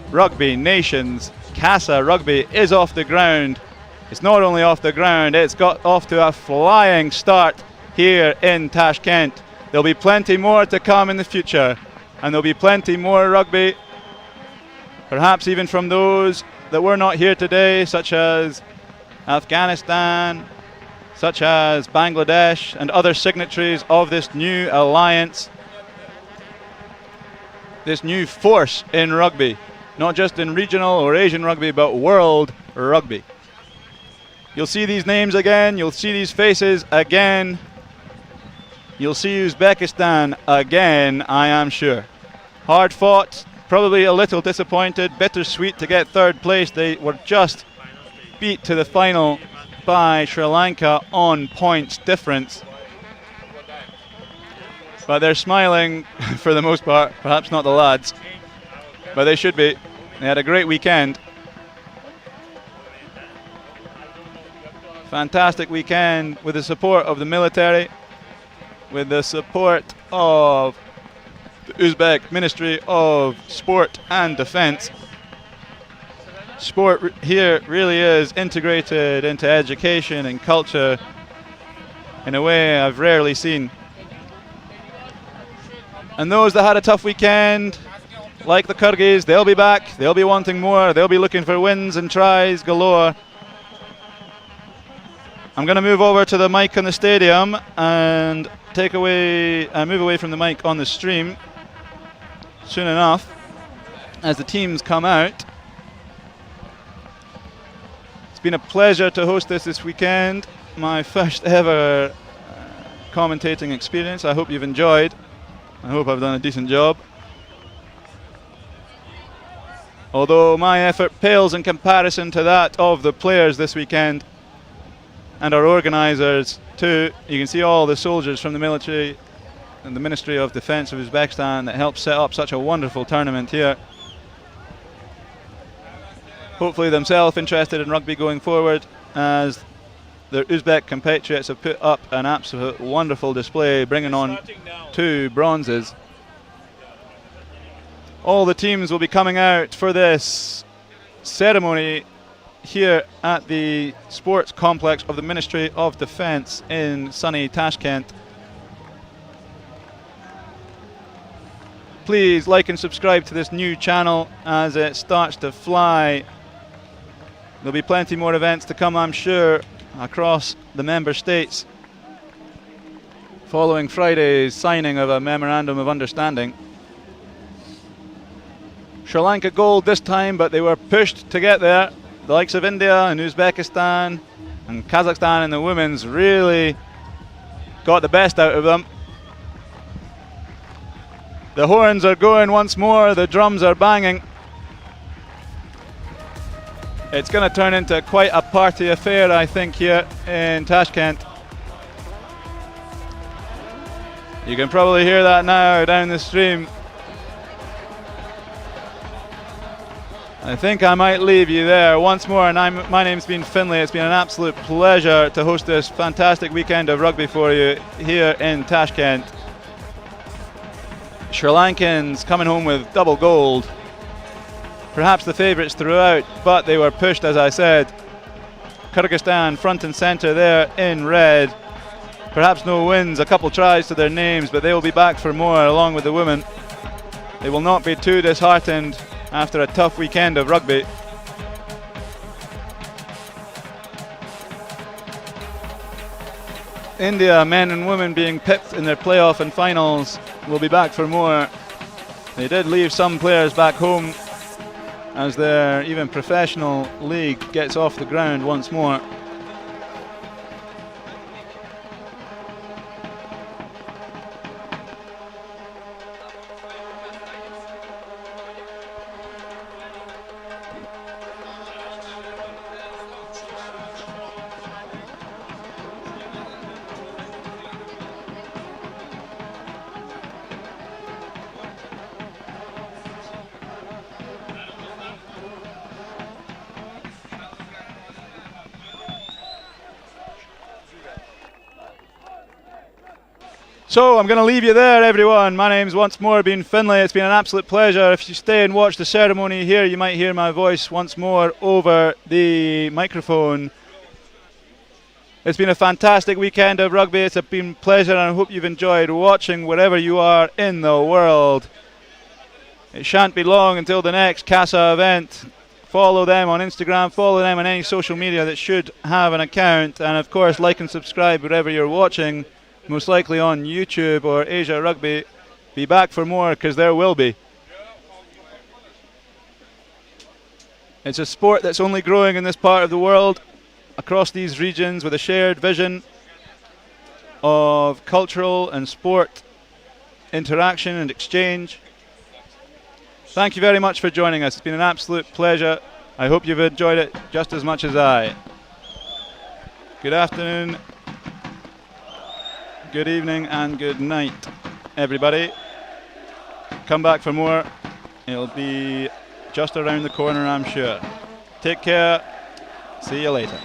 rugby nations. Casa Rugby is off the ground. It's not only off the ground, it's got off to a flying start here in Tashkent. There'll be plenty more to come in the future, and there'll be plenty more rugby, perhaps even from those that were not here today, such as Afghanistan, such as Bangladesh, and other signatories of this new alliance, this new force in rugby, not just in regional or Asian rugby, but world rugby. You'll see these names again, you'll see these faces again, you'll see Uzbekistan again, I am sure. Hard fought, probably a little disappointed, bittersweet to get third place. They were just beat to the final by Sri Lanka on points difference. But they're smiling for the most part, perhaps not the lads, but they should be. They had a great weekend. Fantastic weekend with the support of the military, with the support of the Uzbek Ministry of Sport and Defence. Sport here really is integrated into education and culture in a way I've rarely seen. And those that had a tough weekend, like the Kyrgyz, they'll be back, they'll be wanting more, they'll be looking for wins and tries galore. I'm going to move over to the mic in the stadium and move away from the mic on the stream soon enough as the teams come out. It's been a pleasure to host this weekend, my first ever commentating experience. I hope you've enjoyed. I hope I've done a decent job. Although my effort pales in comparison to that of the players this weekend and our organisers too. You can see all the soldiers from the military and the Ministry of Defence of Uzbekistan that helped set up such a wonderful tournament here. Hopefully themselves interested in rugby going forward, as their Uzbek compatriots have put up an absolute wonderful display, bringing on 2 bronzes. All the teams will be coming out for this ceremony here at the sports complex of the Ministry of Defence in sunny Tashkent. Please like and subscribe to this new channel as it starts to fly. There'll be plenty more events to come, I'm sure, across the member states following Friday's signing of a memorandum of understanding. Sri Lanka gold this time, but they were pushed to get there. The likes of India and Uzbekistan and Kazakhstan in the women's really got the best out of them. The horns are going once more, the drums are banging. It's going to turn into quite a party affair, I think, here in Tashkent. You can probably hear that now down the stream. I think I might leave you there once more, and my name's been Finlay. It's been an absolute pleasure to host this fantastic weekend of rugby for you here in Tashkent. Sri Lankans coming home with double gold. Perhaps the favourites throughout, but they were pushed, as I said. Kyrgyzstan front and centre there in red. Perhaps no wins, a couple tries to their names, but they will be back for more along with the women. They will not be too disheartened after a tough weekend of rugby. India, men and women being pipped in their playoff and finals, will be back for more. They did leave some players back home as their even professional league gets off the ground once more. So I'm going to leave you there, everyone. My name's once more been Finlay. It's been an absolute pleasure. If you stay and watch the ceremony here, you might hear my voice once more over the microphone. It's been a fantastic weekend of rugby. It's been a pleasure, and I hope you've enjoyed watching wherever you are in the world. It shan't be long until the next Casa event. Follow them on Instagram, follow them on any social media that should have an account, and of course like and subscribe wherever you're watching, most likely on YouTube or Asia Rugby. Be back for more, because there will be. It's a sport that's only growing in this part of the world, across these regions, with a shared vision of cultural and sport interaction and exchange. Thank you very much for joining us. It's been an absolute pleasure. I hope you've enjoyed it just as much as I. Good afternoon, good evening, and good night, everybody. Come back for more. It'll be just around the corner, I'm sure. Take care. See you later.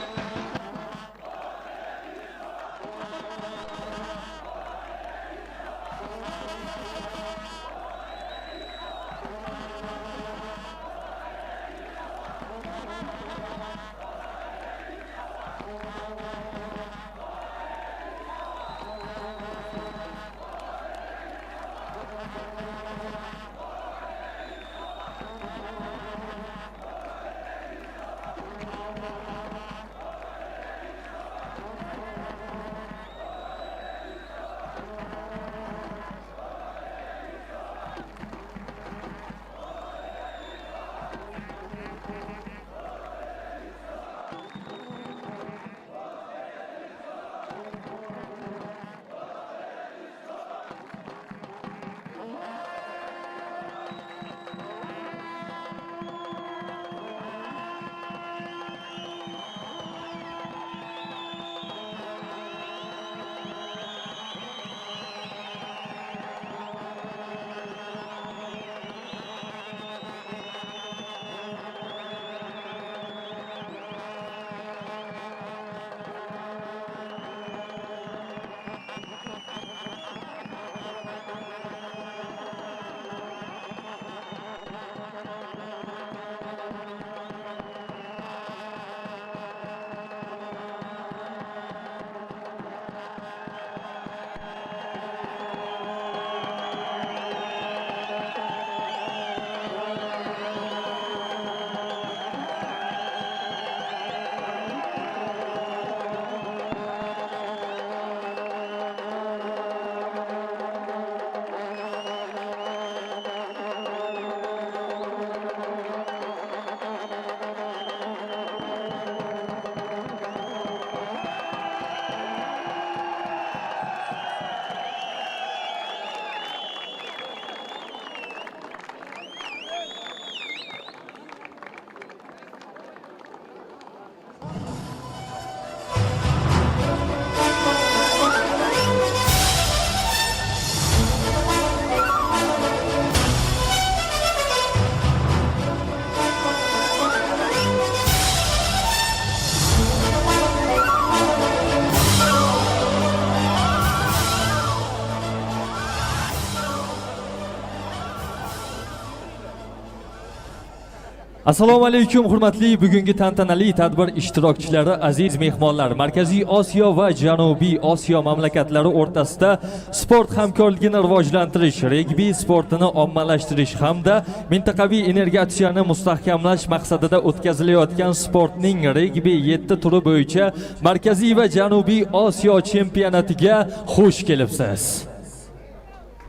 Assalomu alaykum hurmatli bugungi tantanali tadbir ishtirokchilari, aziz mehmonlar. Markaziy Osiyo va Janubiy Osiyo mamlakatlari o'rtasida sport hamkorligini rivojlantirish, regbi sportini ommalashtirish hamda mintaqaviy integratsiyani mustahkamlash maqsadida o'tkazilayotgan sportning regbi 7 turi bo'yicha Markaziy va Janubiy Osiyo chempionatiga xush kelibsiz.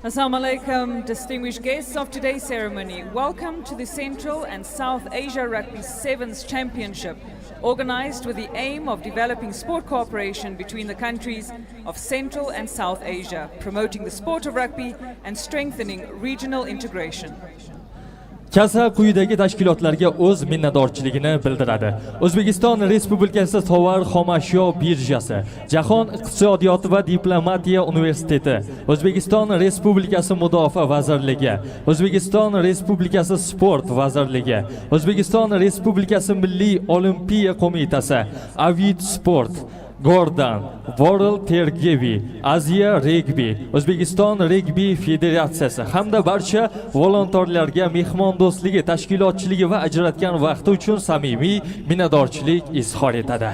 Assalamu alaikum, distinguished guests of today's ceremony. Welcome to the Central and South Asia Rugby Sevens Championship, organized with the aim of developing sport cooperation between the countries of Central and South Asia, promoting the sport of rugby and strengthening regional integration. Casa quyidagi tashkilotlarga o'z minnatdorchiligini bildiradi. O'zbekiston Respublikasi tovar xomashyo birjasi, Jahon iqtisodiyoti va diplomatiya universiteti, O'zbekiston Respublikasi Mudofaa vazirligi, O'zbekiston Respublikasi Sport vazirligi, O'zbekiston Respublikasi Milliy olimpiya qo'mitasi, Avid Sport, Gordon, World Tergevi, Aziya Rugby, O'zbekiston Rugby Federatsiyasi hamda barcha volontyorlarga mehmondo'stligi, tashkilotchiligi va ajratgan vaqti uchun samimiy minnatdorchilik izhor etadi.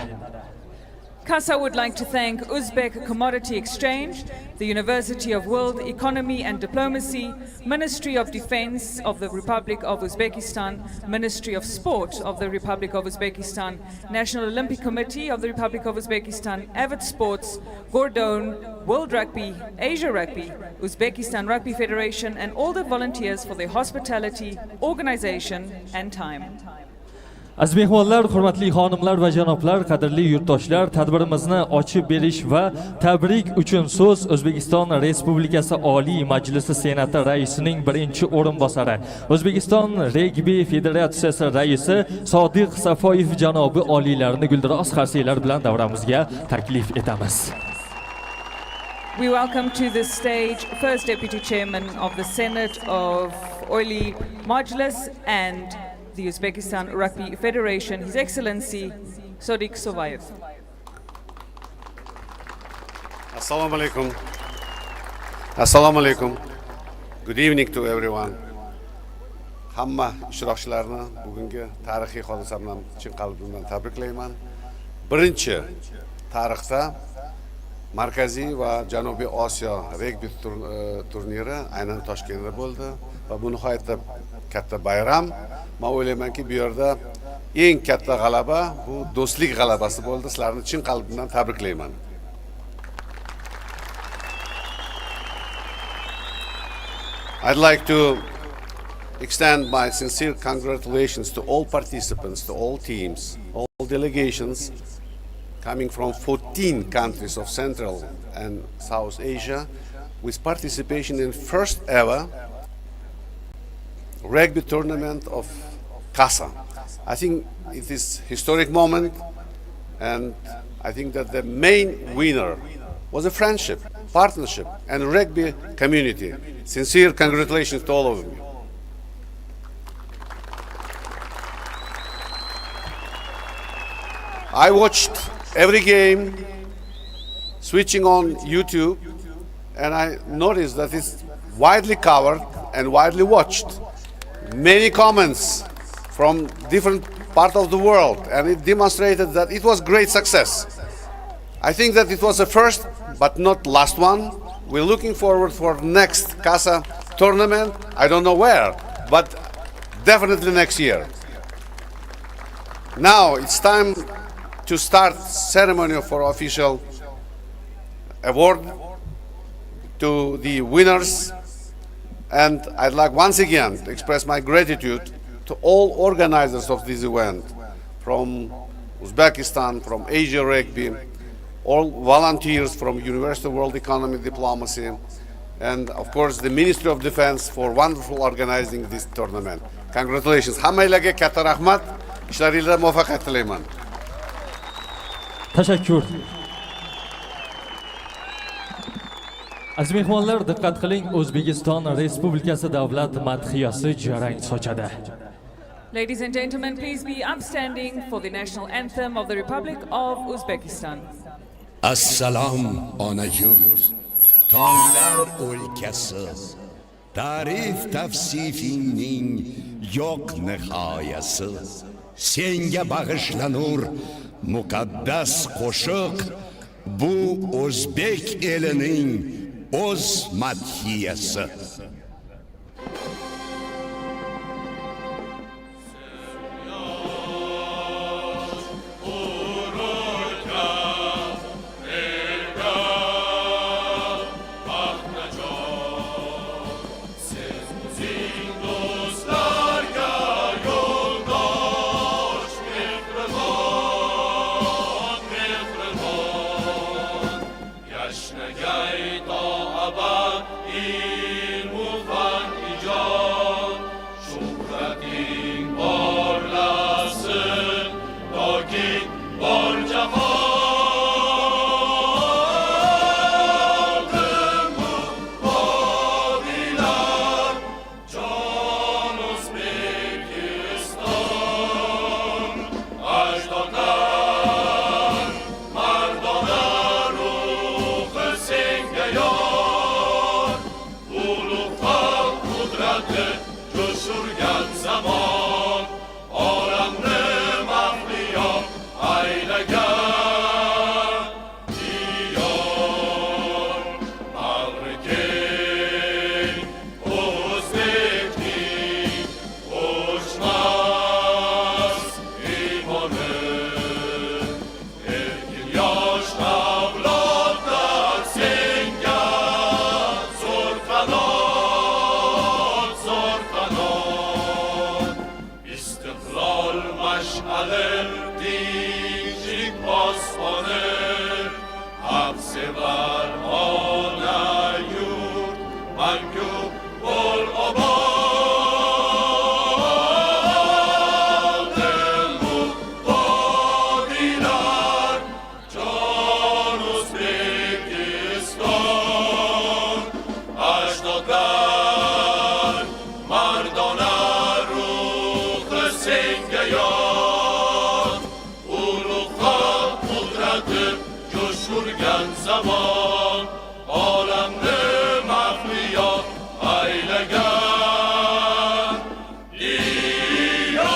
Casa would like to thank Uzbek Commodity Exchange, the University of World Economy and Diplomacy, Ministry of Defense of the Republic of Uzbekistan, Ministry of Sport of the Republic of Uzbekistan, National Olympic Committee of the Republic of Uzbekistan, Avid Sports, Gordon, World Rugby, Asia Rugby, Uzbekistan Rugby Federation, and all the volunteers for their hospitality, organization, and time. Aziz mehmonlar, hurmatli xonimlar va janoblar, qadrli yurtdoshlar, tadbirimizni ochib berish va tabrik uchun so'z O'zbekiston Respublikasi Oliy Majlisi Senati raisining birinchi o'rinbosari, O'zbekiston Rugby Federatsiyasi raisi Sodiq Safoyev janobi oliylarini guldiroz qarsiylar bilan davramizga taklif etamiz. We welcome to the stage First Deputy Chairman of the Senate of Oliy Majlis and the Uzbekistan Rugby Federation, His Excellency Sodiq Safoyev. Assalamu alaikum. Assalamu alaikum. Good evening to everyone. Hamma ishtirokchilarni bugungi tarixiy hodisa bilan chin qalbimdan tabriklayman. Birinchi tarixda Markaziy va Janubiy Osiyo regbi turniri aynan Toshkentda bo'ldi va bu nihoyatda katta bayram. Men o'ylaymanki, bu yerda eng katta g'alaba bu do'stlik g'alabasi bo'ldi. Sizlarni chin qalbimdan tabriklayman. I'd like to extend my sincere congratulations to all participants, to all teams, all delegations coming from 14 countries of Central and South Asia with participation in first ever rugby tournament of Casa. I think it is a historic moment, and I think that the main winner was a friendship, partnership, and rugby community. Sincere congratulations to all of you. I watched every game, switching on YouTube, and I noticed that it's widely covered and widely watched. Many comments from different parts of the world, and it demonstrated that it was great success. I think that it was the first but not last one. We're looking forward for next Casa tournament. I don't know where, but definitely next year. Now it's time to start ceremony for official award to the winners. And I'd like once again to express my gratitude to all organizers of this event, from Uzbekistan, from Asia Rugby, all volunteers from University of World Economy Diplomacy, and of course the Ministry of Defense for wonderful organizing this tournament. Congratulations. Hammanglarga katta rahmat. Ishlaringizda muvaffaqiyat tilayman. Tashakkur. Aziz mehmonlar, diqqat qiling, O'zbekiston Respublikasi davlat madhiyasi jarang sochadi. Ladies and gentlemen, please be upstanding for the national anthem of the Republic of Uzbekistan. Assalom ona yurt, tonglar o'lkasi, ta'rif tavsifingning yo'q nihoyasi. Senga bag'ishlanur muqaddas qo'shiq, bu o'zbek elining o'z madhiyasi. Yashnagai to abad ilmu o'chirgan zamon olamni mahliyo aylagan diyor.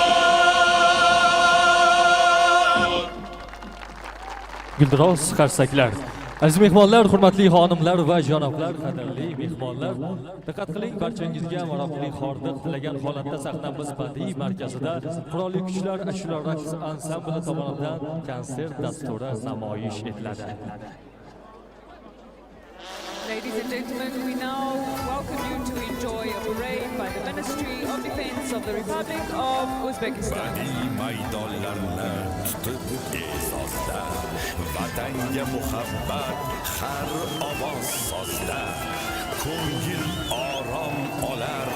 Guldiroz qarsaklar. Aziz mehmonlar, hurmatli xonimlar va janoblar, qadrli mehmonlar, diqqat qiling, barchangizga maroqli hordiq tilagan holatda sahnamiz badiiy markazida Qurolli Kuchlar ashula raqs ansambli tomonidan konsert dasturi namoyish etiladi. Ladies and gentlemen, we now welcome you to enjoy a parade by the Ministry of Defense of the Republic of Uzbekistan. maydonlarni tutib e'zozda vatanga muhabbat har ovoz sozda ko'ngil orom olar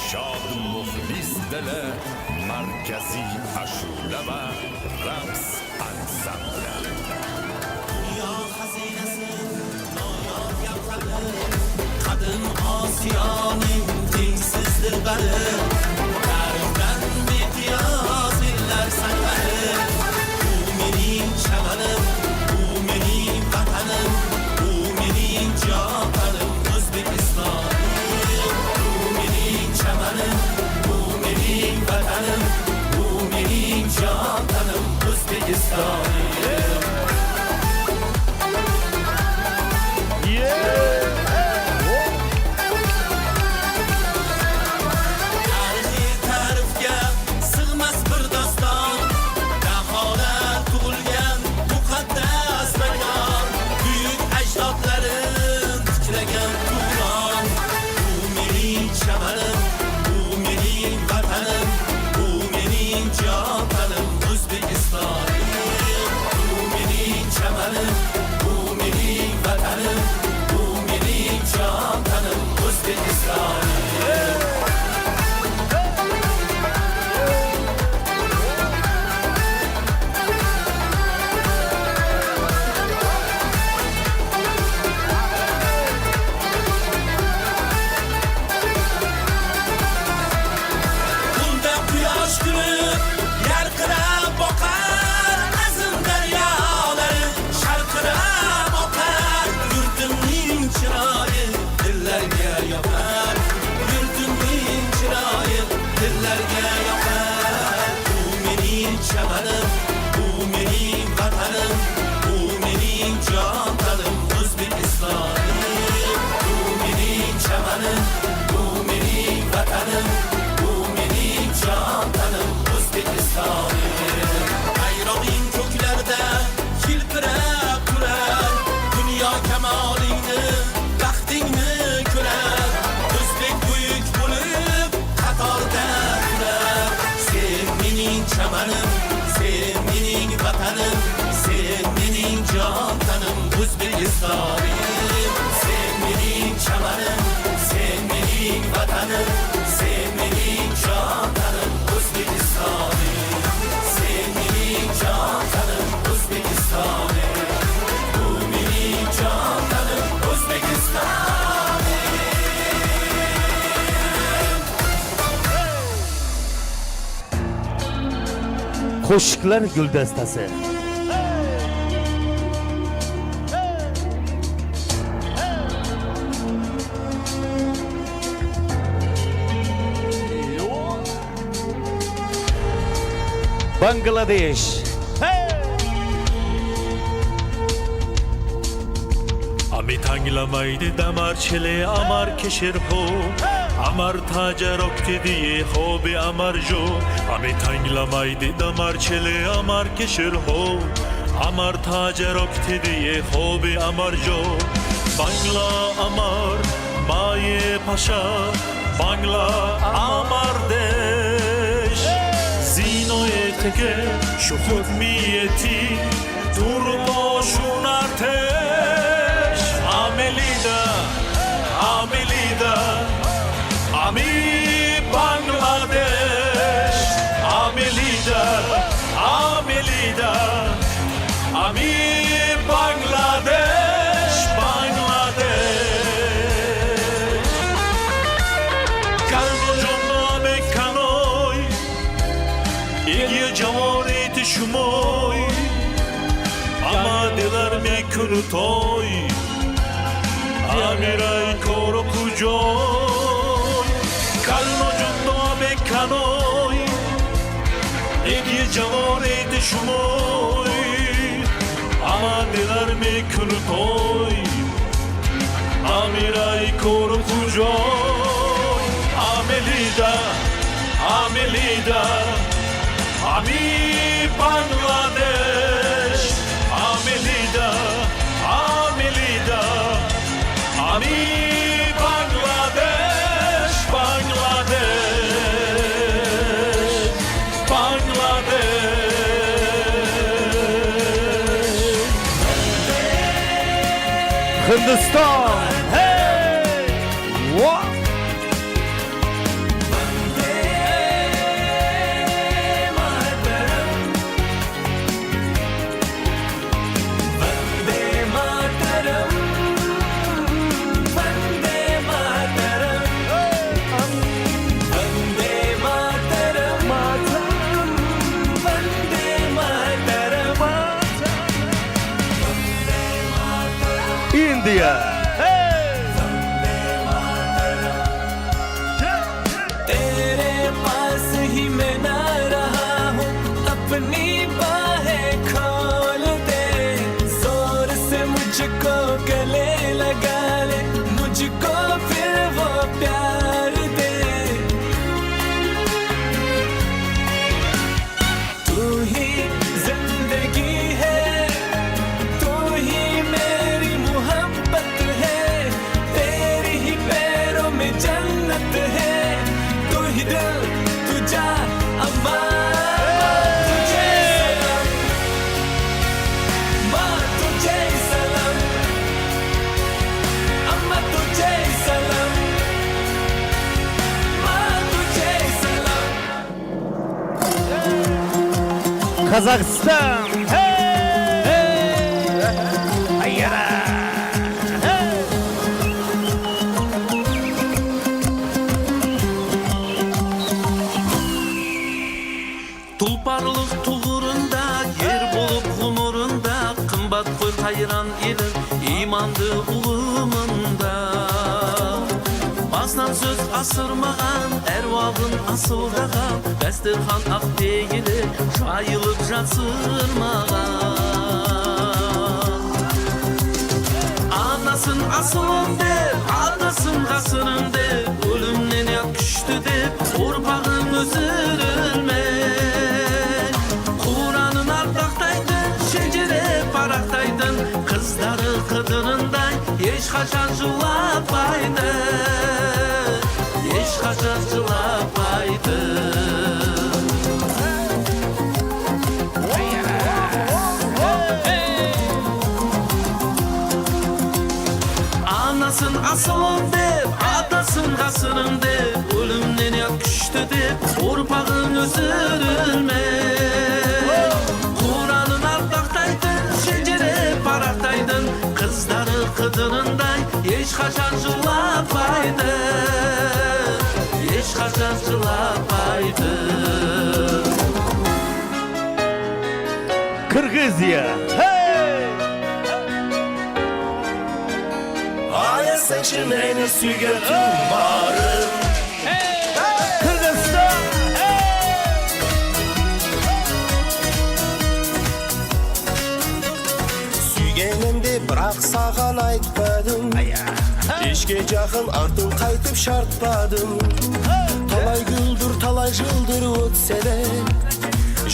shod muxlis dili markaziy ashula va raqs ansambli. Dunyo xazinasi noyob yapraqi qadim Osiyoning tengsiz dilbari tarixdan beqiyos illar saqlari. Bu mening chamanim, bu mening vatanim, bu mening jonim O'zbekistonim. Bu mening chamanim, bu mening vatanim, bu mening jonim O'zbekistonim. Qo'shiqlar guldastasi. Bangladesh. Ami tanglamaydi damar chile amar kishir ho amar tajarokti diye hobi amar jo. Ami tanglamaydi damar chile amar kishir ho amar tajarokti diye hobi amar jo. Bangla amar maye pasha Bangla amar desh zinoye teke shu hukmiyeti durboshun artesh. Amelida, Amelida, Ami Bangladesh. Amelida, Amelida, Ami Bangladesh, Bangladesh. Kano jonna me kanoi, igi jamonit shumoi. Ama dilar me күнү той Amirai koro kujoy Kalno jutto bekkanoi Eki javore de shumoi Ama delar me күнү той Amirai koro kujoy Amelida Amelida Ami Bangladesh Amelida Amelida Ami Bangladesh Bangladesh Bangladesh Hindistan. Hey! What? India. तेरे पास ही मैं ना रहा हूँ अपनी बाहें खोल दे जोर से मुझको गले लगा ले मुझको फिर वो प्यार दे तू ही जिंदगी है तू ही मेरी मोहब्बत है तेरी ही पैरों में जन्नत है तू ही दिल तू जा अम्मा तुझे सलाम माँ तुझे सलाम अम्मा तुझे सलाम माँ तुझे सलाम Kazakhstan. Hey! Ayara. Hey! Tulparlıq tuğurunda, yer bulup ғұмырында Qımbat qoy қайран елім, иманды ұлымында Басынан сөз асырмаған, әруағын асылдаған Дәстірхан ақ пейілі, жайылып жасырмаған Анасын асылым деп, атасын ғасырым деп Өлімнен ят күшті деп, ұрпағын өсірілмей Құранын ардақтайтын, шежіре парақтайтын Қыздары қыдырындай, ешқашан жылапайды Ешқашан жылапайды Анасын асылым деп, атасын ғасырым деп Өлімнен ят күшті деп, ұрпағын өсірілмей Құранын ардақтайтын, шежіре парақтайтын Қыздары қыдырындай, ешқашан жылапайды Ешқашан жылапайды Kyrgyzya. Hey! Ayasın şimeni süge tumarım Kyrgyzstan. Сүйгенімде бірақ саған айтпадым Кешке жақын артын қайтып шартпадым Талай күлдір, талай жылдыр өтсе де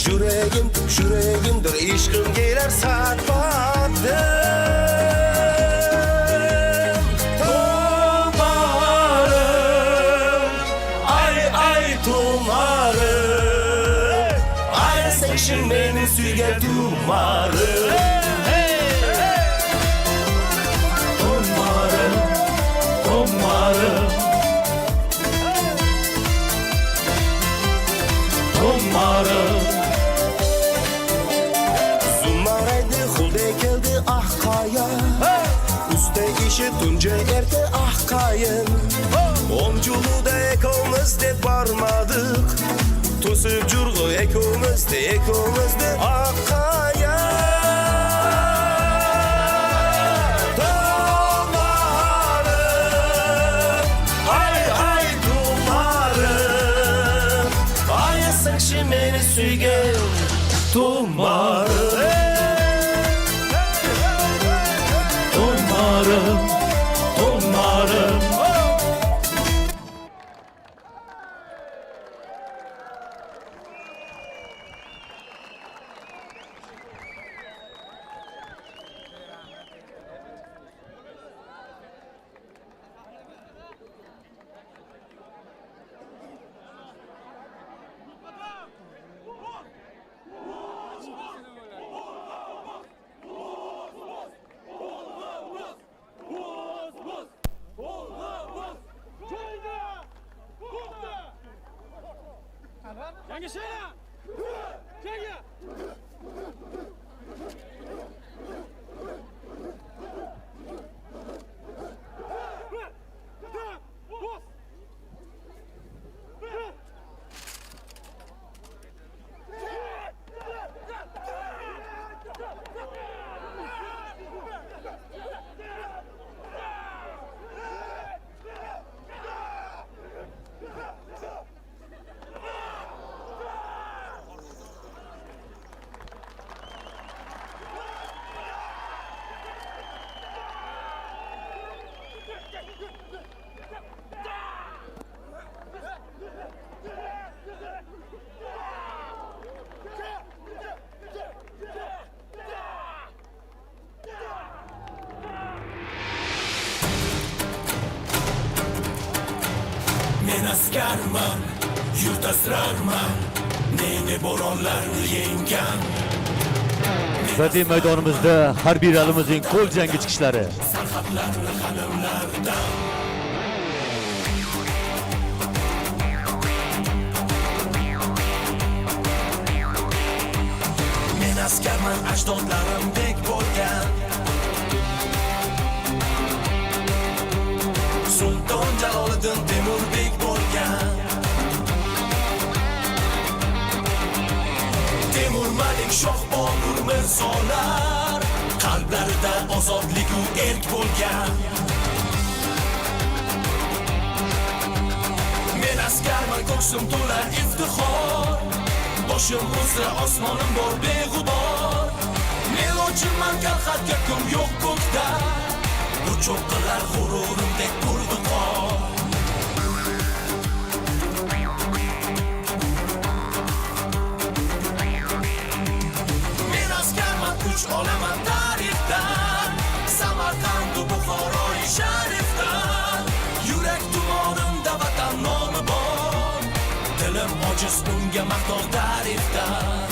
Жүрегімдір ешкім келер сатпадым Тұмарым, ай тұмарым Ай сенші менің сүйген тұмарым Zumaraydı xulde geldi ah kaya Üste işi tunca erte ah kayın Omculu da ekomiz de barmadık Tusup jurgu ekomiz de ah kaya yaxshi meni suygan To'marim To'marim To'marim Men askarman, yurt asrarman, ne bo'ronlarni yenggan. Vatan maydonimizda harbiylarimizning qo'l jangi chiqishlari. Sarhadlarni g'animlardan. Men askarman, ajdodlarimdek bo'lgan. Sulton Jaloliddin Temurbek bo'lgan. Temur Malik Shoh Bobur mirzolar qalblarida ozodlik u erk bo'lgan. Men askarman, ko'ksim to'la iftixor, boshim uzra osmonim bor beg'ubor. Men ochilman kalxatga kun yo'q ko'kda, bu cho'qqilar g'ururimdek purviqor. Men askarman, kuch olaman tarixdan, Samarqand u Buxoroy sharifdan. Yurak tumonimda vatan nomi bor, dilim ojiz unga maqtov tarifdan.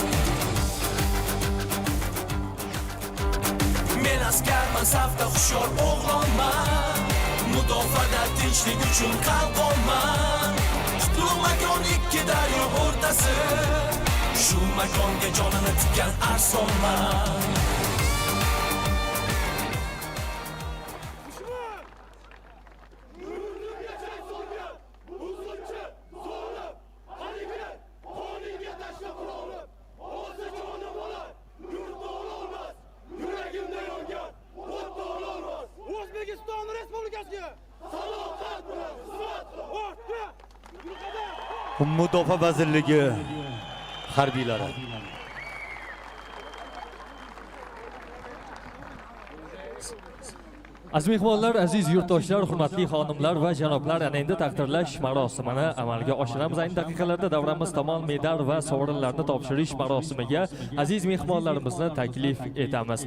Men askarman, safda hushyor o'g'lonman, mudofaada tinchlik uchun qalqonman. Qutlug' makon ikki daryo o'rtasi, shu makonga jonini tikkan arsonman. Mudofaa vazirligi harbiylari. Aziz mehmonlar, aziz yurtdoshlar, hurmatli xonimlar va janoblar, ana endi taqdirlash marosimini amalga oshiramiz. Ayni daqiqalarda davramiz tomon medal va sovrinlarni topshirish marosimiga aziz mehmonlarimizni taklif etamiz.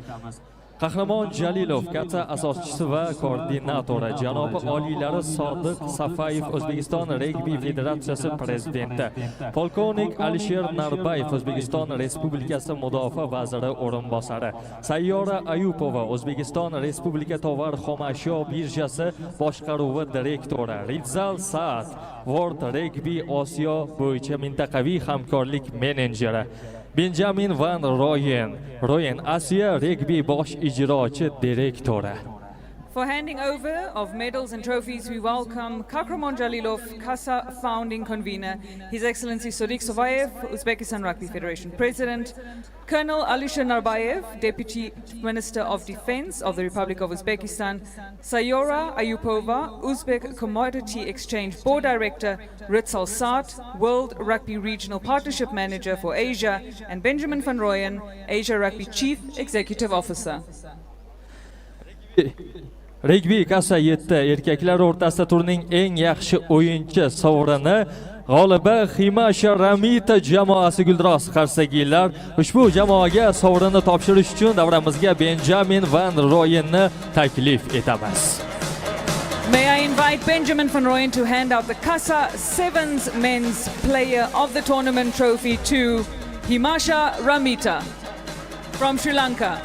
Qahramon Jalilov, Casa asoschisi va koordinatori, janobi oliylari Sodiq Safayev, O'zbekiston Rugby Federatsiyasi prezidenti, polkovnik Alisher Narbayev, O'zbekiston Respublikasi Mudofaa vaziri o'rinbosari, Sayyora Ayupova, O'zbekiston Respublika tovar xomashyo birjasi boshqaruvi direktori, Rizal Saad, World Rugby Osiyo bo'yicha mintaqaviy hamkorlik menejeri, Benjamin Van Royen, Asiya Rugby bosh ijrochi direktori. For handing over of medals and trophies, we welcome Kakhramon Jalilov, Casa founding convener, His Excellency Sodiq Sovayev, Uzbekistan Rugby Federation President, Colonel Alisher Narbayev, Deputy Minister of Defense of the Republic of Uzbekistan, Sayora Ayupova, Uzbek Commodity Exchange Board Director, Ritzal Saat, World Rugby Regional Partnership Manager for Asia, and Benjamin van Rooyen, Asia Rugby Chief Executive Officer. Rugby Casa 7 erkaklar o'rtasida turning eng yaxshi o'yinchi sovrini g'olibi Himasha Ramita jamoasi Guldiroz Qarsagiylar. Ushbu jamoaga sovrinni topshirish uchun davramizga Benjamin van Rooyenni taklif etamiz. May I invite Benjamin van Rooyen to hand out the Casa 7's Men's Player of the Tournament trophy to Himasha Ramita from Sri Lanka.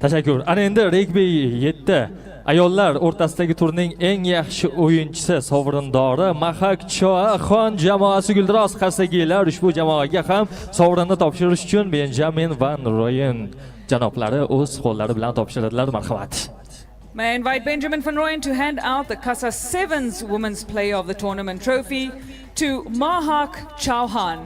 Tashakkur. Ana endi Rugby 7 ayollar o'rtasidagi turning eng yaxshi o'yinchisi sovrindori Mahak Choaxon jamoasi Guldiroz Qarsagiylar. Ushbu jamoaga ham sovrinni topshirish uchun Benjamin van Rooyen janoblari o'z qo'llari bilan topshiradilar. Marhamat. May I invite Benjamin van Rooyen to hand out the Casa 7's Women's Player of the Tournament trophy to Mahak Chauhan.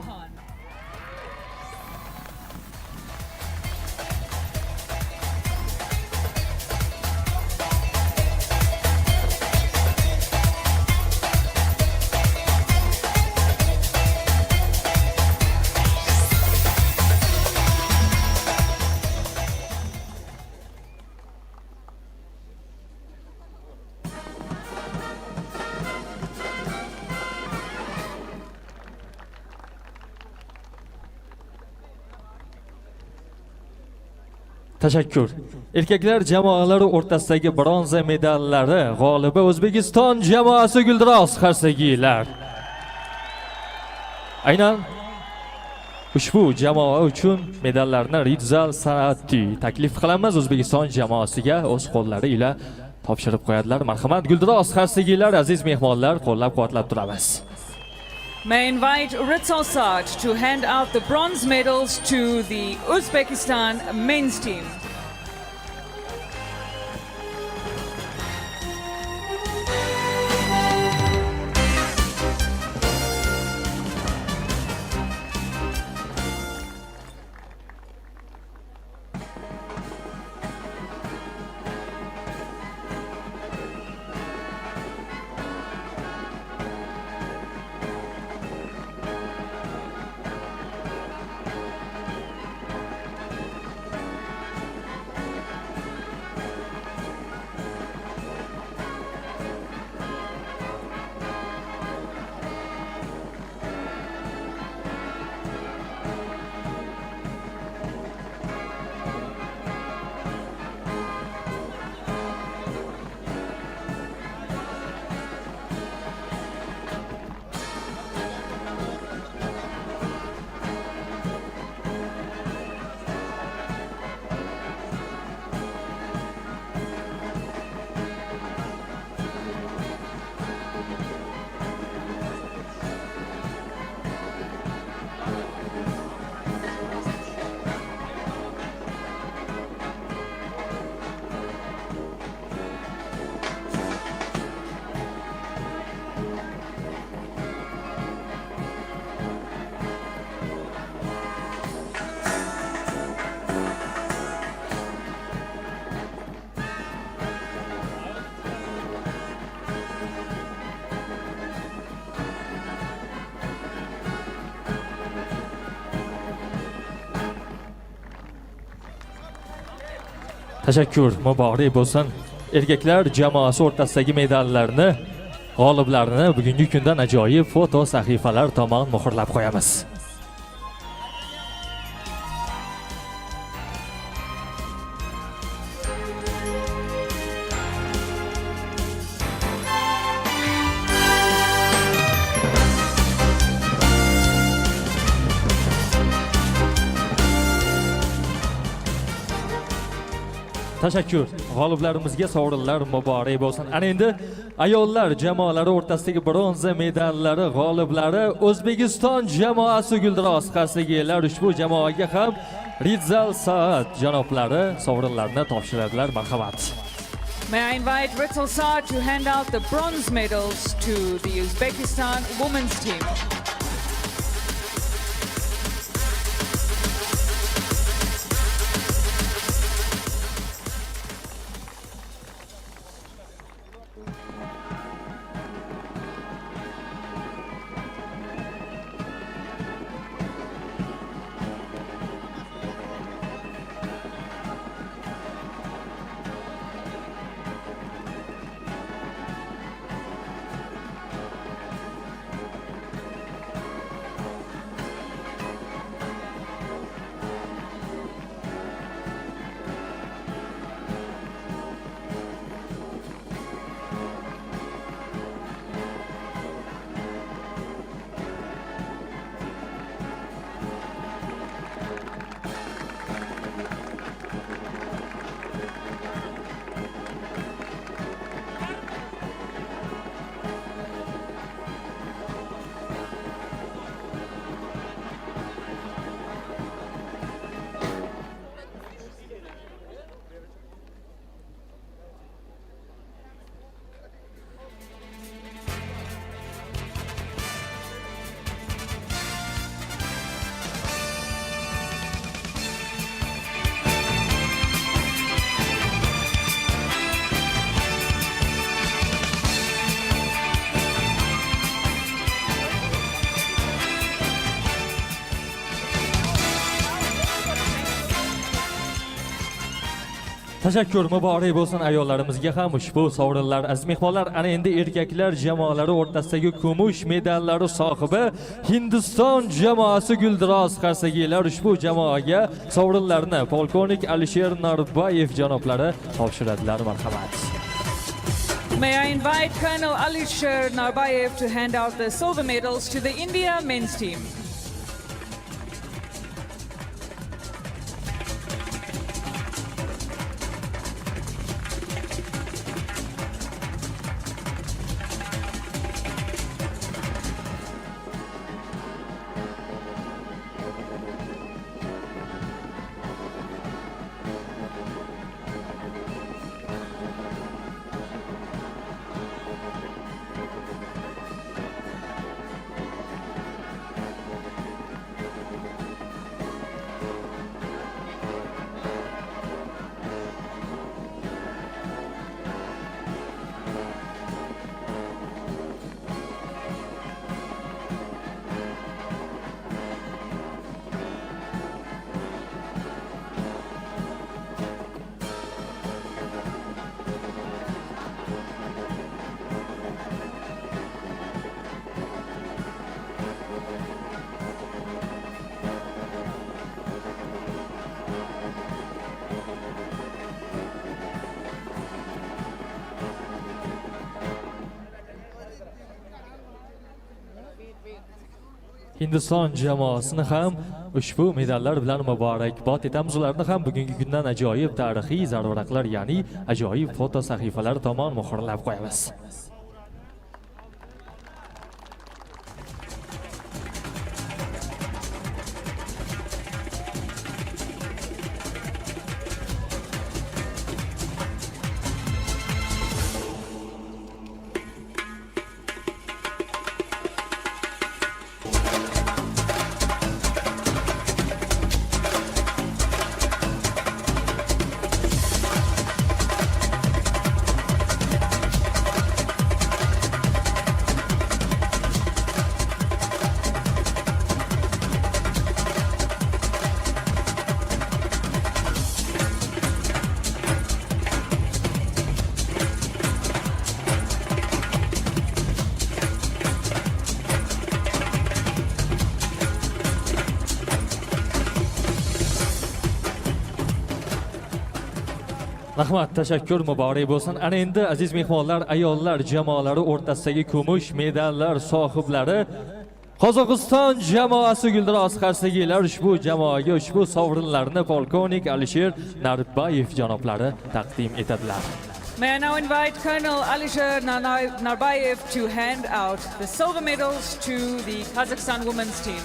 Tashakkur. Erkaklar jamoalari o'rtasidagi bronza medallari g'olibi O'zbekiston jamoasi Guldiroz Qarsagiylar. Aynan ushbu jamoa uchun medallarni Rizal Sanati taklif qilamiz. O'zbekiston jamoasiga o'z qo'llari ila topshirib qo'yadilar. Marhamat, Guldiroz Qarsagiylar, aziz mehmonlar, qo'llab-quvvatlab turamiz. May I invite Ritzal Saat to hand out the bronze medals to the Uzbekistan men's team. Tashakkur, muborak bo'lsin. Erkaklar jamoasi o'rtasidagi medallarni, g'oliblarni bugungi kundan ajoyib foto sahifalar tomon muhrlab qo'yamiz. Tashakkur. G'oliblarimizga sovrinlar muborak bo'lsin. Ana endi ayollar jamoalari o'rtasidagi bronza medallari g'oliblari O'zbekiston jamoasi guldiroz qarsigilar. Ushbu jamoaga ham Ridzal Saad janoblari sovrinlarni topshiradilar. Marhamat. May I invite Ridzal Saad to hand out the bronze medals to the Uzbekistan women's team. Tashakkur muborak bo'lsin ayollarimizga ham ushbu sovrinlar. Aziz mehmonlar, ana endi erkaklar jamoalari o'rtasidagi kumush medallari sohibi Hindiston jamoasi guldiroz qarsagilar ushbu jamoaga sovrinlarni polkovnik Alisher Narbayev janoblari topshiradilar. Marhamat. May I invite Colonel Alisher Narbayev to hand out the silver medals to the India men's team. Hindiston jamoasini ham ushbu medallar bilan muborakbod etamiz. Ularni ham bugungi kundan ajoyib tarixiy zaruratlar, ya'ni ajoyib foto sahifalar tomon muhrlab qo'yamiz. Rahmat, tashakkur muborak bo'lsin. Ana endi aziz mehmonlar, ayollar jamoalari o'rtasidagi kumush medallar sohiblari Qozog'iston jamoasi Guldiroz qarshigilar ushbu jamoaga ushbu sovrinlarni polkovnik Alisher Narbayev janoblari taqdim etadilar. May I now invite Colonel Alisher Narbayev to hand out the silver medals to the Kazakhstan women's team.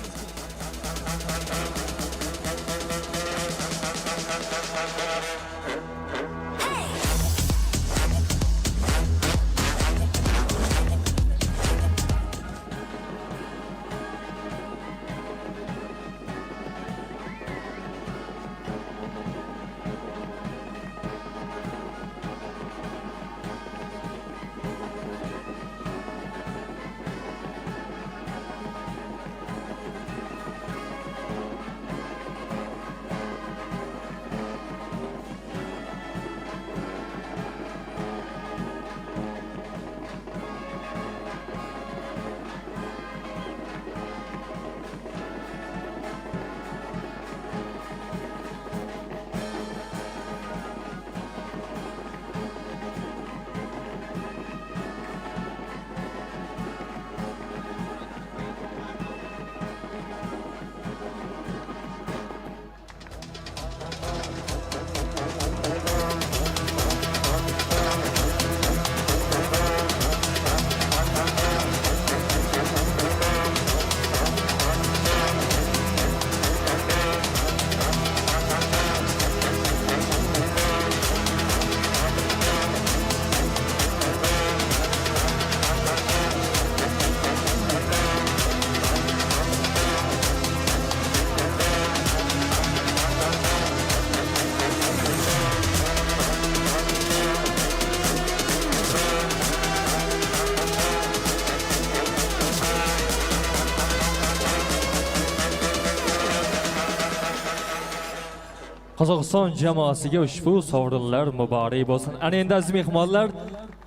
Qozog'iston jamoasiga ushbu sovrinlar muborak bo'lsin. Ana endi aziz mehmonlar,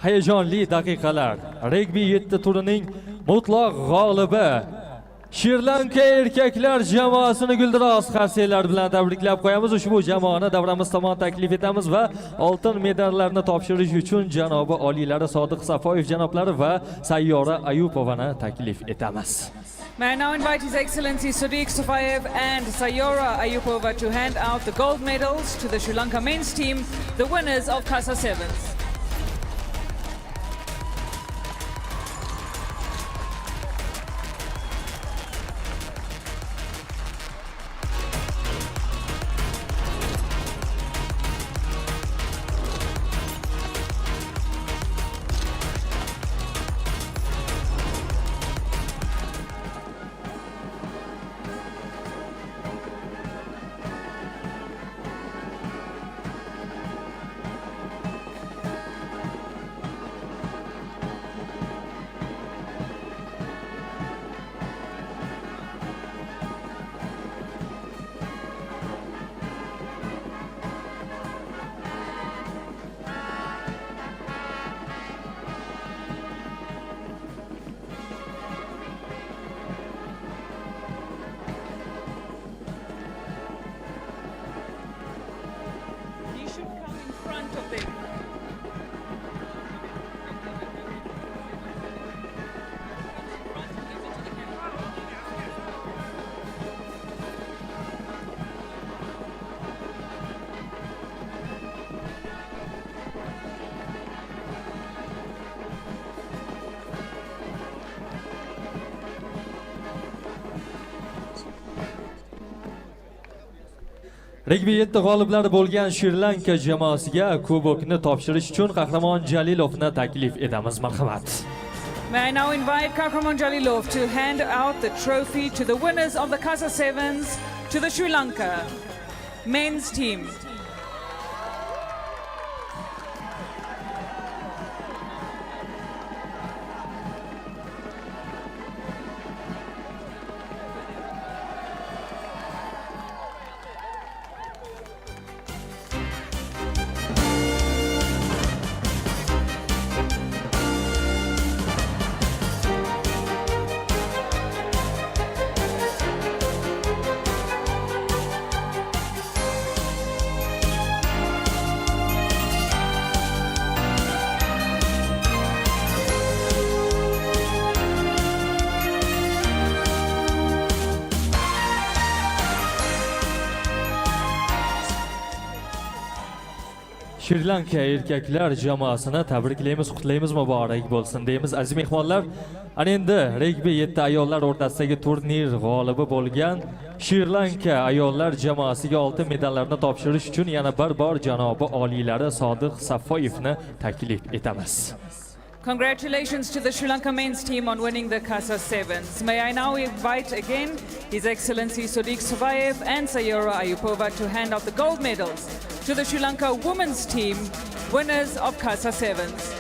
hayajonli daqiqalar. Rugby 7 turining mutlaq g'olibi Sri Lanka erkaklar jamoasini Guldiroz qarshilar bilan tabriklab qo'yamiz. Ushbu jamoani davramiz tomon taklif etamiz va oltin medallarni topshirish uchun janobi oliylari Sodiq Safoyev janoblari va Sayyora Ayupovani taklif etamiz. May I now invite His Excellency Sadiq Safayev and Sayora Ayupova to hand out the gold medals to the Sri Lanka men's team, the winners of Casa Sevens. Rugby 7 g'oliblari bo'lgan Sri Lanka jamoasiga kubokni topshirish uchun Qahramon Jalilovni taklif etamiz. Marhamat. May I now invite Qahramon Jalilov to hand out the trophy to the winners of the Casa Sevens to the Sri Lanka men's team. Shri Lanka erkaklar jamoasini tabriklaymiz, qutlaymiz, muborak bo'lsin deymiz. Aziz mehmonlar, ana endi regbi 7 ayollar o'rtasidagi turnir g'olibi bo'lgan Shri Lanka ayollar jamoasiga oltin medallarni topshirish uchun yana bir bor janobi oliylari Sodiq Safoyevni taklif etamiz. Congratulations to the Sri Lanka men's team on winning the Casa Sevens. May I now invite again His Excellency Sodiq Safoyev and Sayura Ayupova to hand out the gold medals to the Sri Lanka women's team, winners of Casa Sevens.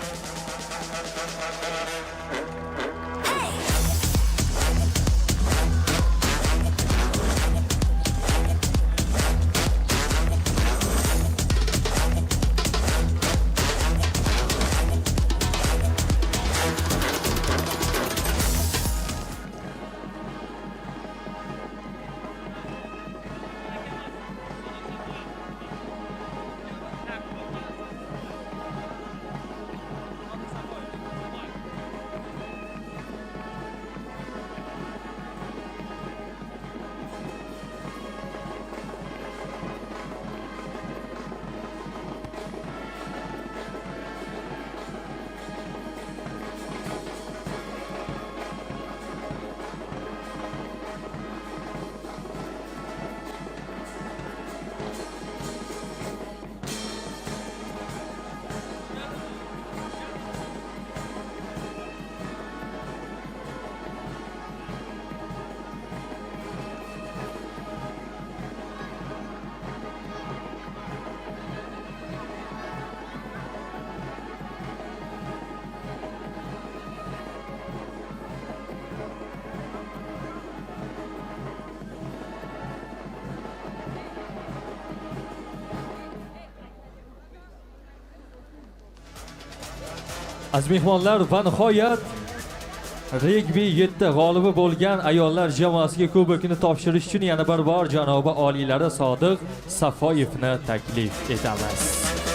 Aziz mehmonlar va nihoyat regbi 7 g'olibi bo'lgan ayollar jamoasiga kubokni topshirish uchun yana bir bor janobi oliylari Sodiq Safoyevni taklif etamiz.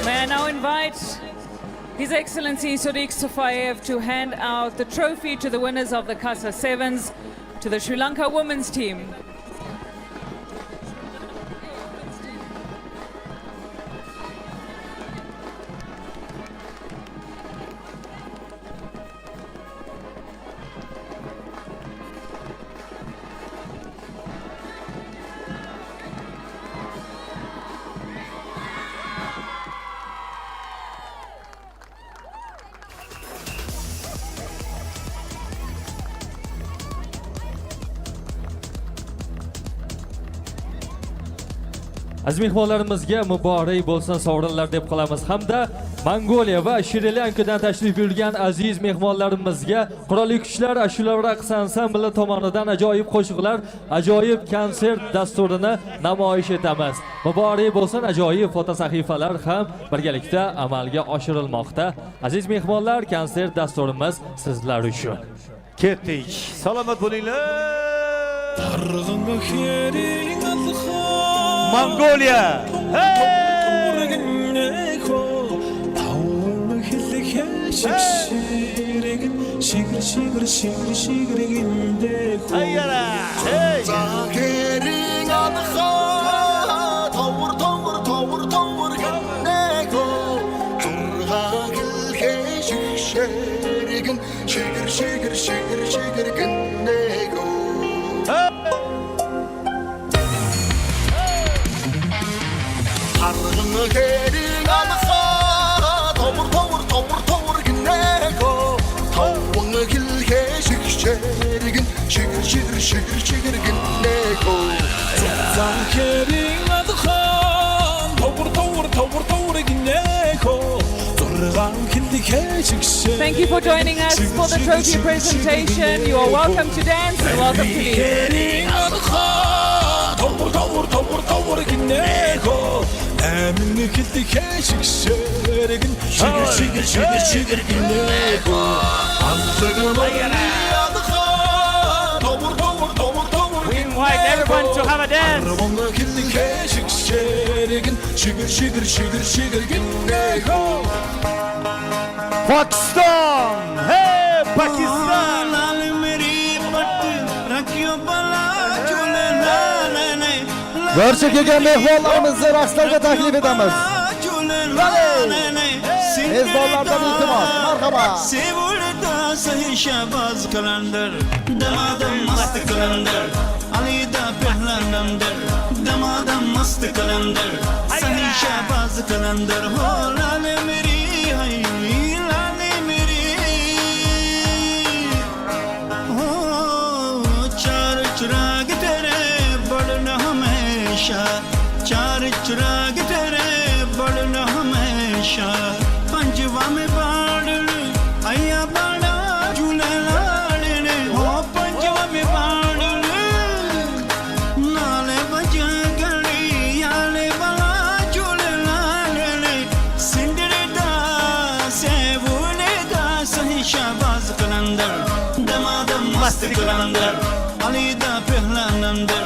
May I now invite His Excellency Sodiq Safoyev to hand out the trophy to the winners of the Casa Sevens to the Sri Lanka women's team. Aziz mehmonlarimizga muborak bo'lsin sovrinlar deb qolamiz hamda Mongoliya va Shri Lankadan tashrif buyurgan aziz mehmonlarimizga Qurolli Kuchlar ashula raqs ansambli tomonidan ajoyib qo'shiqlar, ajoyib konsert dasturini namoyish etamiz. Muborak bo'lsin, ajoyib fotosahifalar ham birgalikda amalga oshirilmoqda. Aziz mehmonlar, konsert dasturimiz sizlar uchun. Ketdik. Salomat bo'linglar. Mongoliya. Thank you for joining us for the trophy presentation. You are welcome to dance and welcome to leave. We invite everyone to have a dance. Pakistan! Hey, Pakistan! Barcha kelgan mehmonlarimizni raqslarga taklif etamiz. Mezbonlardan iltimos. Marhaba. Sevulda sahi shabaz kalandır. Damadım mast kalandır. Alida pehlanandır. Damadım mast kalandır. Sahi shabaz kalandır. Ho lale meri hay lale meri. Ho char chirag tere badna hamesha. Char chirag tere badna hamesha. Panjwa mein baadal ayya bada jule laale ho panjwa mein baadal naale baja gali yaale bala jule laale sindre da sevule da sahi shabaz kalandar damadam mast kalandar ali da pehlanandar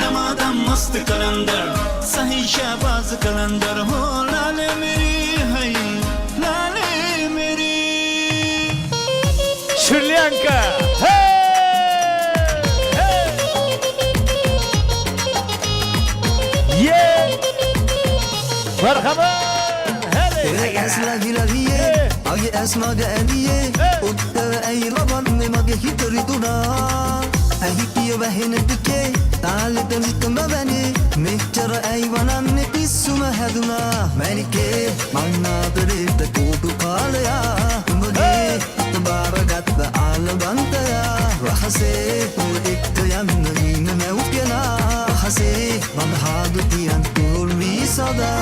damadam mast kalandar sahi shabaz kalandar ho laale meri hai laale meri Sri Lanka. Hey! Hey! Yeah! Marhaba. Asla hilaliye, agi asma gaaliye, utta ay laban me mage hitri tuna, ay hitiyo bahine dike, taale tamikma bani, mehchara ay vanan ne pisuma haduna, malike manna tere ta kotu kalaya, tumge tabaragat alabantaya, rahase ul iktayan ina meukena, rahase madhadu tiyan kulmi sada.